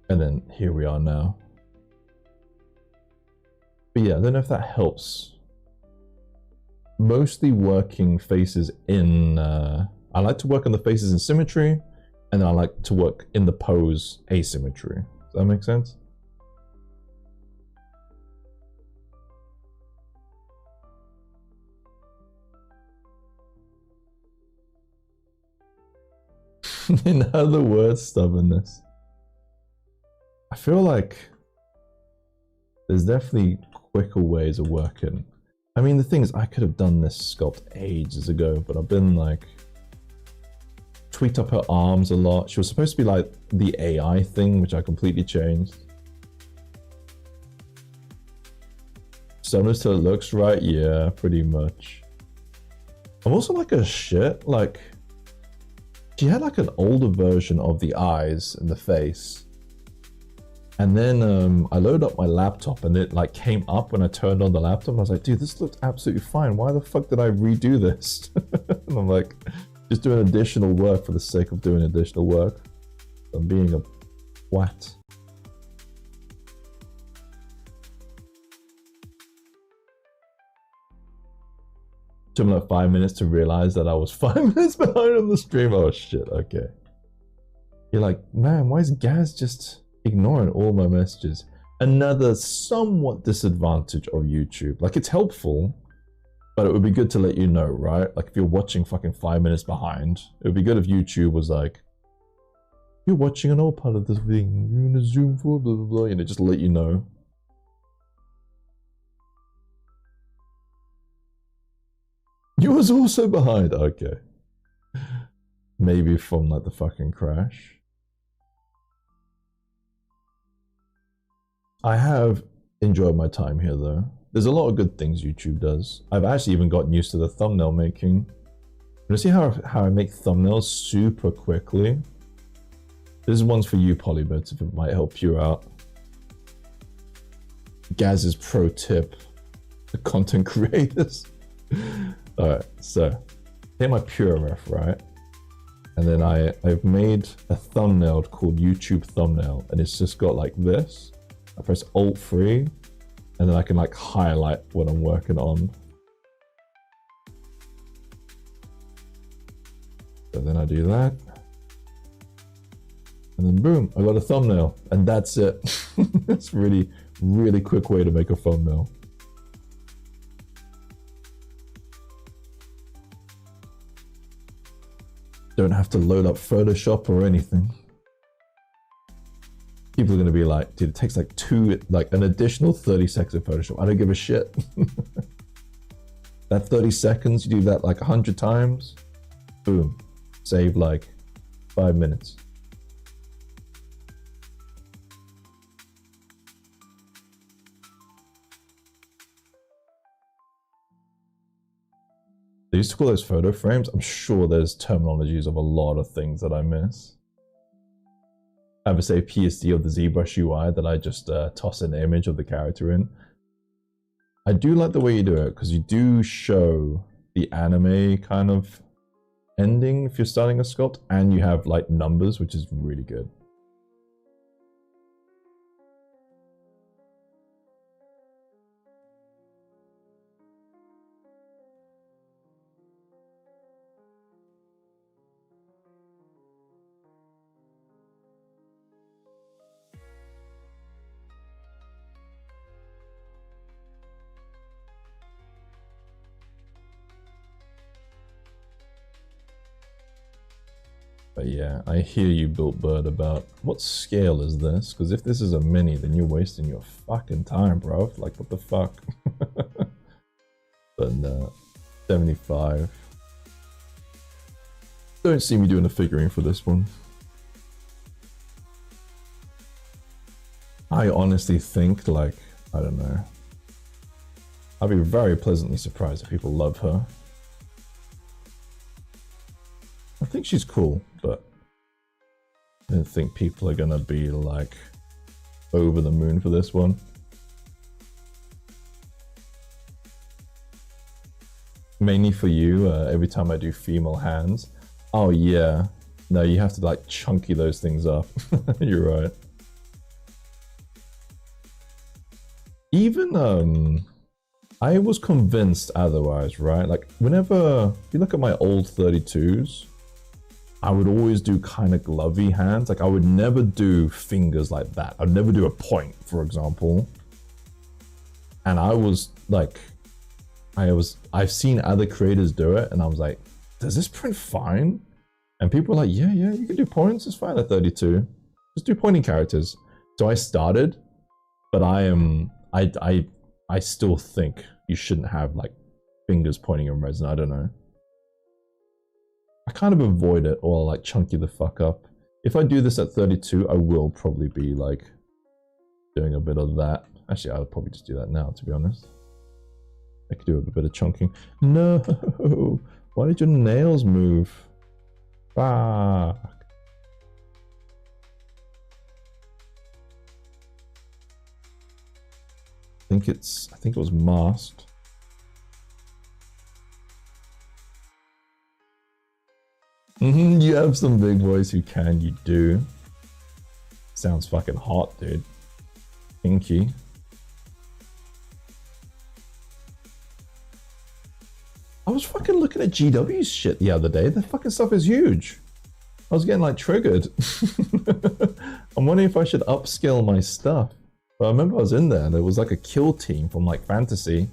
And then here we are now. But yeah, I don't know if that helps. Mostly working faces in, I like to work on the faces in symmetry, and then I like to work in the pose asymmetry. Does that make sense? In other words, stubbornness. I feel like there's definitely quicker ways of working. I mean, the thing is, I could have done this sculpt ages ago, but I've been like tweaked up her arms a lot. She was supposed to be like the AI thing, which I completely changed. Stubbornness till it looks right, yeah, pretty much. I'm also like a shit, like she had like an older version of the eyes and the face. And then I loaded up my laptop and it like came up when I turned on the laptop. I was like, dude, this looked absolutely fine. Why the fuck did I redo this? And I'm like, just doing additional work for the sake of doing additional work. I'm being a twat. Took me like 5 minutes to realize that I was 5 minutes behind on the stream. Oh shit, okay. You're like, man, why is Gaz just ignoring all my messages? Another somewhat disadvantage of YouTube. Like, it's helpful, but it would be good to let you know, right? Like, if you're watching fucking 5 minutes behind, it would be good if YouTube was like, you're watching an old part of this thing, you're gonna zoom for blah blah blah, you know, just let you know. You was also behind, okay. Maybe from like the fucking crash. I have enjoyed my time here though. There's a lot of good things YouTube does. I've actually even gotten used to the thumbnail making. You see how I make thumbnails super quickly? This is one's for you, Polybits, if it might help you out. Gaz's pro tip for content creators. Alright, so take my pure ref, right? And then I've made a thumbnail called YouTube thumbnail, and it's just got like this. I press Alt-3, and then I can like highlight what I'm working on. So then I do that. And then boom, I got a thumbnail, and that's it. It's really, really quick way to make a thumbnail. Don't have to load up Photoshop or anything. People are gonna be like, dude, it takes like an additional 30 seconds of Photoshop. I don't give a shit. That 30 seconds, you do that like 100 times, boom, save like 5 minutes. They used to call those photo frames. I'm sure there's terminologies of a lot of things that I miss. I would say PSD of the ZBrush UI that I just toss an image of the character in. I do like the way you do it because you do show the anime kind of ending if you're starting a sculpt, and you have like numbers, which is really good. But yeah, I hear you, Built Bird, about what scale is this? Because if this is a mini, then you're wasting your fucking time, bro. Like, what the fuck? But no, 75. Don't see me doing a figurine for this one. I honestly think, like, I don't know. I'd be very pleasantly surprised if people love her. I think she's cool, but I don't think people are gonna be like over the moon for this one. Mainly for you, every time I do female hands. Oh yeah, no, you have to like chunky those things up. You're right. Even I was convinced otherwise, right? Like whenever you look at my old 32s, I would always do kind of glovey hands. Like I would never do fingers like that. I'd never do a point, for example. And I was like, I've seen other creators do it, and I was like, does this print fine? And people were like, yeah, you can do points. It's fine at 32. Just do pointing characters. So I started, but I still think you shouldn't have like fingers pointing in resin. I don't know. I kind of avoid it, or like chunky the fuck up. If I do this at 32, I will probably be like doing a bit of that. Actually, I'll probably just do that now, to be honest. I could do a bit of chunking. No, why did your nails move? Fuck. I think it was masked. You have some big boys who can, you do. Sounds fucking hot, dude. Pinky. I was fucking looking at GW's shit the other day. The fucking stuff is huge. I was getting like triggered. I'm wondering if I should upscale my stuff. But I remember I was in there and there was like a kill team from like Fantasy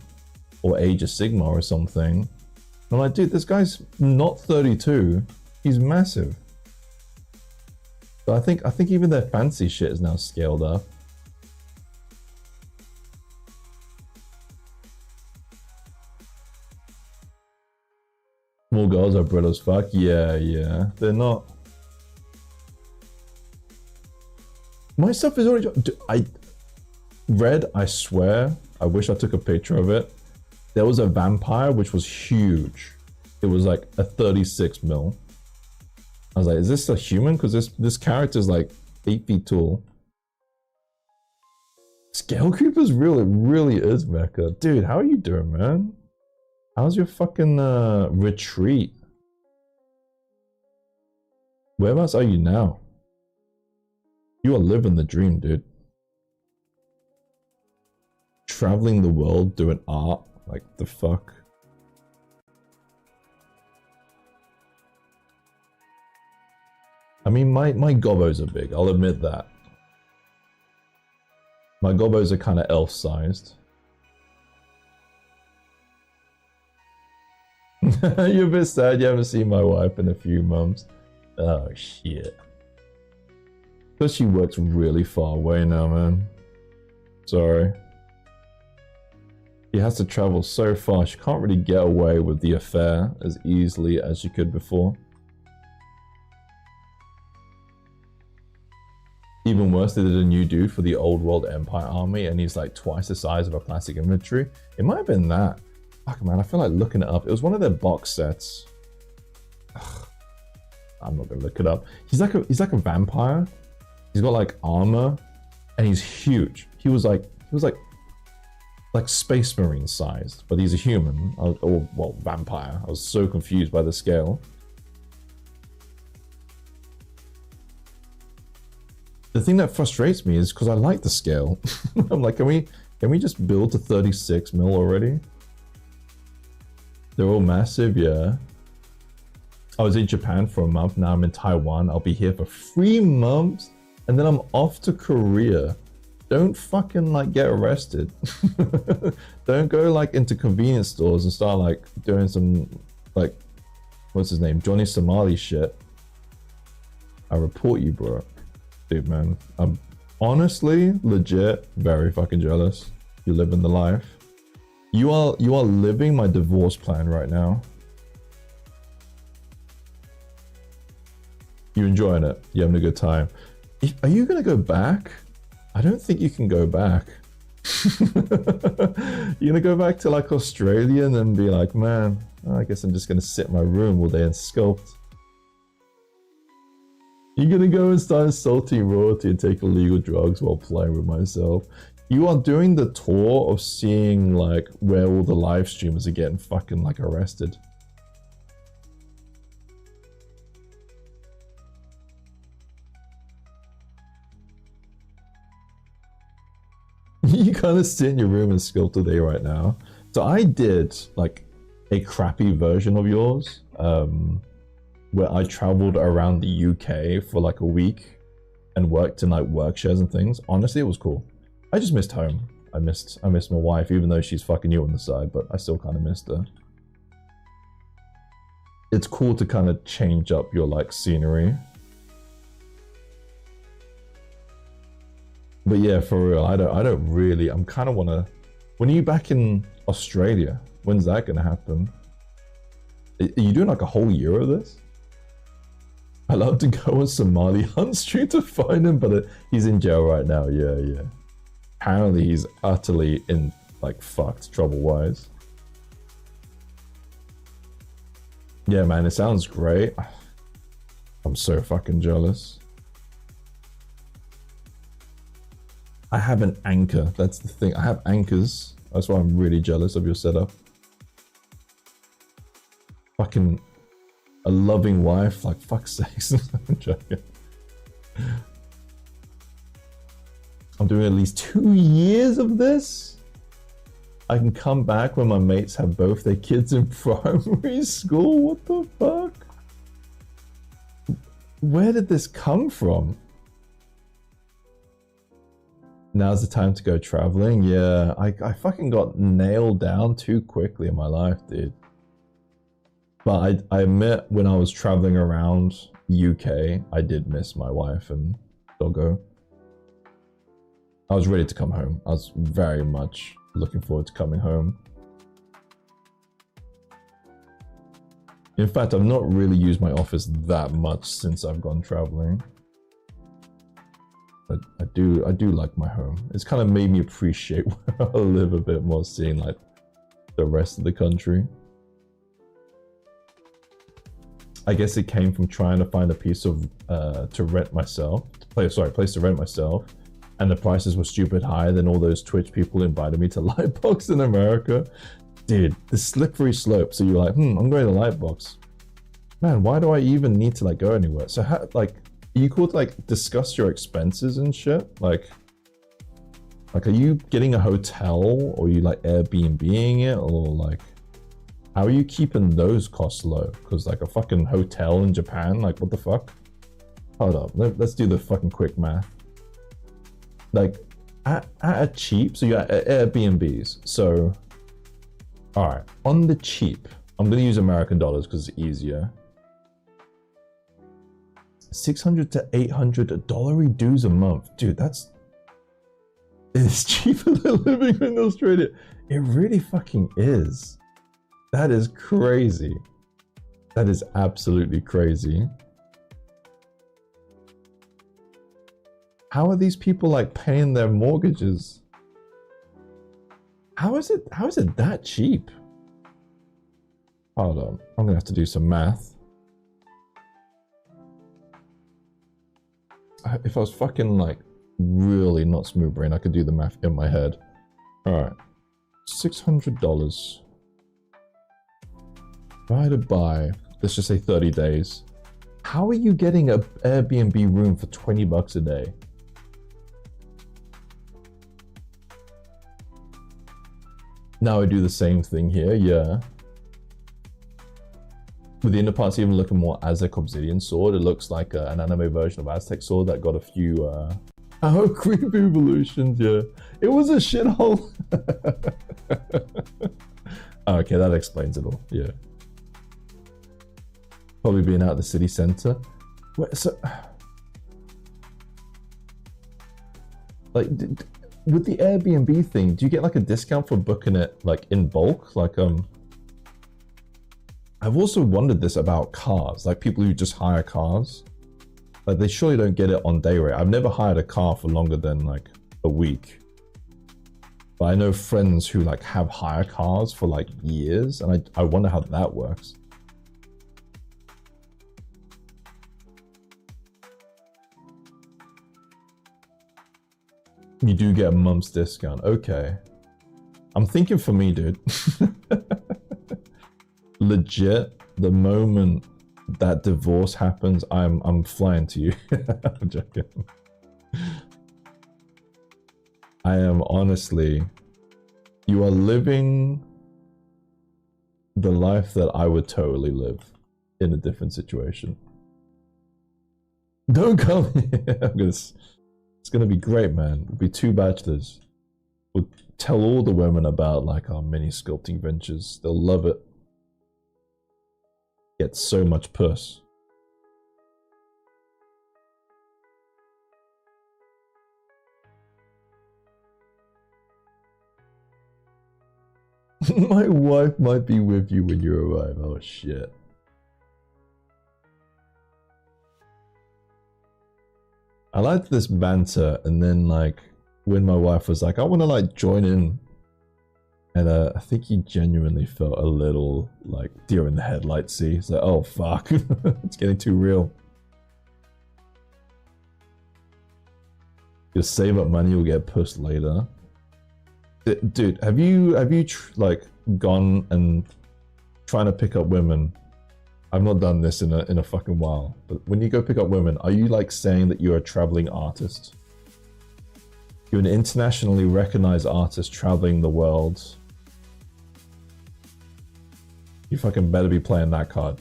or Age of Sigma or something. And I'm like, dude, this guy's not 32. He's massive. So I think even their fancy shit is now scaled up. Small girls are brittle as fuck. Yeah. They're not. My stuff is already. I swear, I wish I took a picture of it. There was a vampire which was huge. It was like a 36 mil. I was like, is this a human? Because this character is like 8 feet tall. Scale Creeper's real. It really is, Mecha. Dude, how are you doing, man? How's your fucking retreat? Whereabouts are you now? You are living the dream, dude. Traveling the world doing art. Like, the fuck? I mean, my gobbos are big, I'll admit that. My gobbos are kind of elf-sized. You're a bit sad you haven't seen my wife in a few months. Oh, shit. Because she works really far away now, man. Sorry. She has to travel so far, she can't really get away with the affair as easily as she could before. Even worse, they did a new dude for the old world Empire army, and he's like twice the size of a classic inventory. It might have been that. Fuck, man, I feel like looking it up. It was one of their box sets. Ugh. I'm not gonna look it up. He's like a vampire. He's got like armor, and he's huge. He was like Space Marine sized, but he's a human, or well, vampire. I was so confused by the scale. The thing that frustrates me is because I like the scale. I'm like, can we just build to 36 mil already? They're all massive, yeah. I was in Japan for a month, now I'm in Taiwan. I'll be here for 3 months, and then I'm off to Korea. Don't fucking like get arrested. Don't go like into convenience stores and start like doing some like, what's his name? Johnny Somali shit. I report you, bro. Dude, man, I'm honestly, legit, very fucking jealous. You're living the life. You are living my divorce plan right now. You enjoying it? You having a good time? Are you gonna go back? I don't think you can go back. You're gonna go back to like Australia and then be like, man, I guess I'm just gonna sit in my room all day and sculpt. You're gonna go and start insulting royalty and take illegal drugs while playing with myself. You are doing the tour of seeing like where all the live streamers are getting fucking like arrested. You kind of sit in your room and sculpt all day right now. So I did like a crappy version of yours, where I traveled around the UK for like a week and worked in like work shares and things. Honestly, it was cool. I just missed home. I missed my wife, even though she's fucking new on the side, but I still kind of missed her. It's cool to kind of change up your like scenery. But yeah, for real, I don't really, I'm kind of want to, when are you back in Australia? When's that going to happen? Are you doing like a whole year of this? I love to go on Somali hunt stream to find him, but he's in jail right now. Yeah. Apparently he's utterly in like fucked trouble-wise. Yeah, man, it sounds great. I'm so fucking jealous. I have an anchor. That's the thing. I have anchors. That's why I'm really jealous of your setup. Fucking a loving wife. Like, fuck's sakes. I'm joking. I'm doing at least 2 years of this. I can come back when my mates have both their kids in primary school. What the fuck? Where did this come from? Now's the time to go traveling. Yeah, I fucking got nailed down too quickly in my life, dude. But I admit, when I was traveling around UK, I did miss my wife and doggo. I was ready to come home. I was very much looking forward to coming home. In fact, I've not really used my office that much since I've gone traveling. But I do like my home. It's kind of made me appreciate where I live a bit more, seeing like the rest of the country. I guess it came from trying to find a piece of to rent myself, place to rent myself, and the prices were stupid high. Then all those Twitch people invited me to Lightbox in America. Dude, the slippery slope. So you're like, I'm going to Lightbox. Man, why do I even need to like go anywhere? So how, like, are you cool to like discuss your expenses and shit? Like are you getting a hotel, or are you like Airbnb-ing it, or like how are you keeping those costs low? Because like a fucking hotel in Japan, like what the fuck? Hold up, let's do the fucking quick math. Like at a cheap, so you're at Airbnbs. So all right, on the cheap, I'm gonna use American dollars because it's easier. $600 to $800 dues a month, dude. It's cheaper than living in Australia. It really fucking is. That is crazy. That is absolutely crazy. How are these people like paying their mortgages? How is it that cheap? Hold on, I'm gonna have to do some math. If I was fucking like really not smooth brain, I could do the math in my head. All right, $600 divided by, let's just say 30 days. How are you getting an Airbnb room for $20 a day? Now I do the same thing here, yeah. With the inner parts even looking more Aztec obsidian sword, it looks like an anime version of Aztec sword that got a few creepy evolutions, yeah. It was a shithole. Okay, that explains it all, yeah. Probably being out of the city center. Wait, so Like, with the Airbnb thing, do you get like a discount for booking it like in bulk? Like, I've also wondered this about cars, like people who just hire cars. Like, they surely don't get it on day rate. I've never hired a car for longer than like a week. But I know friends who like have hire cars for like years, and I wonder how that works. You do get a month's discount. Okay. I'm thinking for me, dude. Legit, the moment that divorce happens, I'm flying to you. I'm joking. I am honestly, you are living the life that I would totally live in a different situation. Don't come here. It's gonna be great, man. We'll be 2 bachelors. We'll tell all the women about like our mini sculpting ventures. They'll love it. Get so much puss. My wife might be with you when you arrive. Oh shit. I liked this banter, and then like when my wife was like, I want to like join in, and I think he genuinely felt a little like deer in the headlights. See, he's like, oh fuck, it's getting too real. You'll save up money, you'll get pussed later. Dude, have you like gone and trying to pick up women? I've not done this in a fucking while, but when you go pick up women, are you like saying that you're a traveling artist? You're an internationally recognized artist traveling the world. You fucking better be playing that card.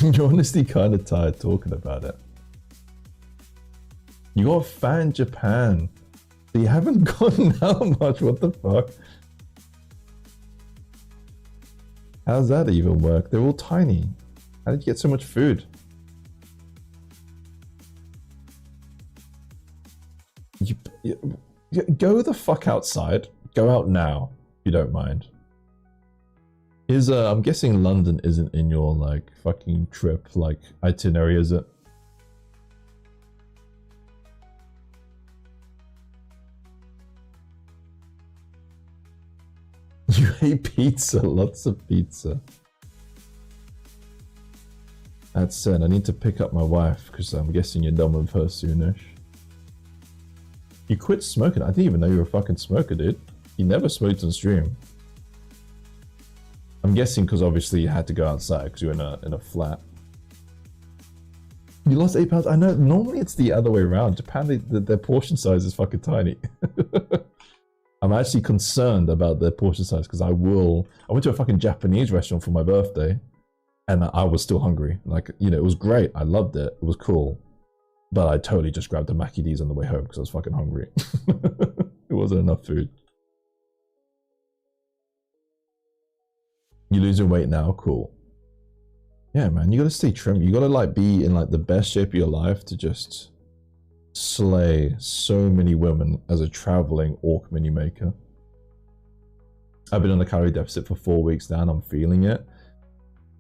You're honestly kind of tired talking about it. You got a fan in Japan. But you haven't gotten out much. What the fuck? How's that even work? They're all tiny. How did you get so much food? You go the fuck outside. Go out now, if you don't mind. Is I'm guessing London isn't in your like fucking trip like itinerary, is it? You hate pizza, lots of pizza. That said, I need to pick up my wife because I'm guessing you're done with her soonish. You quit smoking? I didn't even know you were a fucking smoker, dude. You never smoked on stream. I'm guessing because obviously you had to go outside because you're in a flat. You lost 8 pounds? I know, normally it's the other way around. Japan, their portion size is fucking tiny. I'm actually concerned about their portion size because I went to a fucking Japanese restaurant for my birthday and I was still hungry. Like, you know, it was great. I loved it. It was cool. But I totally just grabbed a Mackie D's on the way home because I was fucking hungry. It wasn't enough food. You losing weight now? Cool. Yeah, man, you gotta stay trim. You gotta like be in like the best shape of your life to just slay so many women as a traveling orc mini maker. I've been on a calorie deficit for 4 weeks now and I'm feeling it.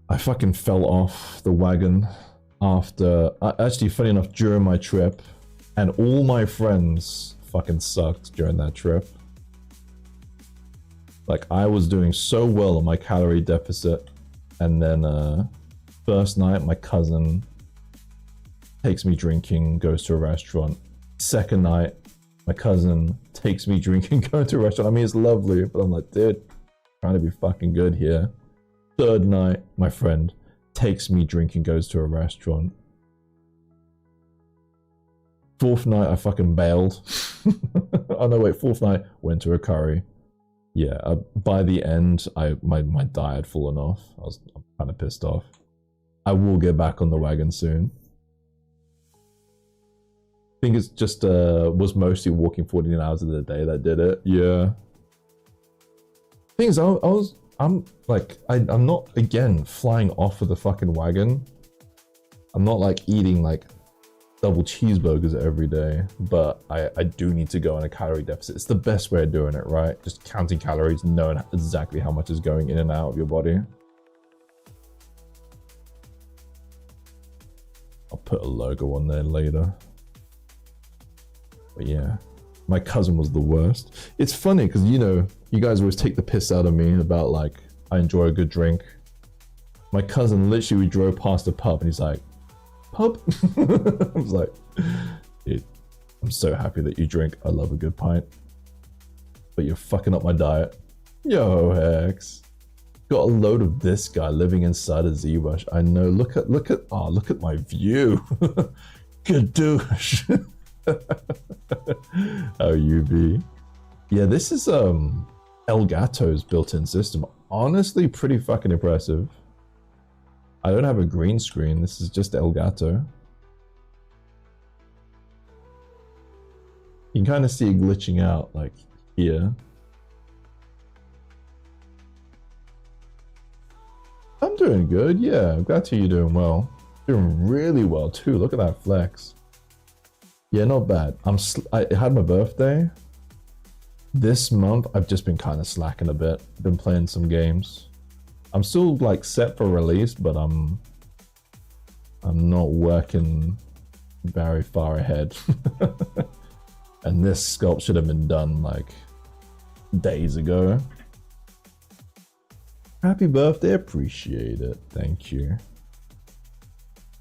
I fucking fell off the wagon after, actually funny enough, during my trip, and all my friends fucking sucked during that trip. Like, I was doing so well on my calorie deficit, and then first night my cousin takes me drinking, goes to a restaurant. Second night my cousin takes me drinking, going to a restaurant. I mean, it's lovely, but I'm like, dude, trying to be fucking good here. Third night my friend takes me drinking, goes to a restaurant. Fourth night I fucking bailed. Oh no, wait, fourth night went to a curry. Yeah, by the end, my diet had fallen off. I'm kind of pissed off. I will get back on the wagon soon. I think it's just was mostly walking 14 hours of the day that did it. Yeah, Thing is, I'm like, I'm not, again, flying off of the fucking wagon. I'm not like eating like double cheeseburgers every day, but I do need to go on a calorie deficit. It's the best way of doing it, right? Just counting calories, knowing exactly how much is going in and out of your body. I'll put a logo on there later. But yeah, my cousin was the worst. It's funny because, you know, you guys always take the piss out of me about like, I enjoy a good drink. My cousin literally drove past a pub and he's like, pub? I was like, dude, I'm so happy that you drink. I love a good pint. But you're fucking up my diet. Yo, Hex. Got a load of this guy living inside a ZBrush. I know, look at my view. Good douche. Oh, UV. Yeah, this is Elgato's built-in system. Honestly, pretty fucking impressive. I don't have a green screen. This is just Elgato. You can kind of see it glitching out like here. I'm doing good, yeah. I'm glad to hear you're doing well. Doing really well too. Look at that flex. Yeah, not bad. I had my birthday. This month, I've just been kind of slacking a bit. Been playing some games. I'm still like set for release, but I'm not working very far ahead. And this sculpt should have been done like days ago. Happy birthday, appreciate it. Thank you.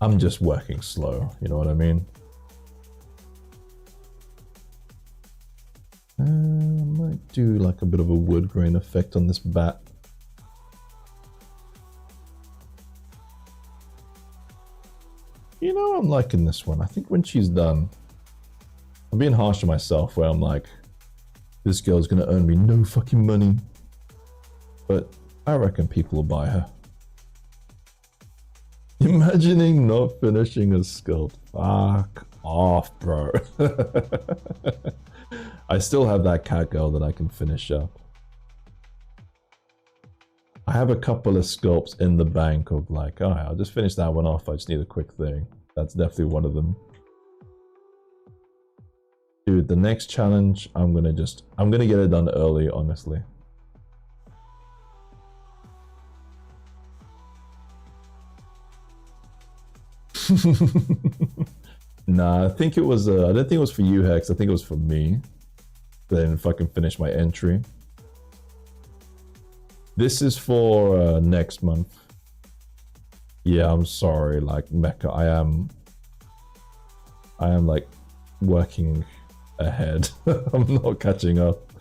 I'm just working slow, you know what I mean? I might do like a bit of a wood grain effect on this bat. You know, I'm liking this one. I think when she's done, I'm being harsh on myself where I'm like, this girl's gonna earn me no fucking money. But I reckon people will buy her. Imagining not finishing a sculpt. Fuck off, bro. I still have that cat girl that I can finish up. I have a couple of sculpts in the bank of like, alright, I'll just finish that one off. I just need a quick thing. That's definitely one of them. Dude, the next challenge, I'm gonna get it done early, honestly. Nah, I think it was, I don't think it was for you, Hex. I think it was for me. I didn't fucking finish my entry. This is for next month. Yeah, I'm sorry, like Mecca, I am like working ahead. I'm not catching up.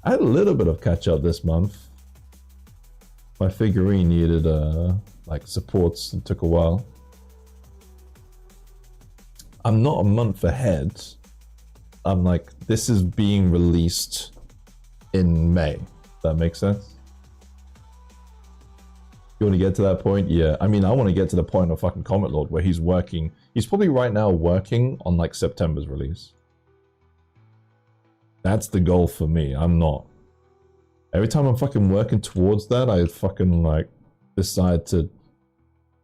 I had a little bit of catch up this month. My figurine needed like supports. It took a while. I'm not a month ahead. I'm like, this is being released in May. That makes sense? You want to get to that point? Yeah. I mean, I want to get to the point of fucking Comet Lord where he's working. He's probably right now working on like September's release. That's the goal for me. I'm not. Every time I'm fucking working towards that, I fucking like decide to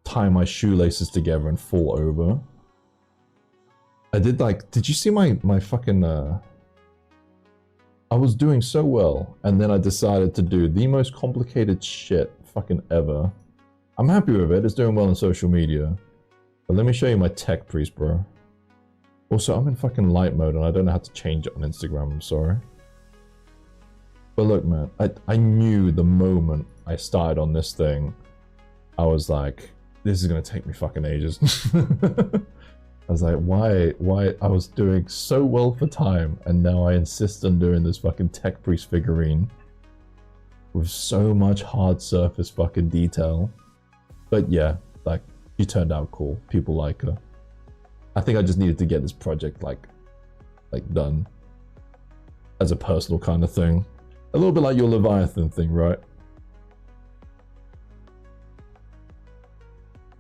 tie my shoelaces together and fall over. I did like, did you see my fucking, I was doing so well, and then I decided to do the most complicated shit fucking ever. I'm happy with it, it's doing well on social media. But let me show you my tech priest, bro. Also, I'm in fucking light mode and I don't know how to change it on Instagram, I'm sorry. But look, man, I knew the moment I started on this thing, I was like, this is gonna take me fucking ages. I was like, why? I was doing so well for time, and now I insist on doing this fucking tech priest figurine with so much hard surface fucking detail. But yeah, like, she turned out cool. People like her. I think I just needed to get this project like done as a personal kind of thing. A little bit like your Leviathan thing, right?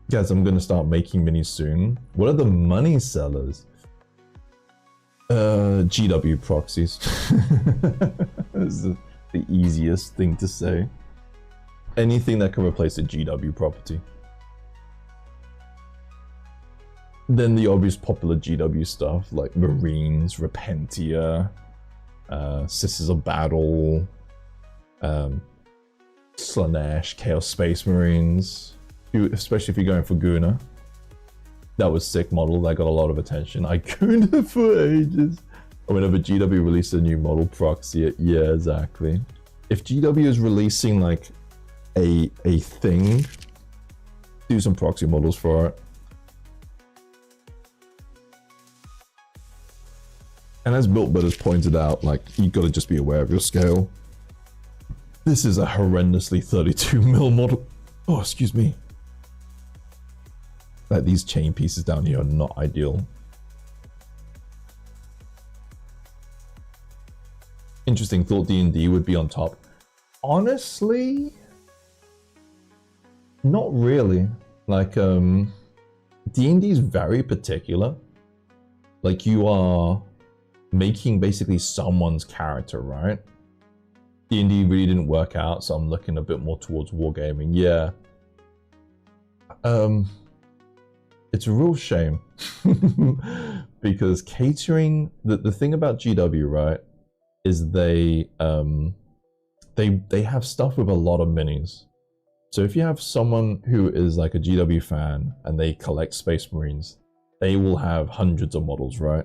Guys, I'm gonna start making minis soon. What are the money sellers? GW proxies. The the easiest thing to say. Anything that can replace a GW property. Then the obvious popular GW stuff like Marines, Repentia, Sisters of Battle, Slanesh, Chaos Space Marines, especially if you're going for Guna. That was sick model, that got a lot of attention. I Guna for ages. Whenever GW released a new model, proxy it. Yeah, exactly. If GW is releasing like a thing, do some proxy models for it. And as BuiltBird has pointed out, like, you gotta just be aware of your scale. This is a horrendously 32mm model. Oh, excuse me. Like, these chain pieces down here are not ideal. Interesting, thought D&D would be on top. Honestly, not really. Like, D&D is very particular. Like, you are making basically someone's character, right? D&D really didn't work out, so I'm looking a bit more towards wargaming. Yeah. It's a real shame. Because catering, the thing about GW, right, is they have stuff with a lot of minis. So if you have someone who is like a GW fan and they collect Space Marines, they will have hundreds of models, right?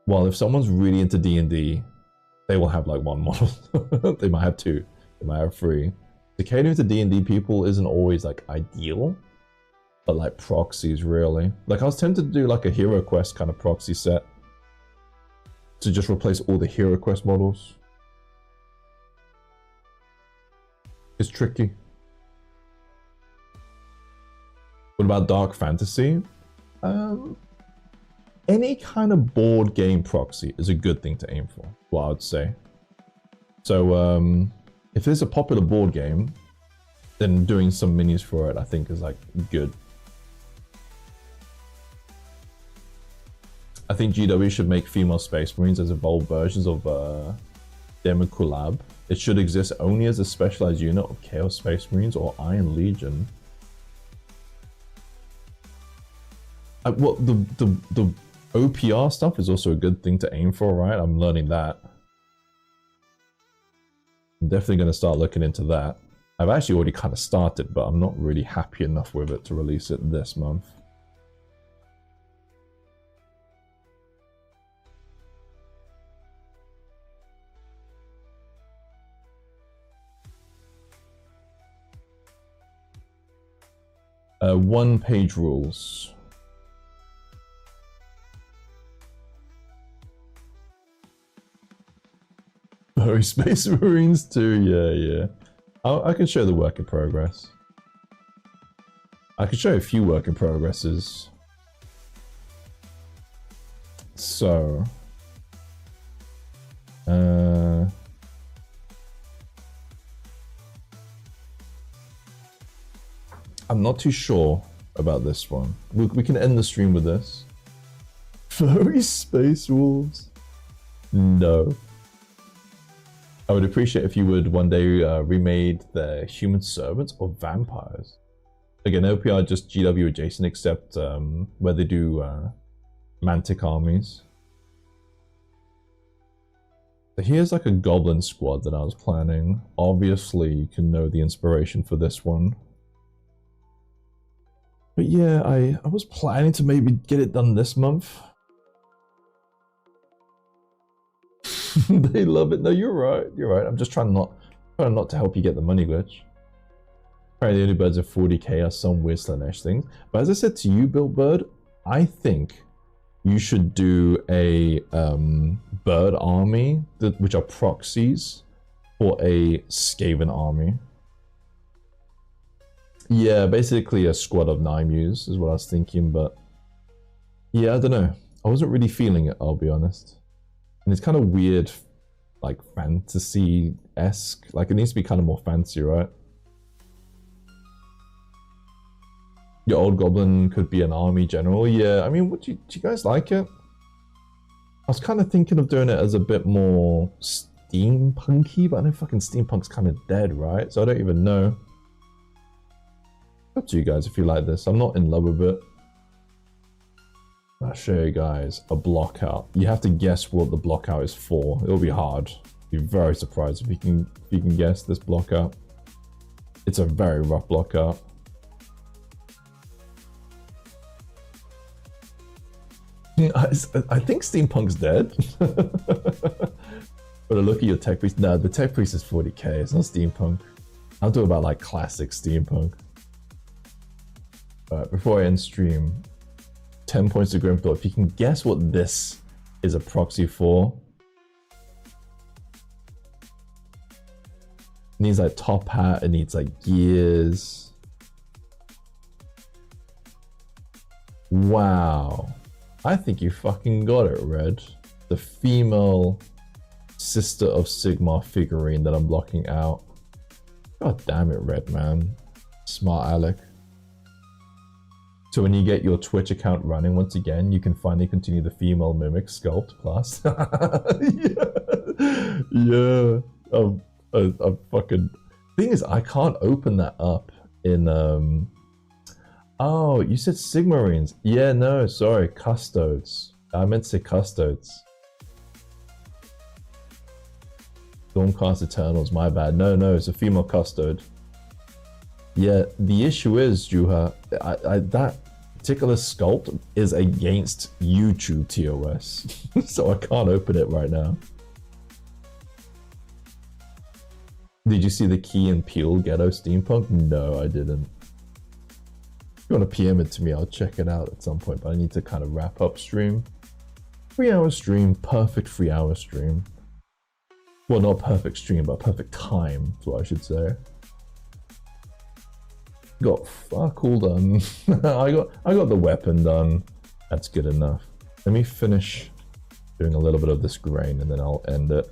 While if someone's really into D&D, they will have like one model. They might have two, they might have three. So catering to D&D people isn't always like ideal, but like proxies really. Like I was tempted to do like a Hero Quest kind of proxy set to just replace all the Hero Quest models. It's tricky. What about Dark Fantasy? Any kind of board game proxy is a good thing to aim for, what I would say. So if there's a popular board game, then doing some minis for it I think is like good. I think GW should make female Space Marines as evolved versions of Demokulab. It should exist only as a specialized unit of Chaos Space Marines or Iron Legion. Well, the OPR stuff is also a good thing to aim for, right? I'm learning that. I'm definitely going to start looking into that. I've actually already kind of started, but I'm not really happy enough with it to release it this month. One-page rules. Oh, Space Marines too, yeah. I can show the work in progress. I can show a few work in progresses. So, I'm not too sure about this one. We can end the stream with this. Furry Space Wolves? No. I would appreciate if you would one day remade the human servants or vampires. Again, OPR just GW adjacent, except where they do mantic armies. So here's like a goblin squad that I was planning. Obviously, you can know the inspiration for this one. But yeah, I was planning to maybe get it done this month. They love it. No, you're right. You're right. I'm just trying not to help you get the money glitch. Apparently, the only birds of 40k are some weird Slanesh things. But as I said to you, BuiltBird, I think you should do a bird army, which are proxies for a Skaven army. Yeah, basically a squad of Nymus is what I was thinking, but yeah, I don't know. I wasn't really feeling it, I'll be honest. And it's kind of weird, like fantasy-esque. Like it needs to be kind of more fancy, right? Your old goblin could be an army general. Yeah, I mean, do you guys like it? I was kind of thinking of doing it as a bit more steampunky, but I know fucking steampunk's kind of dead, right? So I don't even know. Up to you guys if you like this. I'm not in love with it. I'll show you guys a block out. You have to guess what the block out is for. It'll be hard. Be very surprised if you can guess this block out. It's a very rough block out. I think steampunk's dead. But a look at your tech priest. No, the tech priest is 40k. It's not steampunk. I'll do about like classic steampunk. Alright, before I end stream, 10 points to Grimthor. If you can guess what this is a proxy for. It needs like top hat, it needs like gears. Wow. I think you fucking got it, Red. The female sister of Sigmar figurine that I'm blocking out. God damn it, Red, man. Smart Alec. So when you get your Twitch account running once again, you can finally continue the female mimic sculpt plus. Yeah. A fucking thing is, I can't open that up in Oh, you said Sigmarines. Yeah, no, sorry, Custodes. I meant to say Custodes. Stormcast Eternals, my bad. No, it's a female Custode. Yeah, the issue is, Juha, that particular sculpt is against YouTube TOS. So I can't open it right now. Did you see the Key and Peele Ghetto Steampunk? No, I didn't. If you want to PM it to me, I'll check it out at some point, but I need to kind of wrap up stream. 3-hour stream, perfect 3-hour stream. Well, not perfect stream, but perfect time, is what I should say. Got fuck all done. I got the weapon done. That's good enough. Let me finish doing a little bit of this grain and then I'll end it.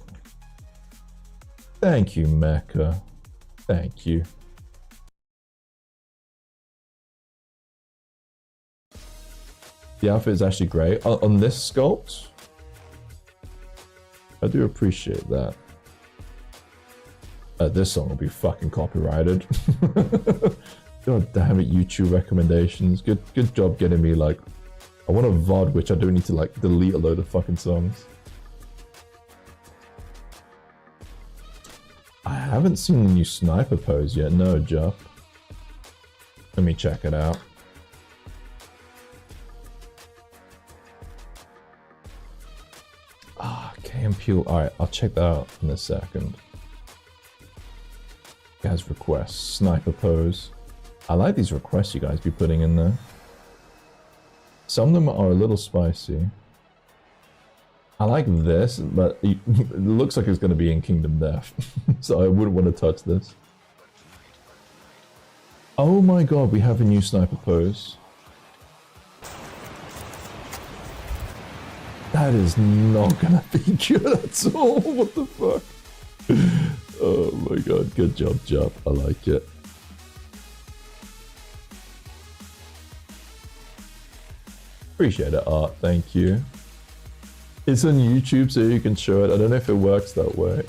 Thank you, Mecca. Thank you. The outfit is actually great. On this sculpt, I do appreciate that. This song will be fucking copyrighted. God damn it, YouTube recommendations. Good job getting me like... I want a VOD which I don't need to like delete a load of fucking songs. I haven't seen the new sniper pose yet. No, Jeff. Let me check it out. KM Peel. Alright, I'll check that out in a second. Gaz requests. Sniper pose. I like these requests you guys be putting in there. Some of them are a little spicy. I like this, but it looks like it's going to be in Kingdom Death. So I wouldn't want to touch this. Oh my god, we have a new sniper pose. That is not gonna be good at all. What the fuck? Oh my god, good job, Jup. I like it. Appreciate it, Art. Thank you. It's on YouTube, so you can show it. I don't know if it works that way.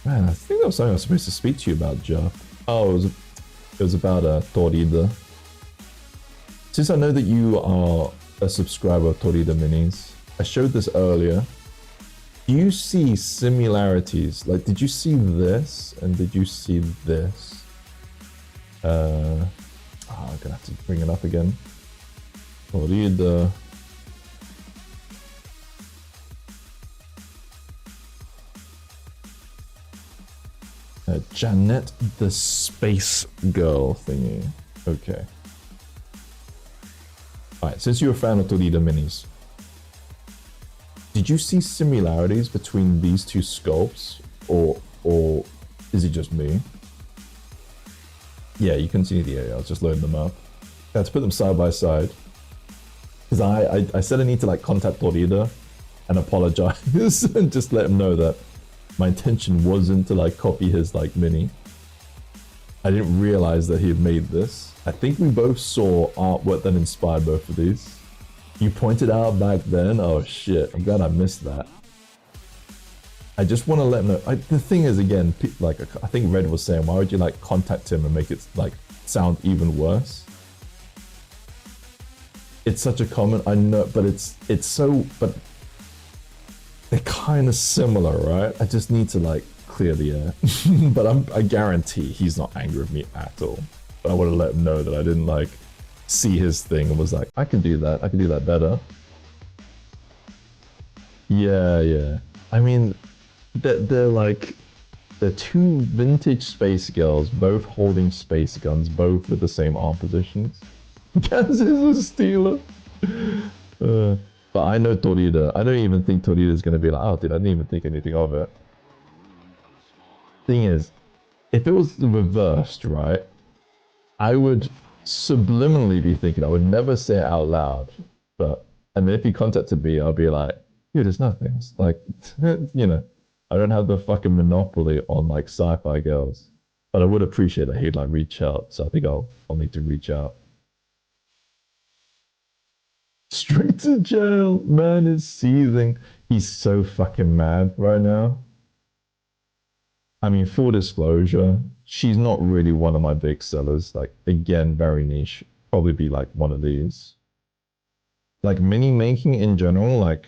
Man, I think that was something I was supposed to speak to you about, Jup. Oh, it was about Torida. Since I know that you are a subscriber of Torida Minis, I showed this earlier. Do you see similarities? Like, did you see this and did you see this? I'm gonna have to bring it up again. Torida. Janet the Space Girl thingy. Okay. Alright, since you're a fan of Torida Minis, did you see similarities between these two sculpts, or is it just me? Yeah, you can see the area. I'll just load them up. I had to put them side by side because I said I need to like contact Torida and apologize and just let him know that my intention wasn't to like copy his like mini. I didn't realize that he had made this. I think we both saw artwork that inspired both of these. You pointed out back then. Oh shit, I'm glad I missed that. I just want to let him know. The thing is, again, like I think Red was saying, why would you like contact him and make it like sound even worse? It's such a comment, I know, but it's so, but they're kind of similar, right? I just need to like clear the air. But I guarantee he's not angry with me at all. But I want to let him know that I didn't like see his thing and was like, I can do that better. Yeah. I mean, they're like, they're two vintage space girls, both holding space guns, both with the same arm positions. Gaz is a stealer. But I know Torida. I don't even think Torida's gonna be like, oh dude, I didn't even think anything of it. Thing is, if it was reversed, right, I would subliminally be thinking, I would never say it out loud, but, and then if he contacted me, I'll be like, dude, there's nothing. It's like, you know, I don't have the fucking monopoly on like sci-fi girls, but I would appreciate that he'd like reach out, so I think I'll need to reach out. Straight to jail, man is seething. He's so fucking mad right now. I mean, full disclosure, she's not really one of my big sellers. Like, again, very niche. Probably be like one of these. Like mini making in general, like,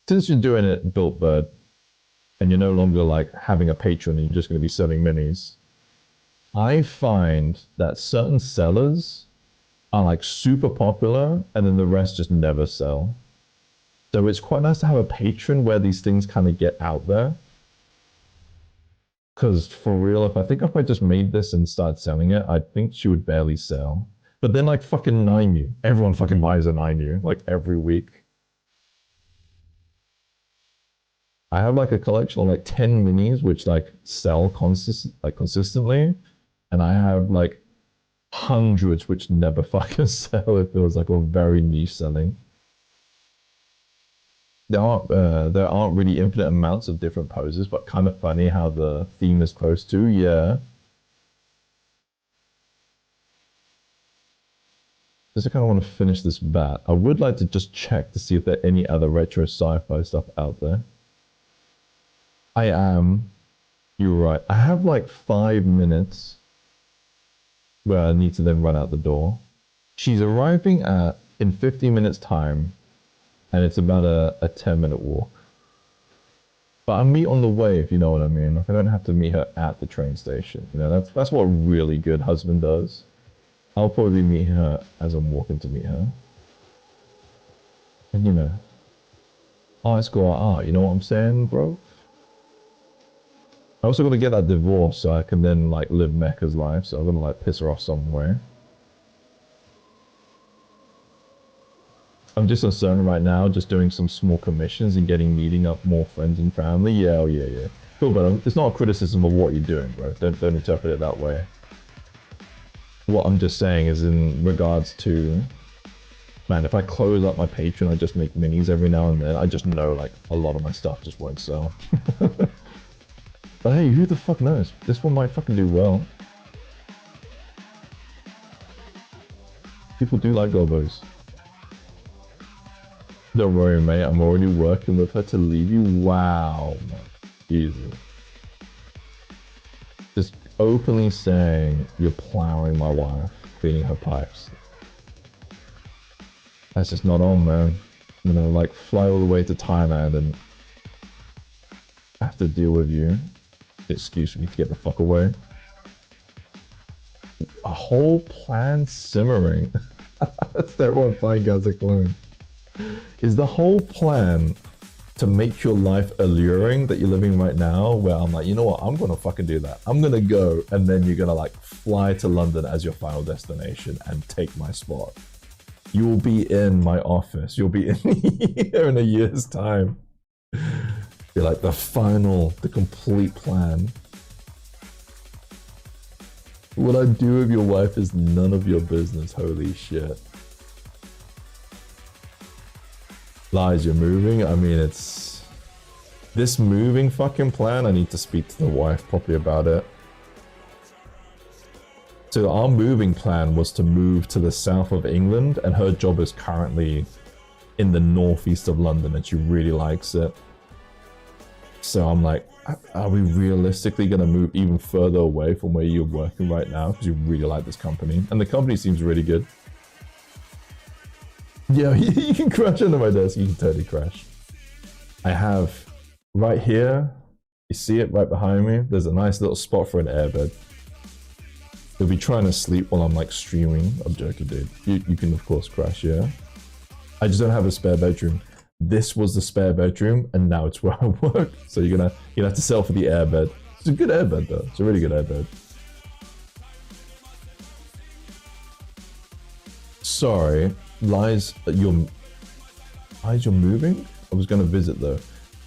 since you're doing it Built Bird, and you're no longer like having a patron and you're just going to be selling minis, I find that certain sellers are like super popular and then the rest just never sell. So it's quite nice to have a patron where these things kind of get out there. Because for real, if I just made this and started selling it, I think she would barely sell. But then like fucking Nainu, everyone fucking buys a Nainu like every week. I have like a collection of like 10 minis which like sell consistently, and I have like hundreds which never fucking sell. It feels like a very niche selling. There aren't really infinite amounts of different poses, but kind of funny how the theme is close to, yeah. Just I kind of want to finish this bat. I would like to just check to see if there are any other retro sci-fi stuff out there. I am. You're right. I have like 5 minutes where I need to then run out the door. She's arriving in 15 minutes time, and it's about a 10-minute walk. But I'll meet on the way, if you know what I mean. Like, I don't have to meet her at the train station. You know, that's what a really good husband does. I'll probably meet her as I'm walking to meet her. And you know, let's go out. You know what I'm saying, bro? I also got to get that divorce so I can then like live Mecca's life. So I'm gonna like piss her off somewhere. I'm just uncertain right now, just doing some small commissions and meeting up more friends and family. Yeah, oh yeah. Cool, but it's not a criticism of what you're doing, bro. Don't interpret it that way. What I'm just saying is in regards to, man, if I close up my Patreon, I just make minis every now and then. I just know like a lot of my stuff just won't sell. But hey, who the fuck knows? This one might fucking do well. People do like Gobbos. Don't worry, mate. I'm already working with her to leave you. Wow, man. Jesus. Just openly saying you're plowing my wife, cleaning her pipes. That's just not on, man. I'm gonna like fly all the way to Thailand and have to deal with you. Excuse me to get the fuck away. A whole plan simmering. That's that one fine Gaz a clone. Is the whole plan to make your life alluring that you're living right now, where I'm like, you know what, I'm gonna fucking do that. I'm gonna go, and then you're gonna like fly to London as your final destination and take my spot. You will be in my office. You'll be in here in a year's time. You're like the complete plan. What I do with your wife is none of your business, holy shit. Lies, you're moving? I mean, it's... This moving fucking plan, I need to speak to the wife properly about it. So our moving plan was to move to the south of England, and her job is currently in the northeast of London, and she really likes it. So I'm like, are we realistically going to move even further away from where you're working right now? Because you really like this company. And the company seems really good. Yeah, you can crash under my desk. You can totally crash. I have right here, you see it right behind me? There's a nice little spot for an airbed. You'll be trying to sleep while I'm like streaming. I'm joking, dude. You can of course crash, yeah. I just don't have a spare bedroom. This was the spare bedroom, and now it's where I work. So you're gonna have to sell for the airbed. It's a good airbed though. It's a really good airbed. Sorry, Lies, you're moving? I was gonna visit though.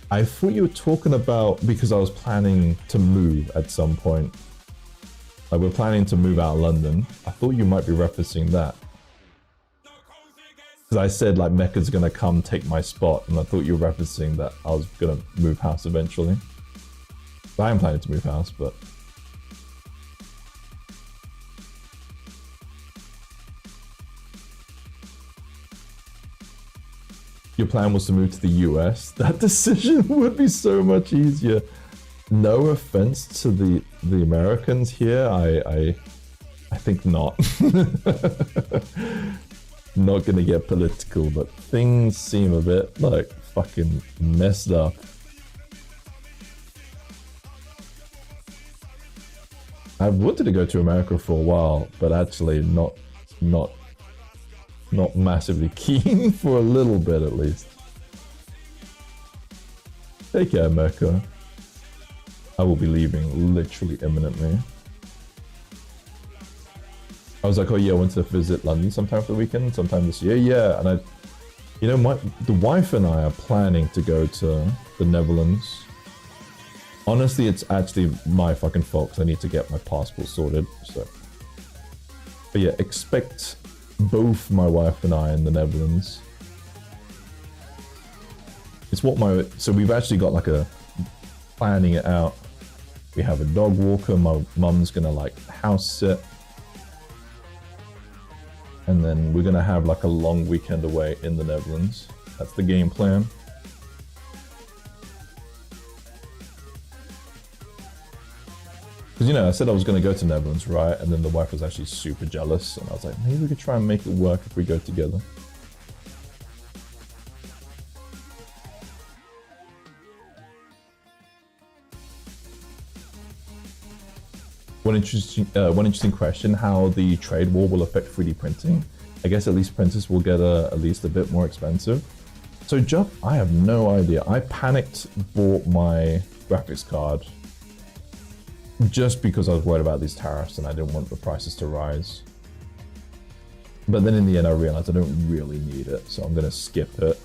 I thought you were talking about because I was planning to move at some point. Like we're planning to move out of London. I thought you might be referencing that. Because I said like Mecca's gonna come take my spot, and I thought you were referencing that I was gonna move house eventually. I am planning to move house, but your plan was to move to the US. That decision would be so much easier. No offense to the Americans here, I think not. Not gonna get political, but things seem a bit like fucking messed up. I've wanted to go to America for a while, but actually not massively keen for a little bit at least. Take care, Mecca. I will be leaving literally imminently. I was like, oh yeah, I want to visit London sometime for the weekend, sometime this year. Yeah, and the wife and I are planning to go to the Netherlands. Honestly, it's actually my fucking fault because I need to get my passport sorted. So, but yeah, expect both my wife and I in the Netherlands. It's what so we've actually got like a planning it out. We have a dog walker. My mum's gonna like house sit. And then we're gonna have like a long weekend away in the Netherlands. That's the game plan. Because, you know, I said I was gonna go to Netherlands, right? And then the wife was actually super jealous. And I was like, maybe we could try and make it work if we go together. One interesting question, how the trade war will affect 3D printing. I guess at least printers will get at least a bit more expensive. So Jeff, I have no idea. I panicked, bought my graphics card just because I was worried about these tariffs and I didn't want the prices to rise. But then in the end I realized I don't really need it, so I'm gonna skip it.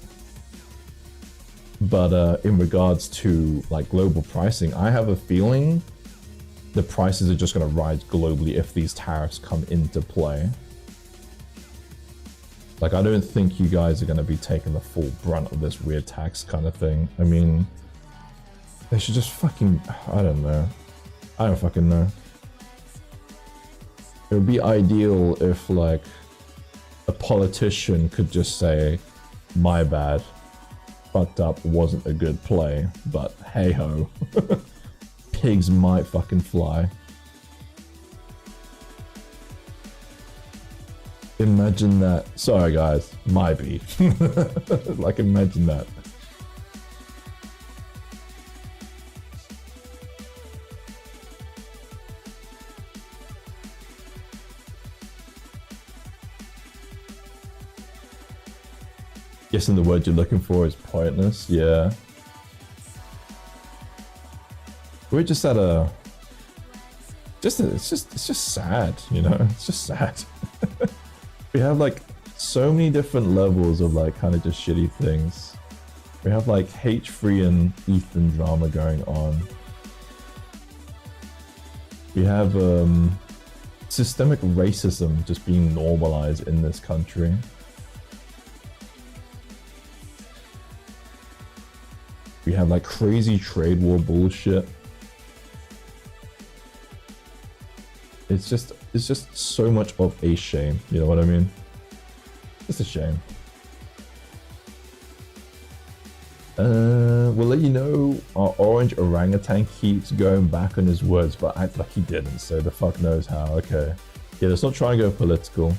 But in regards to like global pricing, I have a feeling the prices are just going to rise globally if these tariffs come into play. Like, I don't think you guys are going to be taking the full brunt of this weird tax kind of thing. I mean, they should just fucking, I don't know. I don't fucking know. It would be ideal if, like, a politician could just say, my bad, fucked up, wasn't a good play, but hey ho. Pigs might fucking fly. Imagine that. Sorry guys, might be. Like, imagine that. Guessing the word you're looking for is pointless, yeah. We're just at a... it's just sad, you know? It's just sad. We have like so many different levels of like kind of just shitty things. We have like H3 and Ethan drama going on. We have systemic racism just being normalized in this country. We have like crazy trade war bullshit. It's just so much of a shame, you know what I mean? It's a shame. we'll let you know our orange orangutan keeps going back on his words, but act like he didn't, so the fuck knows how. Okay. Yeah, let's not try and go political.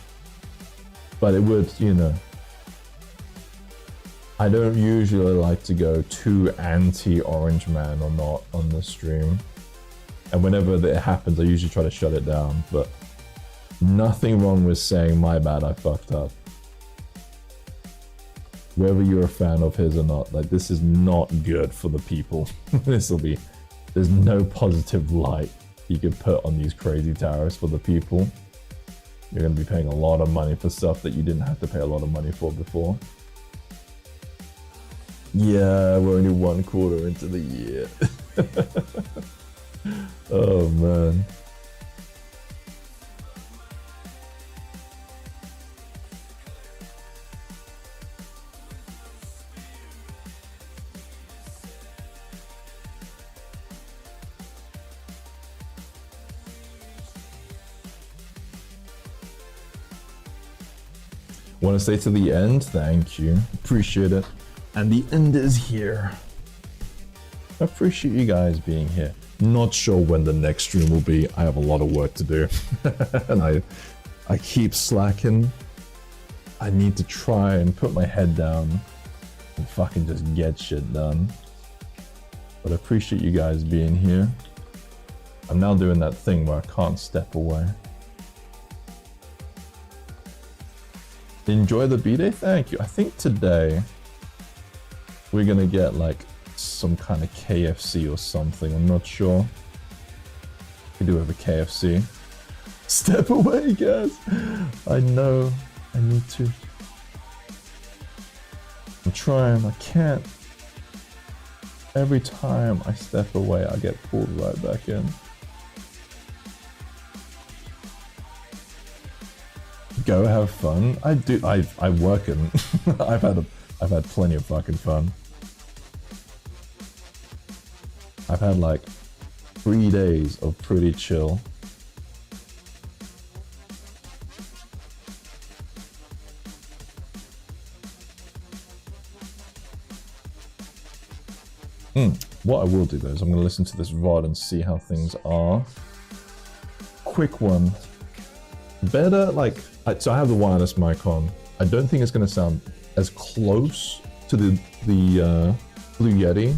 But it would, you know. I don't usually like to go too anti-orange man or not on the stream. And whenever that happens, I usually try to shut it down, but nothing wrong with saying, my bad, I fucked up. Whether you're a fan of his or not, like, this is not good for the people. There's no positive light you could put on these crazy tariffs for the people. You're going to be paying a lot of money for stuff that you didn't have to pay a lot of money for before. Yeah, we're only 1/4 into the year. Oh man. Want to stay to the end? Thank you. Appreciate it. And the end is here. I appreciate you guys being here. Not sure when the next stream will be. I have a lot of work to do. And I keep slacking. I need to try and put my head down and fucking just get shit done. But I appreciate you guys being here. I'm now doing that thing where I can't step away. Enjoy the B-Day? Thank you. I think today we're gonna get like some kind of KFC or something. I'm not sure. We do have a KFC. Step away, guys. I know. I need to. I'm trying. I can't. Every time I step away, I get pulled right back in. Go have fun. I do. I work in. I've had plenty of fucking fun. I've had like 3 days of pretty chill. What I will do though is I'm going to listen to this VOD and see how things are. Quick one. Better, like, so I have the wireless mic on. I don't think it's going to sound as close to the Blue Yeti,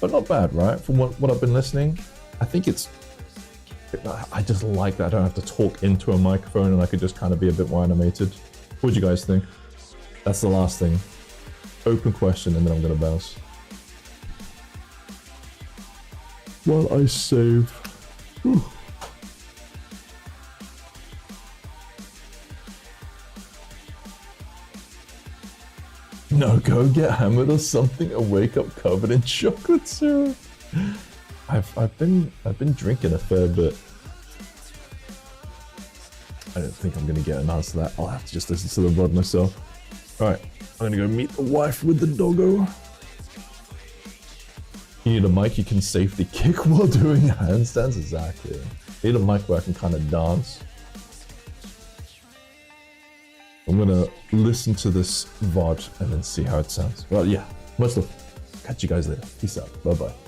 but not bad, right? From what I've been listening, I think it's, I just like that I don't have to talk into a microphone and I could just kind of be a bit more animated. What do you guys think? That's the last thing. Open question and then I'm going to bounce. While I save. Whew. No, go get hammered or something and wake up covered in chocolate syrup. I've been drinking a fair bit. I don't think I'm gonna get an answer to that. I'll have to just listen to the VOD myself. Alright, I'm gonna go meet the wife with the doggo. You need a mic you can safely kick while doing handstands? Exactly. You need a mic where I can kind of dance. I'm gonna listen to this VOD and then see how it sounds. Well, yeah, much love. Catch you guys later. Peace out. Bye bye.